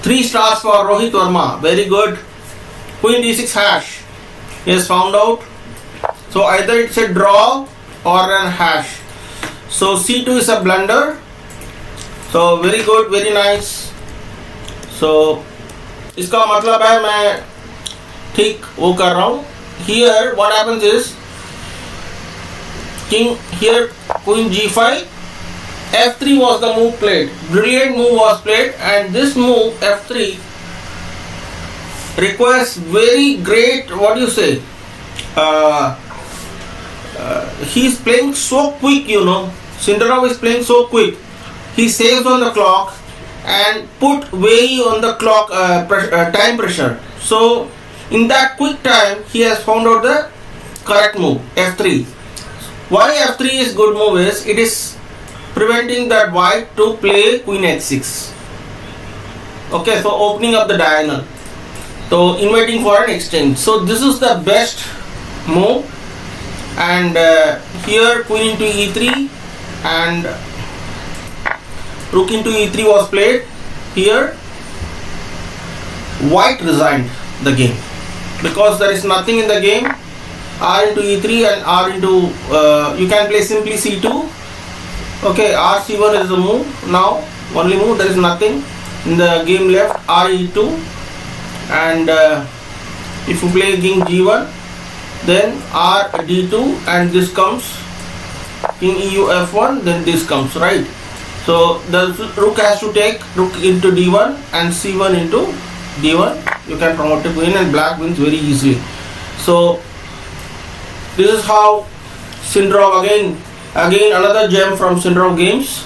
3 stars for Rohit Verma, very good. Queen d6 hash, he has found out. So either it's a draw or an hash. So c2 is a blunder. So very good, very nice. So इसका मतलब है मैं ठीक वो कर रहा हूँ. Here what happens is king here, queen g5, f3 was the move played. Brilliant move was played, and this move f3 requires very great, what do you say, he's playing so quick, you know. Sindarov is playing so quick. He saves on the clock and put Wei Yi on the clock time pressure. So in that quick time he has found out the correct move, f3. Why f3 is good move is it is preventing that white to play queen h6. Okay, so opening up the diagonal, so inviting for an exchange. So this is the best move, and here queen into e3 and rook into e3 was played. Here white resigned the game because there is nothing in the game. R into e3 and R into you can play simply c2. Okay, rc1 is the move now, only move, there is nothing in the game left. re2, and if you play king g1, then rd2, and this comes king eu f1, then this comes, right? So the rook has to take rook into d1 and c1 into d1. You can promote a queen and black wins very easily. So this is how Sindarov, again another gem from Sindarov games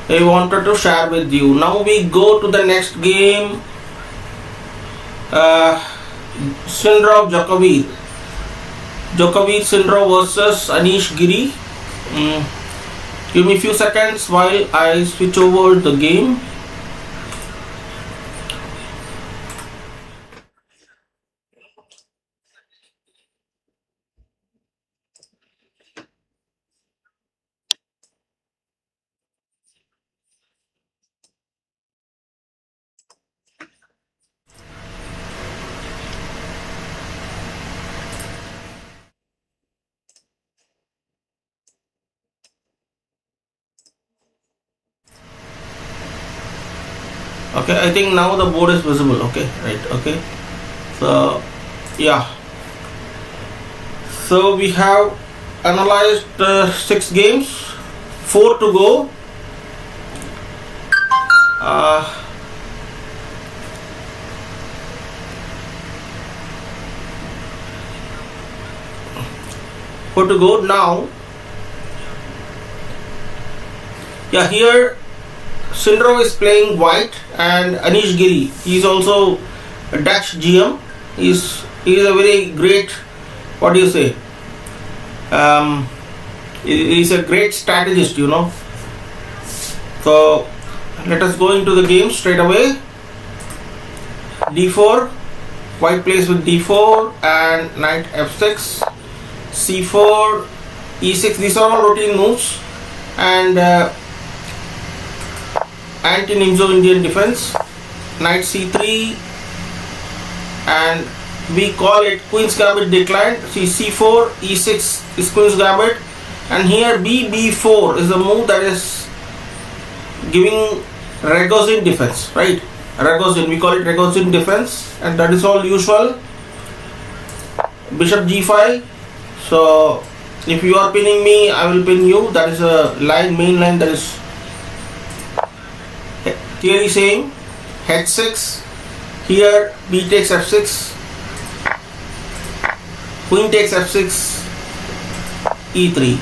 I wanted to share with you. Now we go to the next game. Sindarov Djokovic Sindarov versus Anish Giri. Give me a few seconds while I switch over the game. Okay, I think now the board is visible. Okay, right, okay. So yeah, so we have analyzed 6 games, 4 to go. how to go now. Yeah, here Sindarov is playing white, and Anish Giri, he is also a Dutch GM. He is a very great, what do you say? He is a great strategist, you know. So let us go into the game straight away. D4, white plays with D4 and knight F6, C4, E6. These are all routine moves and anti-Nimzo Indian defense. Knight C3, and we call it Queen's Gambit declined. See, C4, E6 is Queen's Gambit, and here B4 is a move that is giving Ragozin defense, right? Ragozin, we call it Ragozin defense, and that is all usual. Bishop G5. So if you are pinning me, I will pin you. That is a line, main line, that is clearly saying H6. Here B takes F6, Queen takes F6, E3.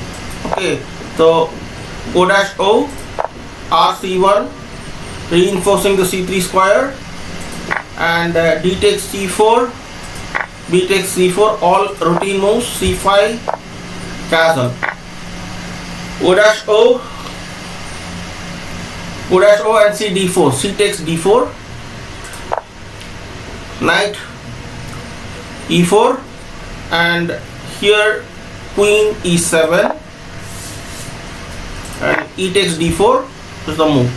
Okay, so O-O, R C1, reinforcing the C3 square, and D takes C4, B takes C4, all routine moves. C5, castle. O-O, and C D4, C takes D4, knight E4, and here Queen E7, and E takes D4 is the move.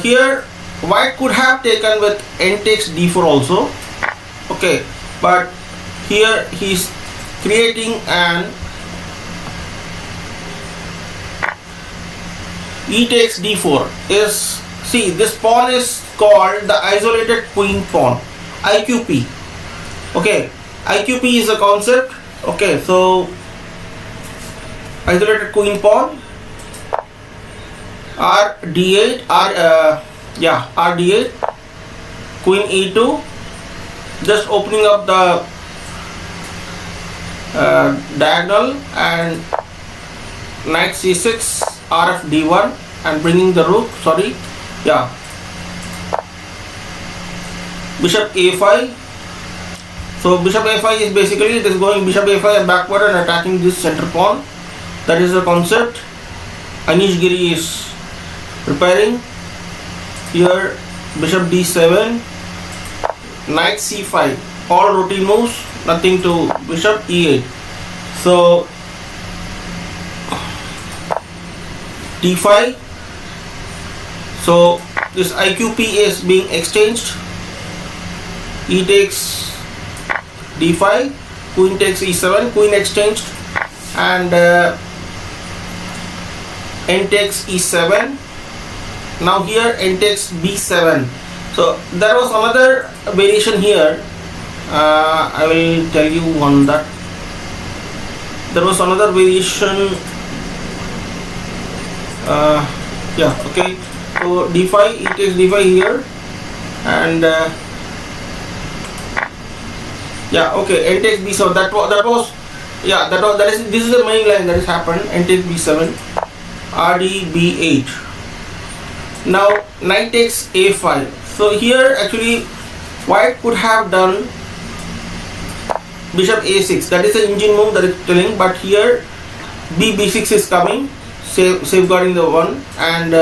Here white could have taken with N takes D4 also, okay, but here he's creating an E takes D4 is, see, this pawn is called the isolated queen pawn, IQP. Okay, IQP is a concept. Okay, so isolated queen pawn, R8, Queen E2, just opening up the diagonal, and knight C6, RF D1, and bringing the rook, bishop A5. So bishop A5 is basically, it is going bishop A5 and backward and attacking this center pawn. That is the concept Anish Giri is preparing. Here bishop D7, knight C5, all routine moves, nothing to bishop E8. So D5. So this IQP is being exchanged. E takes D5, Queen takes E7, Queen exchanged, and N takes E7. Now here N takes B7. So there was another variation here. I will tell you on that. There was another variation. Okay. So D5, it takes D5 here, and okay, N takes B7. This is the main line that has happened. N takes B7, RD B8. Now knight takes A5. So here actually white could have done bishop A6. That is the engine move that is telling. But here B6 is coming, safeguarding the one, and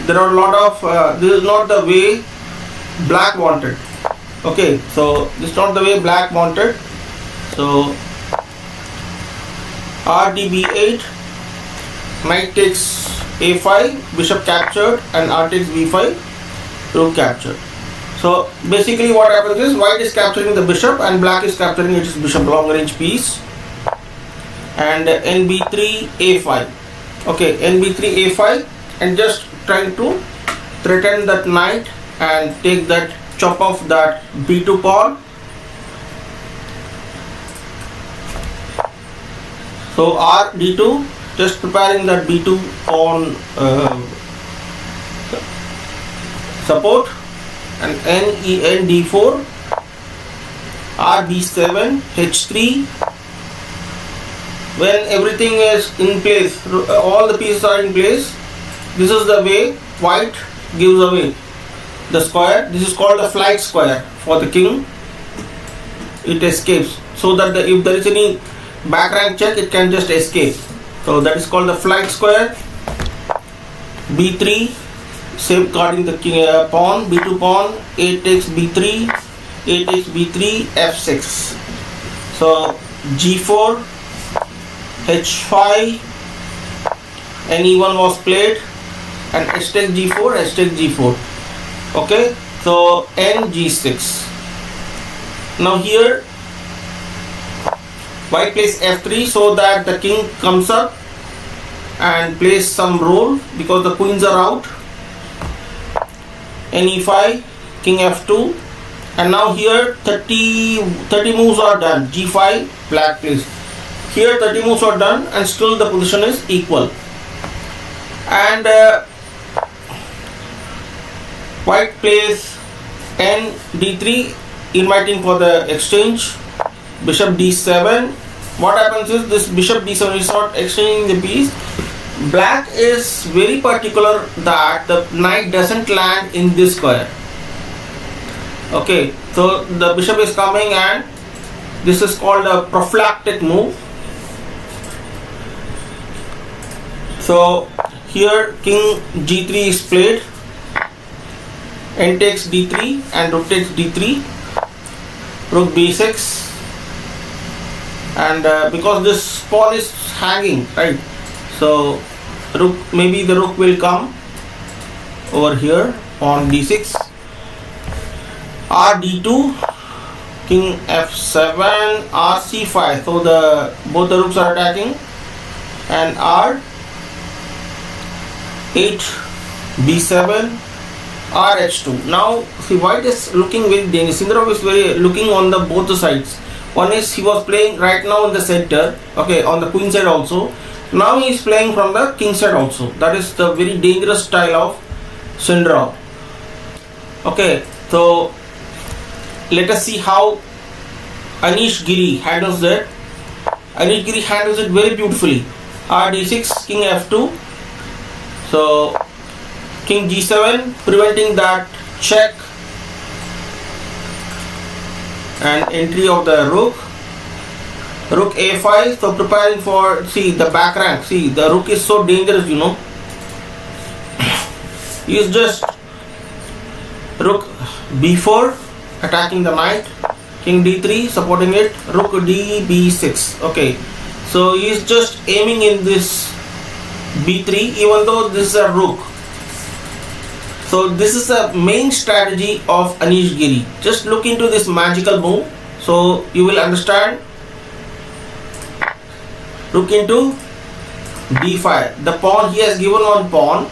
there are a lot of this is not the way black wanted. Okay, so this is not the way black wanted. So RDB8, knight takes A5, bishop captured, and R takes B5, rook captured. So basically what happens is white is capturing the bishop and black is capturing its bishop, long range piece. And NB3 A5. Okay, NB3 A5, and just trying to threaten that knight and take that, chop off that B2 pawn. So RD2, just preparing that B2 pawn support, and ND4, RB7, H3, when everything is in place, all the pieces are in place, this is the way white gives away the square. This is called the flight square for the king. It escapes, so that if there is any back rank check, it can just escape. So that is called the flight square. b3, safeguarding the king, pawn, b2 pawn, a takes b3, a takes b3, f6. So g4, h5, and e1 was played, and h takes g4, h takes g4. Okay, so n g6. Now here white plays f3 so that the king comes up and plays some role because the queens are out. N e5, king f2, and now here 30 moves are done. g5, black plays. Here 30 moves are done and still the position is equal. And white plays n d3, inviting for the exchange. Bishop d7. What happens is this bishop d7 is not exchanging the piece. Black is very particular that the knight doesn't land in this square. Okay, so the bishop is coming, and this is called a prophylactic move. So here king g3 is played, n takes d3 and rook takes d3, rook b6, and because this pawn is hanging, right, so rook, maybe the rook will come over here on d6, r d2, king f7, r c5, so both the rooks are attacking, and r 8, b7, r h2. Now see, white is looking very dangerous. Sindarov is very looking on the both the sides. One is he was playing right now in the center, okay, on the queen side also. Now he is playing from the king side also. That is the very dangerous style of Sindarov. Okay, so let us see how Anish Giri handles that. Anish Giri handles it very beautifully. R d6, king f2. So king g7, preventing that check and entry of the rook. Rook a5, so preparing for, see, the back rank. See, the rook is so dangerous, you know. He is just rook b4, attacking the knight. King d3, supporting it. Rook d b6. Okay, so he is just aiming in this b3, even though this is a rook. So this is the main strategy of Anish Giri. Just look into this magical move, so you will understand. Rook into d5. The pawn, he has given one pawn,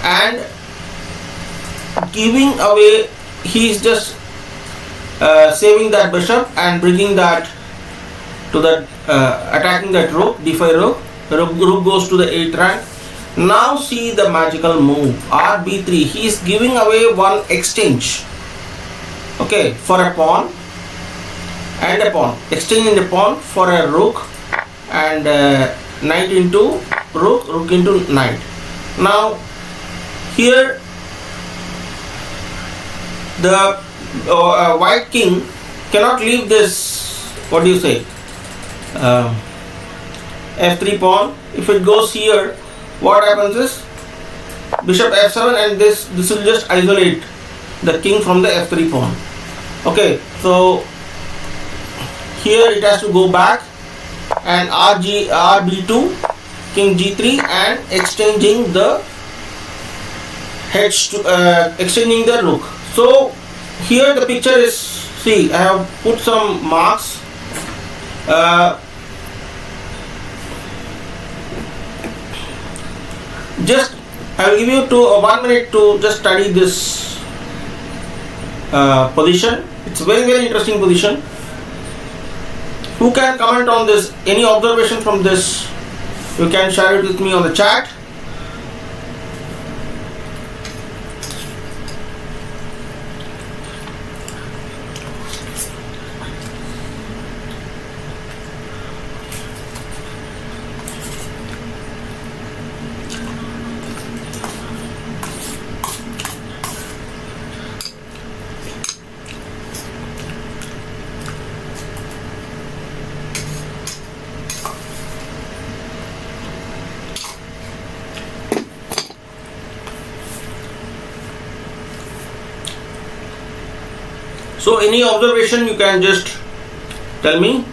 and giving away, he is just saving that bishop and bringing that to the attacking that rook, d5 rook. The rook goes to the 8th rank. Now see the magical move, rb3. He is giving away one exchange, okay, for a pawn and a pawn, exchanging the pawn for a rook, and knight into rook, rook into knight. Now here the white king cannot leave this, what do you say, f3 pawn. If it goes here, what happens is bishop f7, and this will just isolate the king from the f3 pawn. Okay, so here it has to go back, and rb2, king g3, and exchanging the exchanging the rook. So here the picture is, see, I have put some marks. Just I will give you 1 minute to just study this position. It's a very, very interesting position. Who can comment on this? Any observation from this? You can share it with me on the chat. So any observation you can just tell me.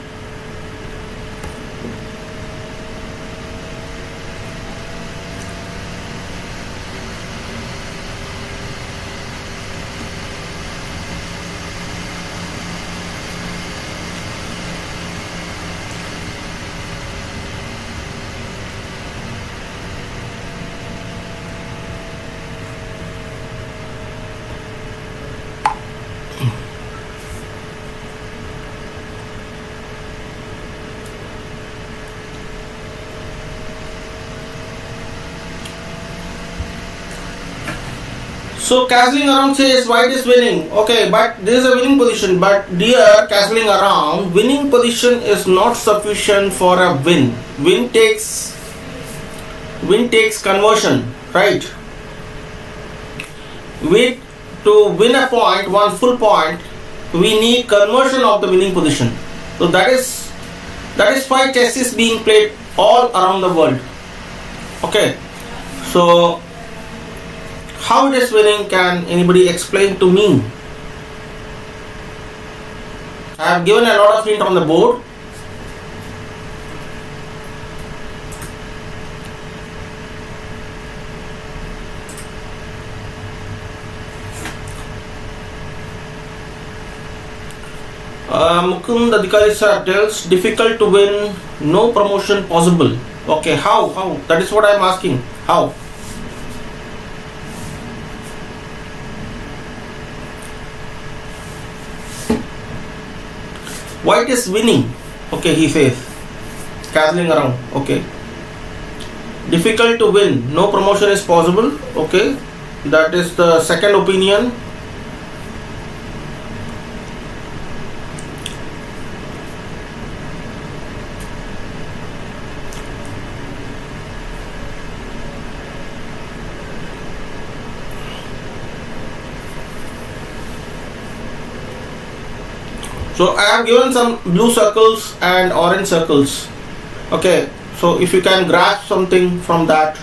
So castling around says white is winning. Okay, but this is a winning position. But dear, castling around, winning position is not sufficient for a win. Win takes conversion, right? To win a point, one full point, we need conversion of the winning position. So that is why chess is being played all around the world. Okay, so how it is winning, can anybody explain to me? I have given a lot of hint on the board. Mukund Adhikari sir tells difficult to win, no promotion possible. Okay, how? That is what I am asking. How? White is winning. Okay, he says. Castling around. Okay. Difficult to win, no promotion is possible. Okay. That is the second opinion. So I have given some blue circles and orange circles. Okay, so if you can grasp something from that.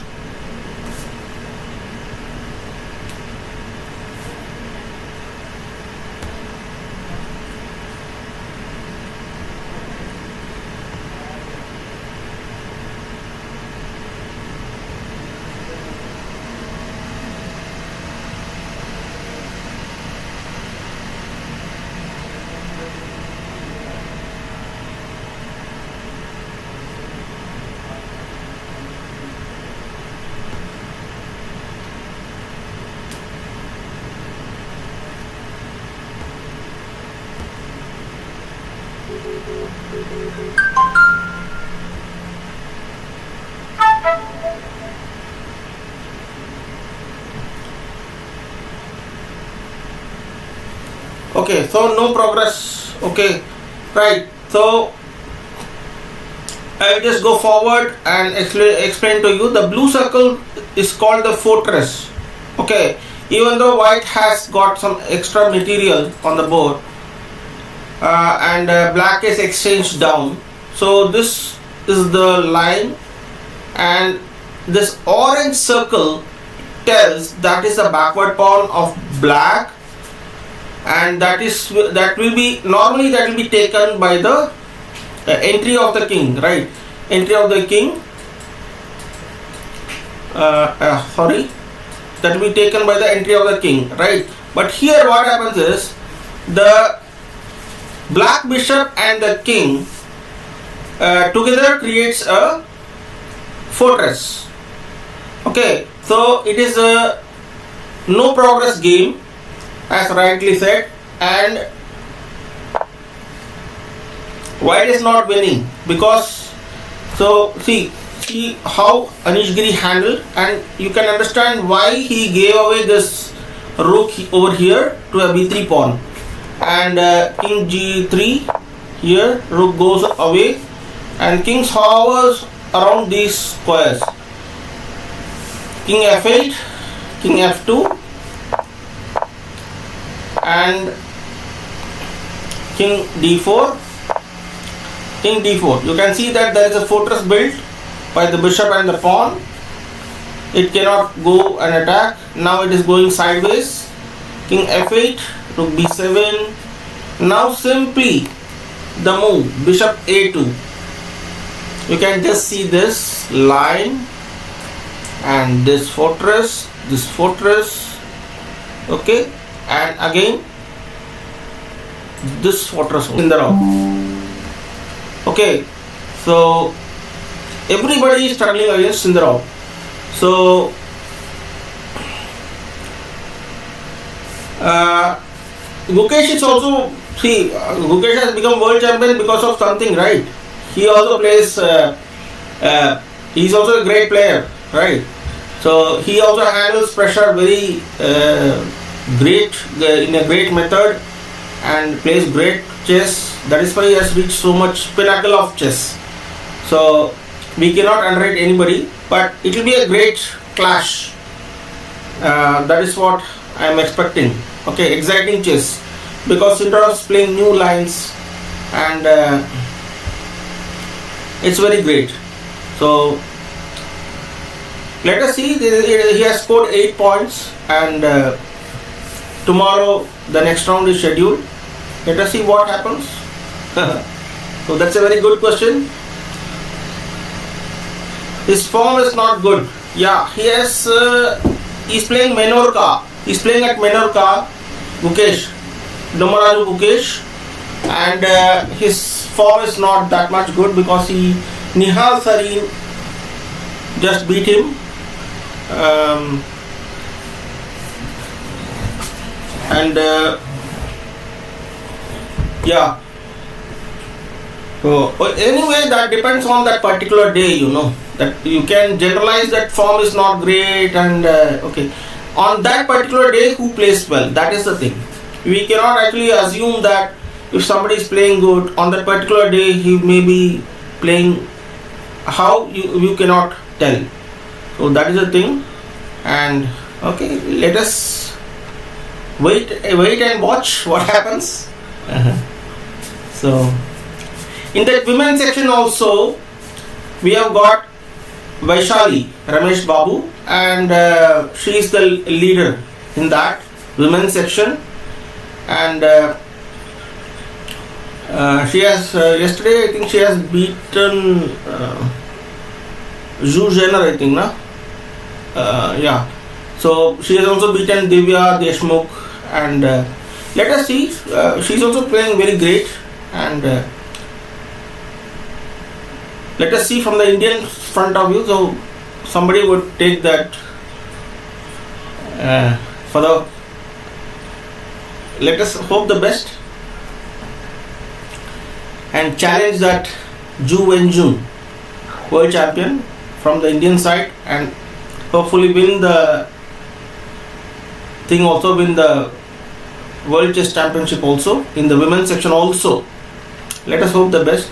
Okay, so no progress. Okay, right. So I'll just go forward and explain to you. The blue circle is called the fortress. Okay, even though white has got some extra material on the board and black is exchanged down. So this is the line, and this orange circle tells that is the backward pawn of black, and that will be taken by the entry of the king, right? Entry of the king. That will be taken by the entry of the king, right? But here what happens is the black bishop and the king together creates a fortress. Okay, so it is a no progress game, as rightly said, and white is not winning because, so see how Anish Giri handled, and you can understand why he gave away this rook over here to a b3 pawn, and king g3 here, rook goes away and king hovers around these squares. King f8, king f2, and king d4, king d4. You can see that there is a fortress built by the bishop and the pawn. It cannot go and attack. Now it is going sideways. King f8, rook b7, Now simply the move bishop a2. You can just see this line and this fortress, okay, and again this fortress Sindarov. Okay, so everybody is struggling against Sindarov. So Gukesh is also, see, Gukesh has become world champion because of something, right? He also plays, he's also a great player, right? So he also handles pressure very great, in a great method, and plays great chess. That is why he has reached so much pinnacle of chess. So we cannot underrate anybody, but it will be a great clash. That is what I am expecting. Okay, exciting chess, because Sindarov is playing new lines, and it's very great. So let us see. He has scored 8 points, and tomorrow the next round is scheduled. Let us see what happens. So that's a very good question. His form is not good. Yeah, he has. He's playing Menorca. He's playing at Menorca, Gukesh, Domaraju Gukesh, and his form is not that much good because Nihal Sarin just beat him. Yeah. So anyway, that depends on that particular day, that you can generalize that form is not great, and okay, on that particular day who plays well, that is the thing. We cannot actually assume that if somebody is playing good on that particular day, he may be playing how, you cannot tell. So that is the thing, and okay, let us wait and watch what happens. So in that women's section also, we have got Vaishali Ramesh Babu, and she is the leader in that women's section, and she has yesterday I think she has beaten Zhu Jenner, I think, yeah. So she has also beaten Divya Deshmukh, and let us see. She's also playing very great, and let us see from the Indian front of view. So somebody would take that for the. Let us hope the best and challenge that Zhu Wenjun, world champion, from the Indian side, and hopefully win the thing, also win the World Chess Championship also in the women's section also. Let us hope the best.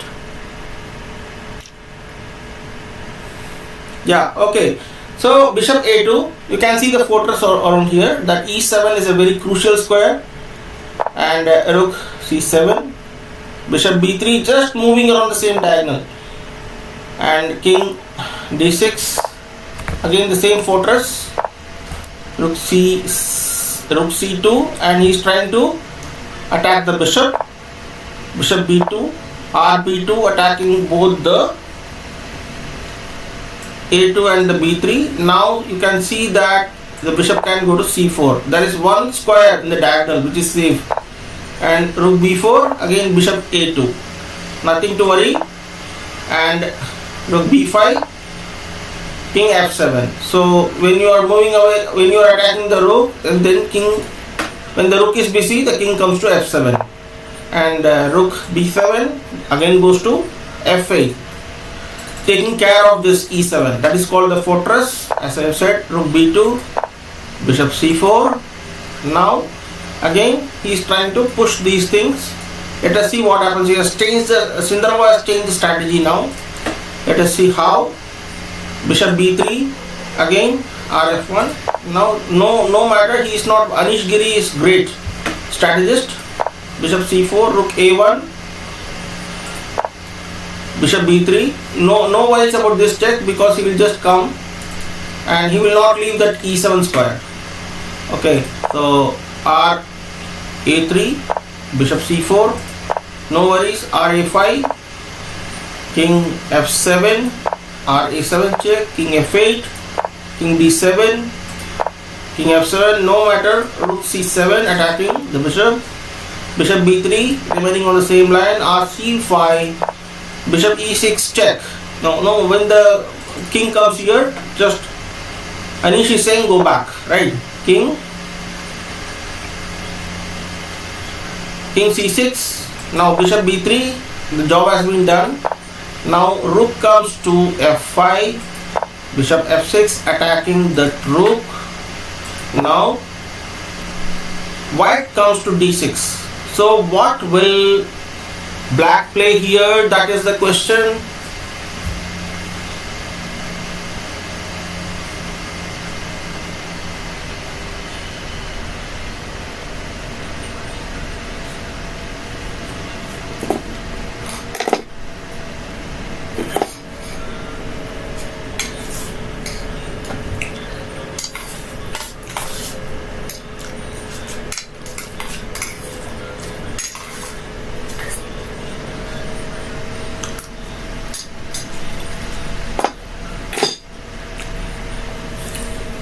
Yeah, okay. So bishop a2, you can see the fortress around here. That e7 is a very crucial square, and rook c7, bishop b3, just moving around the same diagonal, and king d6, again the same fortress, rook c2, and he is trying to attack the bishop b2, rb2, attacking both the a2 and the b3. Now you can see that the bishop can go to c4. There is one square in the diagonal which is safe, and rook b4, again bishop a2, nothing to worry, and rook b5, king f7. So when you are moving away, when you are attacking the rook, and then when the rook is busy, the king comes to f7, and rook b7 again goes to f8, taking care of this e7. That is called the fortress. As I have said, rook b2, bishop c4. Now again he is trying to push these things. Let us see what happens. He has changed Sindarov has changed the strategy now. Let us see how. Bishop b3, again rf1. Now no matter, he is not, Anish Giri is great strategist. Bishop c4, rook a1, bishop b3. No worries about this check, because he will just come and he will not leave that e7 square. Okay, so r a3, bishop c4, no worries, ra5, king f7, ra7 check, king f8, king d7, king f7, no matter, rook c7 attacking the bishop, bishop b3 remaining on the same line, rc5, bishop e6 check. No, when the king comes here, just Anish is saying go back, right? King c6, now bishop b3, the job has been done. Now rook comes to f5, bishop f6 attacking the rook. Now white comes to d6. So what will black play here? That is the question.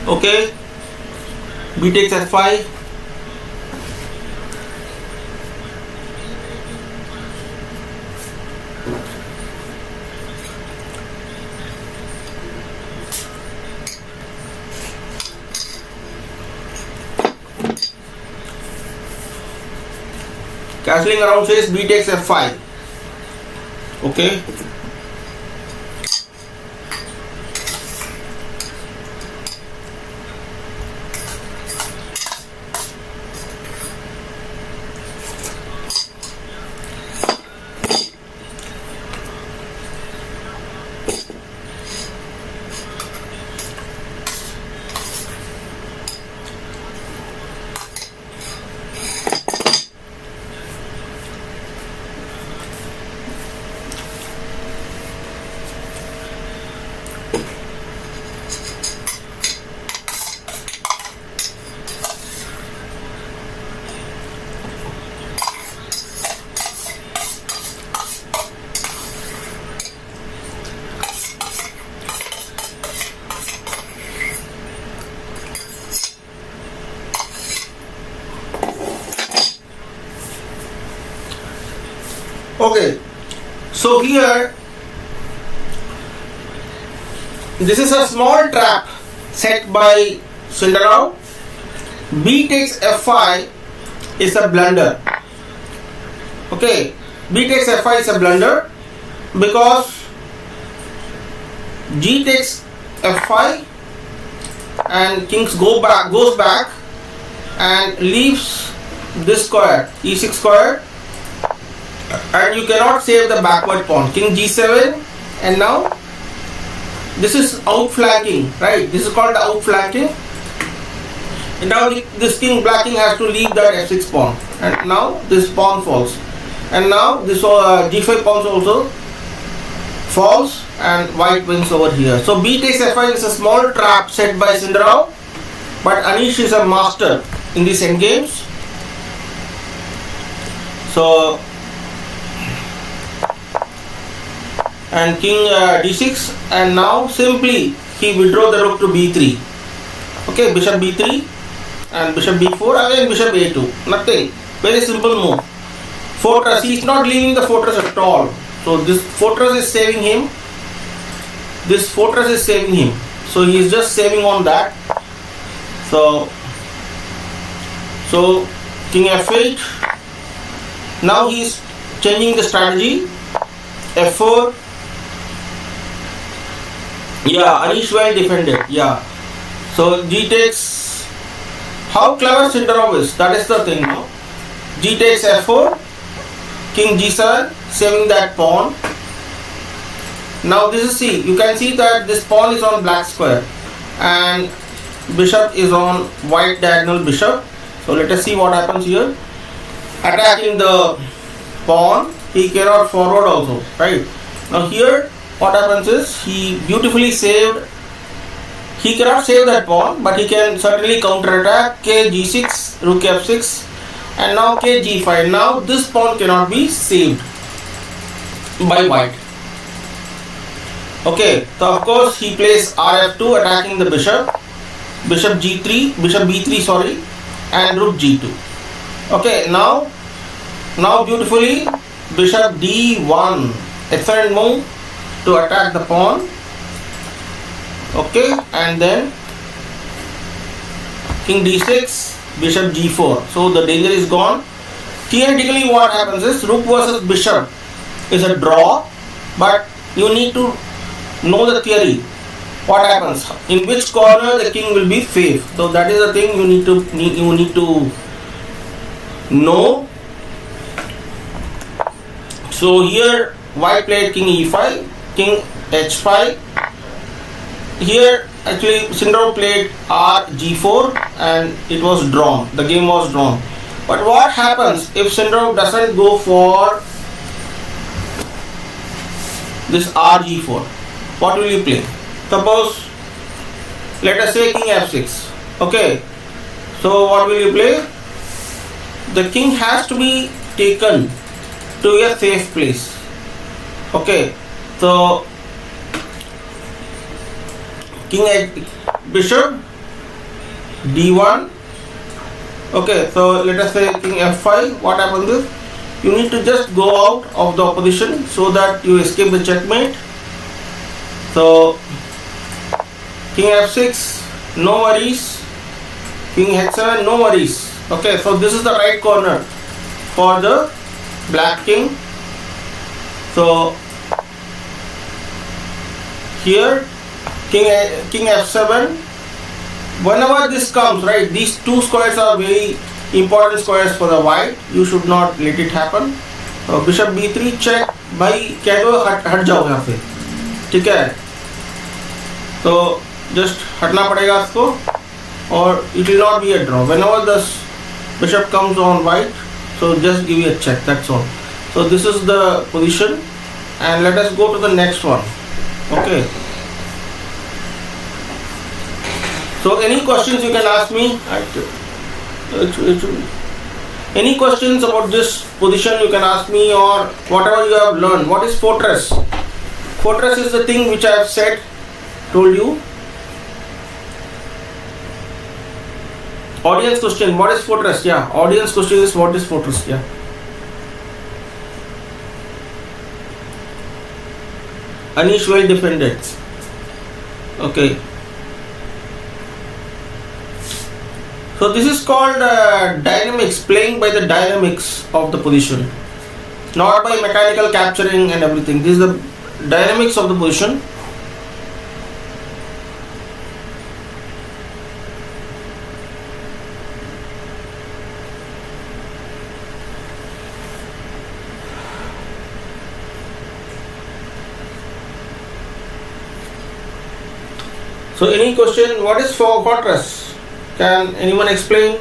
Okay, b takes f5. Castling around says b takes f5. Okay. Okay, so here this is a small trap set by Sindarov. B takes f5 is a blunder. Okay, B takes f5 is a blunder because G takes f5 and kings goes back and leaves this square, e6 square, and you cannot save the backward pawn. King g7, and now this is outflanking, right? This is called outflanking. And now this king blacking has to leave that f6 pawn, and now this pawn falls, and now this g5 pawn also falls, and white wins over here. So b takes f5 is a small trap set by Sindarov, but Anish is a master in these endgames. So and king d6, and now simply he withdraw the rook to b3. Okay, bishop b3 and bishop b4, again bishop a2. Nothing, very simple move. Fortress, he is not leaving the fortress at all. So this fortress is saving him. This fortress is saving him. So he is just saving on that. So king f8. Now he is changing the strategy. f4. Yeah, Anish well defended. Yeah. So G takes. How clever Sindarov is. That is the thing. No? G takes f4. King g7, saving that pawn. Now this is C. You can see that this pawn is on black square, and bishop is on white diagonal bishop. So let us see what happens here. Attacking the pawn, he cannot forward also, right? Now here what happens is he beautifully saved. He cannot save that pawn, but he can certainly counter attack. K g6, rook f6, and now kg5. Now this pawn cannot be saved by white. Okay, so of course he plays rf2 attacking the bishop, bishop g3, bishop b3 sorry, and rook g2. Okay, now beautifully bishop d1, excellent move to attack the pawn. Okay, and then king d6, bishop g4. So the danger is gone. Theoretically what happens is rook versus bishop is a draw, but you need to know the theory. What happens? In which corner the king will be safe. So that is the thing you need to know. So here white played king e5, king h5. Here actually Sindarov played r-g4 and it was drawn. The game was drawn. But what happens if Sindarov doesn't go for this r-g4? What will you play? Suppose, let us say king f6. Okay. So what will you play? The king has to be taken to a safe place. Okay. So king bishop d1. Okay, so let us say king f5. What happens is you need to just go out of the opposition so that you escape the checkmate. So king f6, no worries. King h7, no worries. Okay, so this is the right corner for the black king. So here king f7. Whenever this comes, right, these two squares are very important squares for the white. You should not let it happen. So bishop b3 check. भाई कह दो हट जाओ यहाँ से, ठीक है? तो just हटना पड़ेगा इसको, और it will not be a draw. Whenever the bishop comes on white, so just give it a check. That's all. So this is the position, and let us go to the next one. Okay. So any questions you can ask me. Any questions about this position you can ask me, or whatever you have learned. What is fortress? Fortress is the thing which I have said, told you. Audience question, what is fortress? Yeah, audience question is what is fortress? Yeah. Anish, well defended. Okay. So this is called dynamics, playing by the dynamics of the position, not by mechanical capturing and everything. This is the dynamics of the position. So any question, what is fortress? Can anyone explain?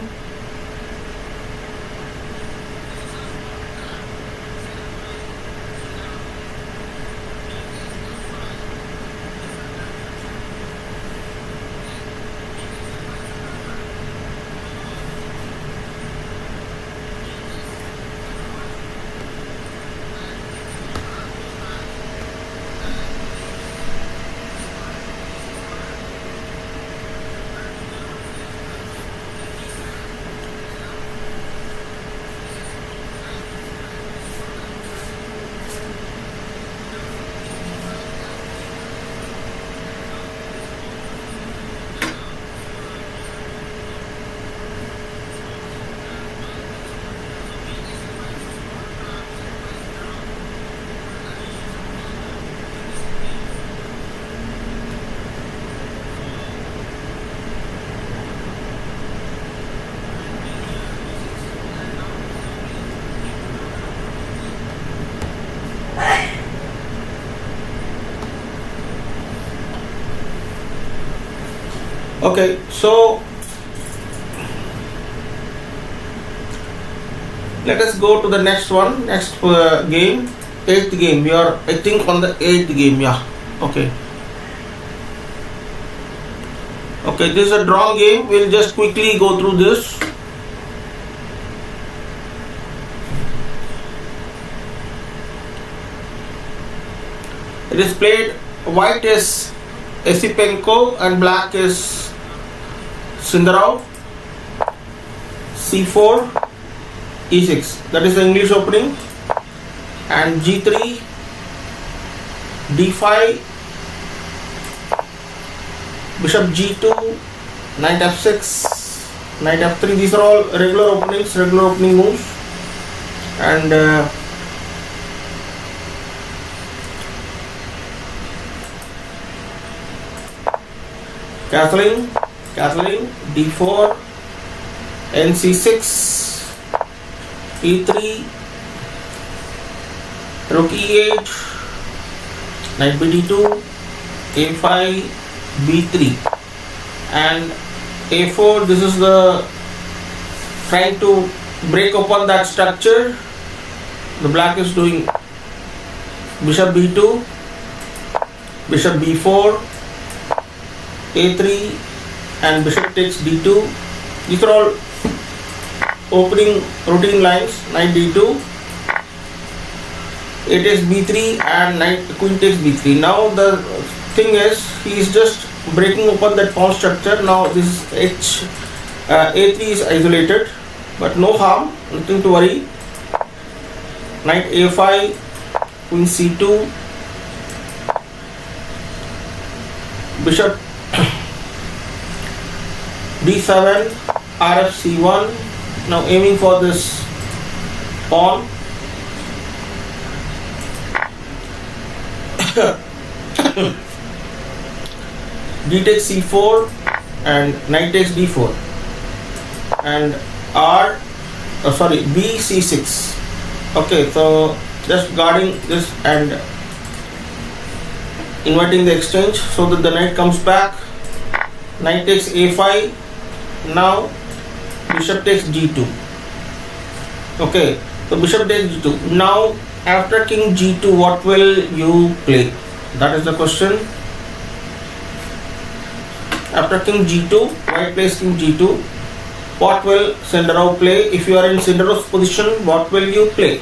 Okay, so let us go to the next one, next game, 8th game. We are, I think, on the 8th game. Yeah. Okay. Okay, this is a drawn game. We'll just quickly go through this. It is played, white is Esipenko and black is Sindarov. C4, E6, that is the English opening. And G3, D5, Bishop G2, Knight F6, Knight F3. These are all regular openings, regular opening moves. And castling, D4, NC6, E3, Rook E8, Knight BD2, A5, B3, and A4. This is the trying to break open that structure. The black is doing Bishop B2, Bishop B4, A3, and Bishop takes D2. These are all opening routine lines. Knight D2, it is B3, and Queen takes B3. Now the thing is, he is just breaking open that pawn structure. Now this A3 is isolated, but no harm, nothing to worry. Knight A5, Queen C2, Bishop D7, RF C1. Now aiming for this pawn. D takes C4 and Knight takes D4, and B C6. Okay, so just guarding this and inverting the exchange so that the knight comes back. Knight takes A5. Now Bishop takes G2. Okay, so Bishop takes G2. Now after King G2, what will you play? That is the question. After King G2, white plays King G2. What will Sindarov play? If you are in Sindarov's position, what will you play?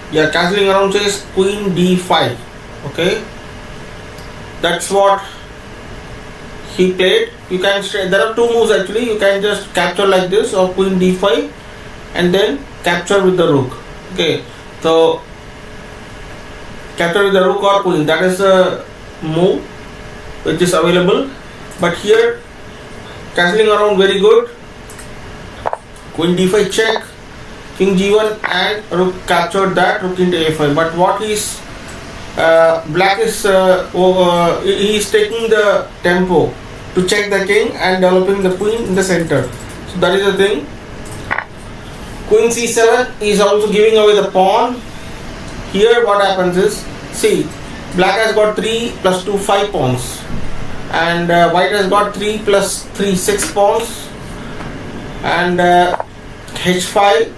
Yeah, cancelling around says Queen D5. Okay, that's what he played. You can there are two moves actually. You can just capture like this, or Queen D5 and then capture with the rook. Okay, so capture with the rook or queen, that is the move which is available. But here cancelling around very good. Queen D5 check, King G1, and rook captured that, rook into A5. But what is black is he is taking the tempo to check the king and developing the queen in the center. So that is the thing. Queen C7 is also giving away the pawn. Here what happens is, see, black has got 3 plus 2 5 pawns, and white has got 3 plus 3 6 pawns, and H5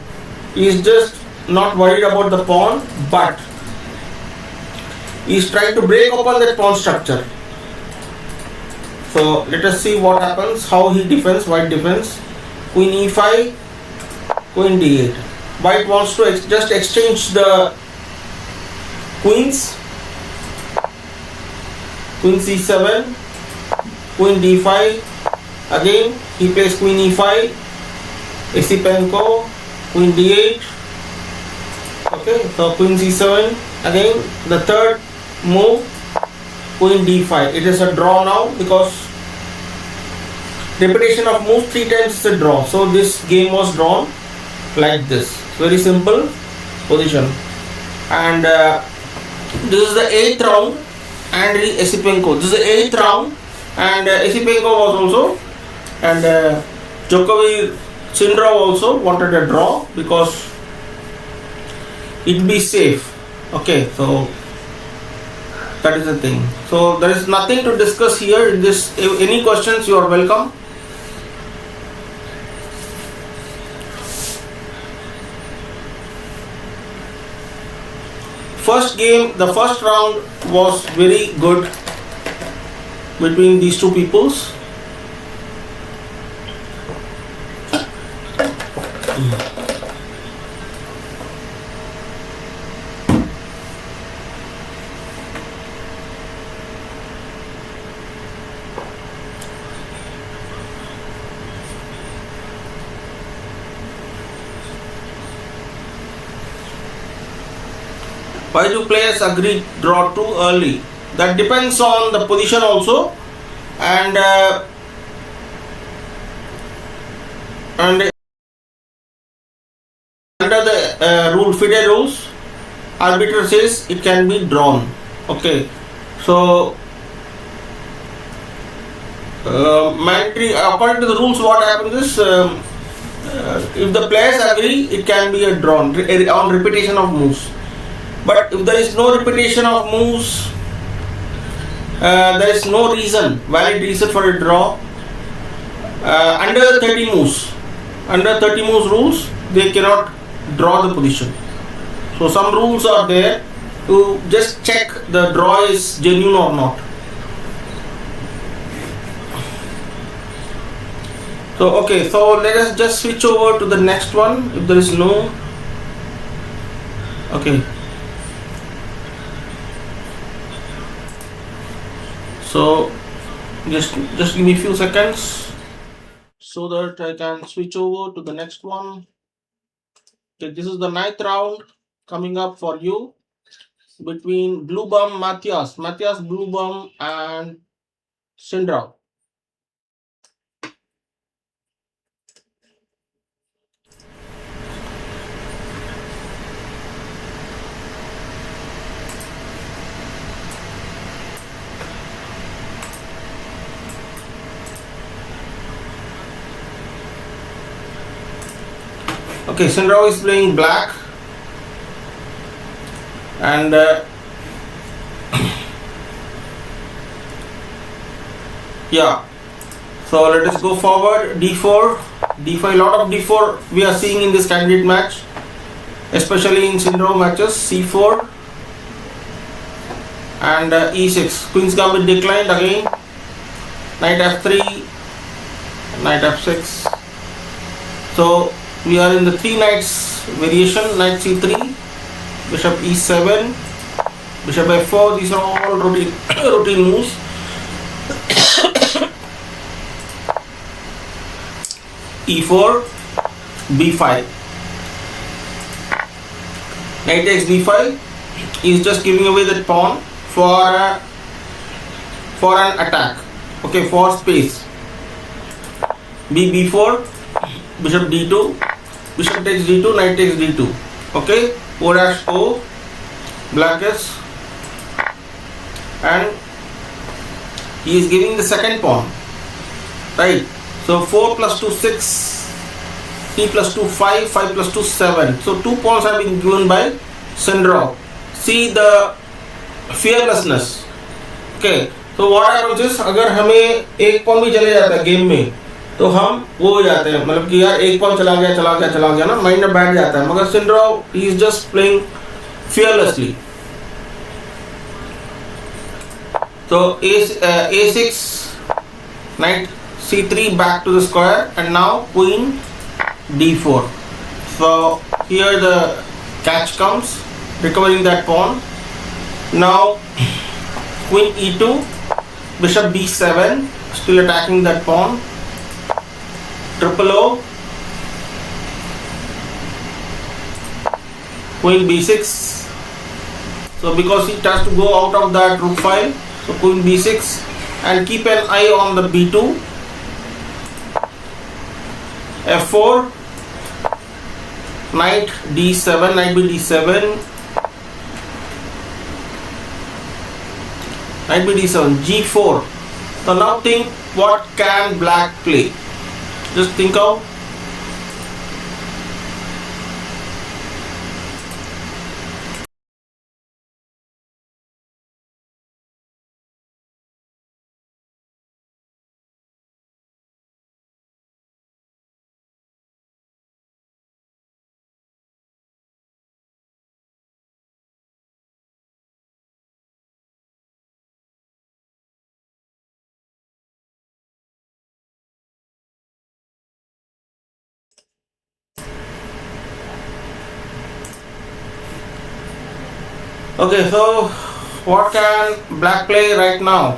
is just not worried about the pawn, but he is trying to break open that pawn structure. So let us see what happens, how he defends, white defends. Queen E5, Queen D8. White wants to just exchange the queens. Queen C7, Queen D5. Again he plays Queen E5, Esipenko, Queen D8, Okay, so queen c7. Again, the third move, queen d5. It is a draw now because repetition of move 3 times is a draw. So this game was drawn like this. Very simple position. And this is the 8th round. And Esipenko. This is the 8th round. And Esipenko was also. And Javokhir Sindarov also wanted a draw because it be safe. Okay, so that is the thing. So there is nothing to discuss here in this. If any questions, you are welcome. First game, the first round was very good between these two peoples. Why do players agree draw too early? That depends on the position also, and under the rule FIDE rules, arbiter says it can be drawn. Okay, so mandatory according to the rules. What happens is if the players agree, it can be a drawn on repetition of moves. But if there is no repetition of moves, there is no valid reason for a draw. Under 30 moves rules, they cannot draw the position. So some rules are there to just check the draw is genuine or not. So okay, so let us just switch over to the next one. If there is no, okay. So just give me a few seconds so that I can switch over to the next one. Okay, this is the 9th round coming up for you between Bluebaum Matthias Bluebaum and Sindarov. Okay, Sindarov is playing black, and yeah, so let us go forward. D4, D5, lot of D4 we are seeing in this candidate match, especially in Sindarov matches. C4 and E6, Queen's Gambit declined again. Knight F3, Knight F6. So we are in the 3 knights variation. Knight C3, Bishop E7, Bishop F4. These are all routine moves. E4, B5. Knight takes B5. He is just giving away that pawn for an attack. Okay, for space. B4, Bishop D2, Bishop takes D2, Knight takes D2. Okay, O', black is, and he is giving the second pawn, right? So 4 plus 2 6, 3 plus 2 5, 5 plus 2 7. So 2 pawns have been given by Sindarov. See the fearlessness. Okay, so what happens is अगर हमें एक pawn भी चले जाता है game में तो हम वो हो जाते हैं, मतलब कि यार एक पॉन चला गया ना, माइंड में बैठ जाता है. मगर Sindarov he is just playing fearlessly. So A6, Knight C3 back to the square, and now Queen D4. So here the catch comes, recovering that pawn. Now Queen E2, Bishop B7, still attacking that pawn. O, queen b6. So because it has to go out of that rook file, so queen b6, and keep an eye on the b2, f4, knight d7, knight b d7, knight b d7, g4. So now think, what can black play? Just think out. Okay, so what can black play right now?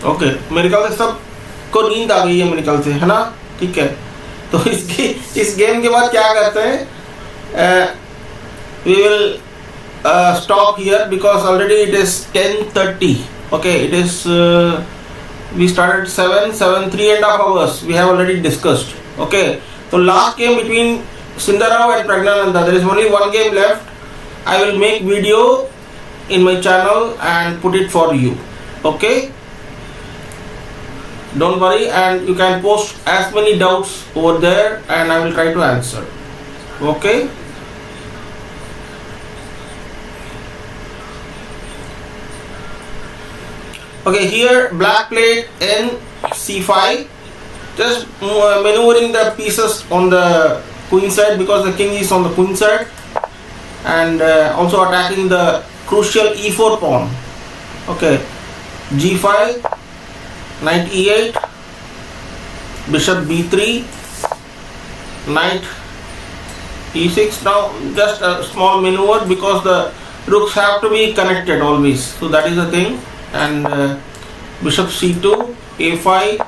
Okay मेरे ख्याल से सब को नींद आ गई है मेरे ख्याल से, है ना? ठीक है, तो इस गेम के बाद क्या करते हैं, we will stop here because already it is 10:30. Okay, it is we started 7 3.5 hours we have already discussed. Okay, so last game between Sindarov and Praggnanandhaa, there is only one game left. I will make video in my channel and put it for you. Okay, don't worry, and you can post as many doubts over there and I will try to answer. Okay, okay, here black played in c5, just maneuvering the pieces on the queen side because the king is on the queen side, and also attacking the crucial e4 pawn. Okay, g5, knight e8, bishop b3, knight e6. Now just a small maneuver because the rooks have to be connected always, so that is the thing. And bishop c2, a5,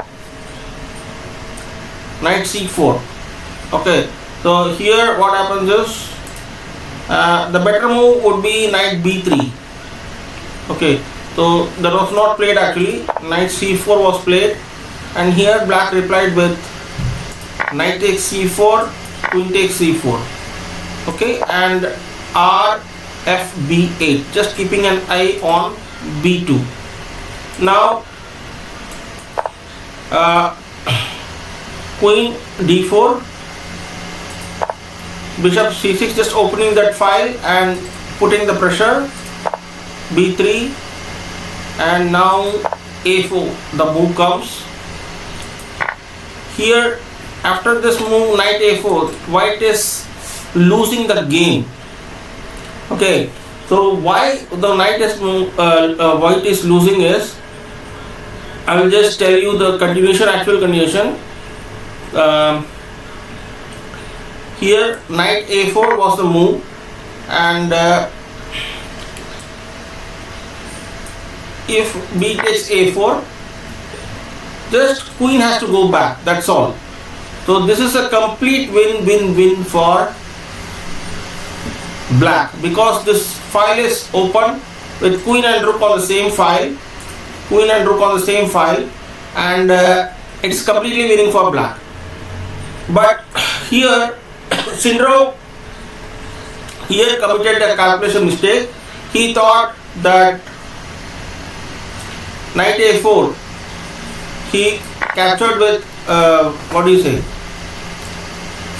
knight c4. Okay, so here what happens is the better move would be knight b3. Okay, so that was not played actually, knight c4 was played, and here black replied with knight takes c4, queen takes c4. Okay, and r f b8, just keeping an eye on b2. Now queen d4, bishop c6, just opening that file and putting the pressure, b3, and now a4, the move comes. Here after this move, knight a4, white is losing the game. Okay, so why the knight is white is losing is, I will just tell you the continuation, actual continuation. Here knight a4 was the move, and if b takes a4, just queen has to go back, that's all. So this is a complete win for black because this file is open with queen and rook on the same file, and it's completely winning for black. But here Sindarov here committed a calculation mistake. He thought that knight a4 he captured with what do you say,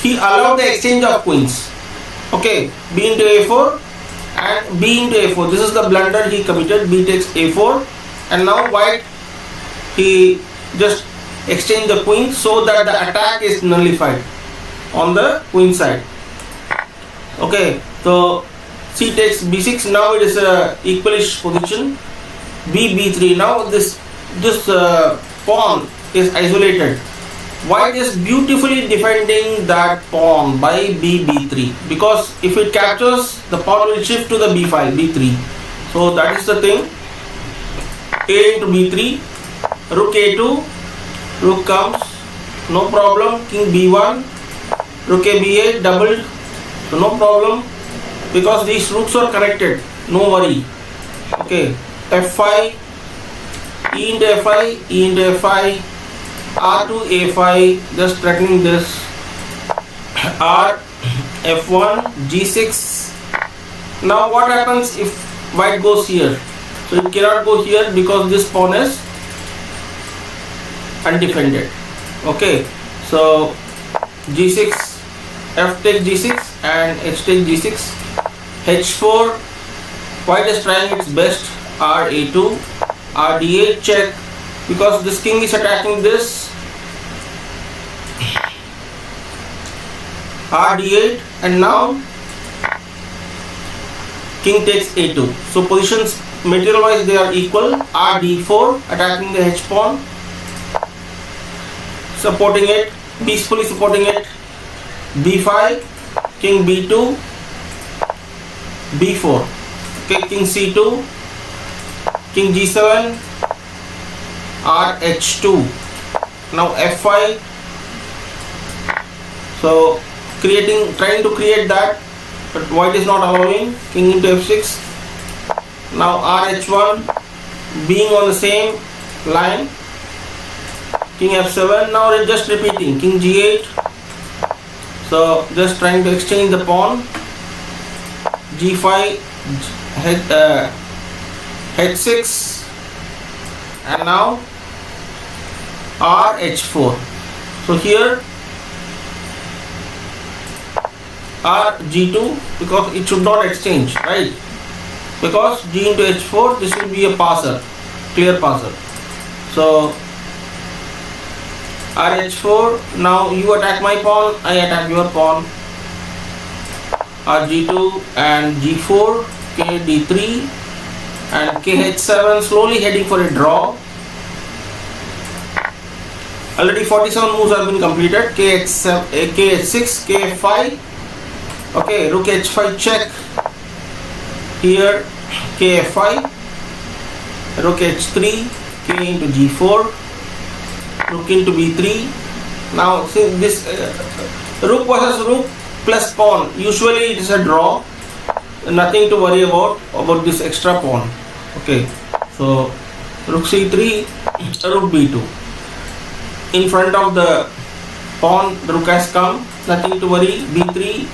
he allowed the exchange of queens. Okay, b into a4 and b into a4, this is the blunder he committed. B takes a4, and now white he just exchanged the queens so that the attack is nullified on the queen side. Okay, so c takes b6, now it is a equalish position. b3, now this pawn is isolated. White is beautifully defending that pawn by b3, because if it captures, the pawn will shift to the b file, b3. So that is the thing. A into b3, rook a2, rook comes, no problem, king b1, rook a b8 doubled, so no problem, because these rooks are connected, no worry. Okay, f5, e into f5, e into f5, r2 a5, just threatening this, r f1 g6. Now what happens if white goes here? So it cannot go here because this pawn is undefended. Okay, so g6, f take g6 and h take g6, h4, white is trying its best, r a2, r d8 check, because this king is attacking this, r d8, and now king takes a2. So positions material wise they are equal. R d4 attacking the h pawn, supporting it, peacefully supporting it. b5, king b2, b4. Okay, king c2, king g7, r h2. Now f5. So trying to create that, but white is not allowing. King into f6. Now rh1, being on the same line, king f7. Now it's just repeating, king g8. So just trying to exchange the pawn, g5, h6, and now rh4. So here g2, because it should not exchange, right? Because g into h4, this will be a passer, clear passer. So rh4, now you attack my pawn, I attack your pawn, rg2 and g4, k d3 and kh7, slowly heading for a draw. Already 47 moves have been completed, kh6, kf5, okay, rook h5 check, here kf5, rook h3, k into g4, rook into b3. Now see this rook versus rook plus pawn, usually it is a draw, nothing to worry about this extra pawn. Okay, so rook c3, rook b2. In front of the pawn, the rook has come, nothing to worry, b3,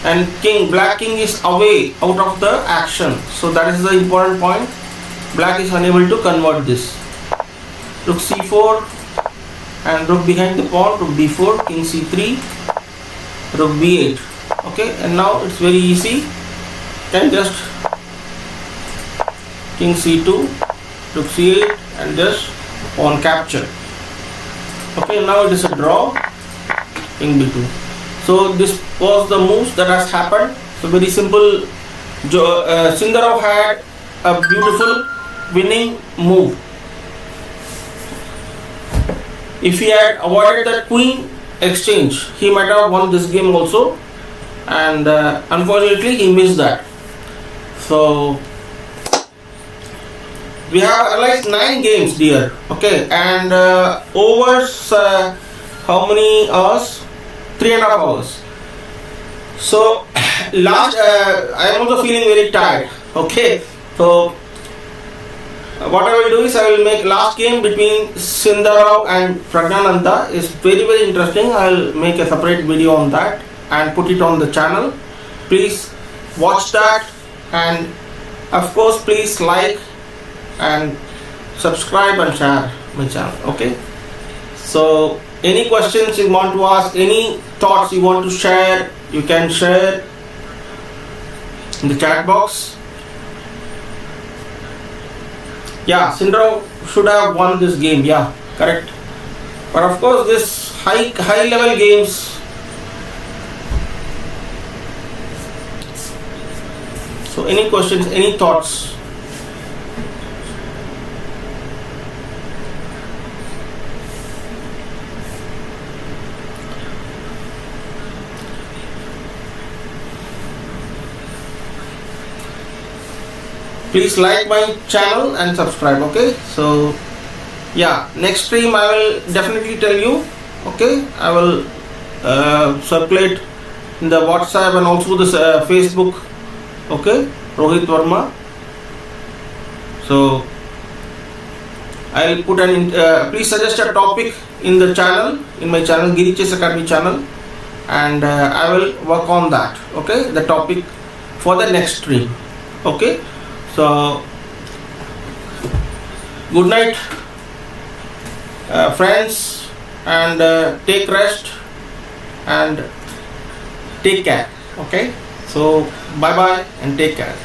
and black king is away out of the action. So that is the important point. Black is unable to convert this. Rook c4 and rook behind the pawn, rook b4, king c3, rook b8. Okay, and now it's very easy. Can just king c2, rook c8, and just pawn capture. Okay, now it is a draw, king b2. So this was the moves that has happened. So very simple. Sindarov had a beautiful winning move. If he had avoided that queen exchange, he might have won this game also, and unfortunately he missed that. So we have analyzed 9 games, dear. Okay, and overs, how many hours? 3.5 hours. So last, I am also feeling very tired. Okay, so what I will do is I will make last game between Sindarov and Praggnanandhaa is very interesting. I will make a separate video on that and put it on the channel. Please watch that, and of course please like and subscribe and share my channel. Okay, so any questions you want to ask, any thoughts you want to share, you can share in the chat box. Yeah, Sindarov should have won this game. Yeah, correct. But of course, this high level games, so any questions, any thoughts? Please like my channel and subscribe. Okay, so yeah, next stream I will definitely tell you. Okay, I will circulate in the WhatsApp and also this Facebook. Okay, Rohit Verma. So I'll put an please suggest a topic in the channel, in my channel, Giri Chess Academy channel, and I will work on that. Okay, the topic for the next stream. Okay, so good night, friends, and take rest and take care. Okay, so bye bye and take care.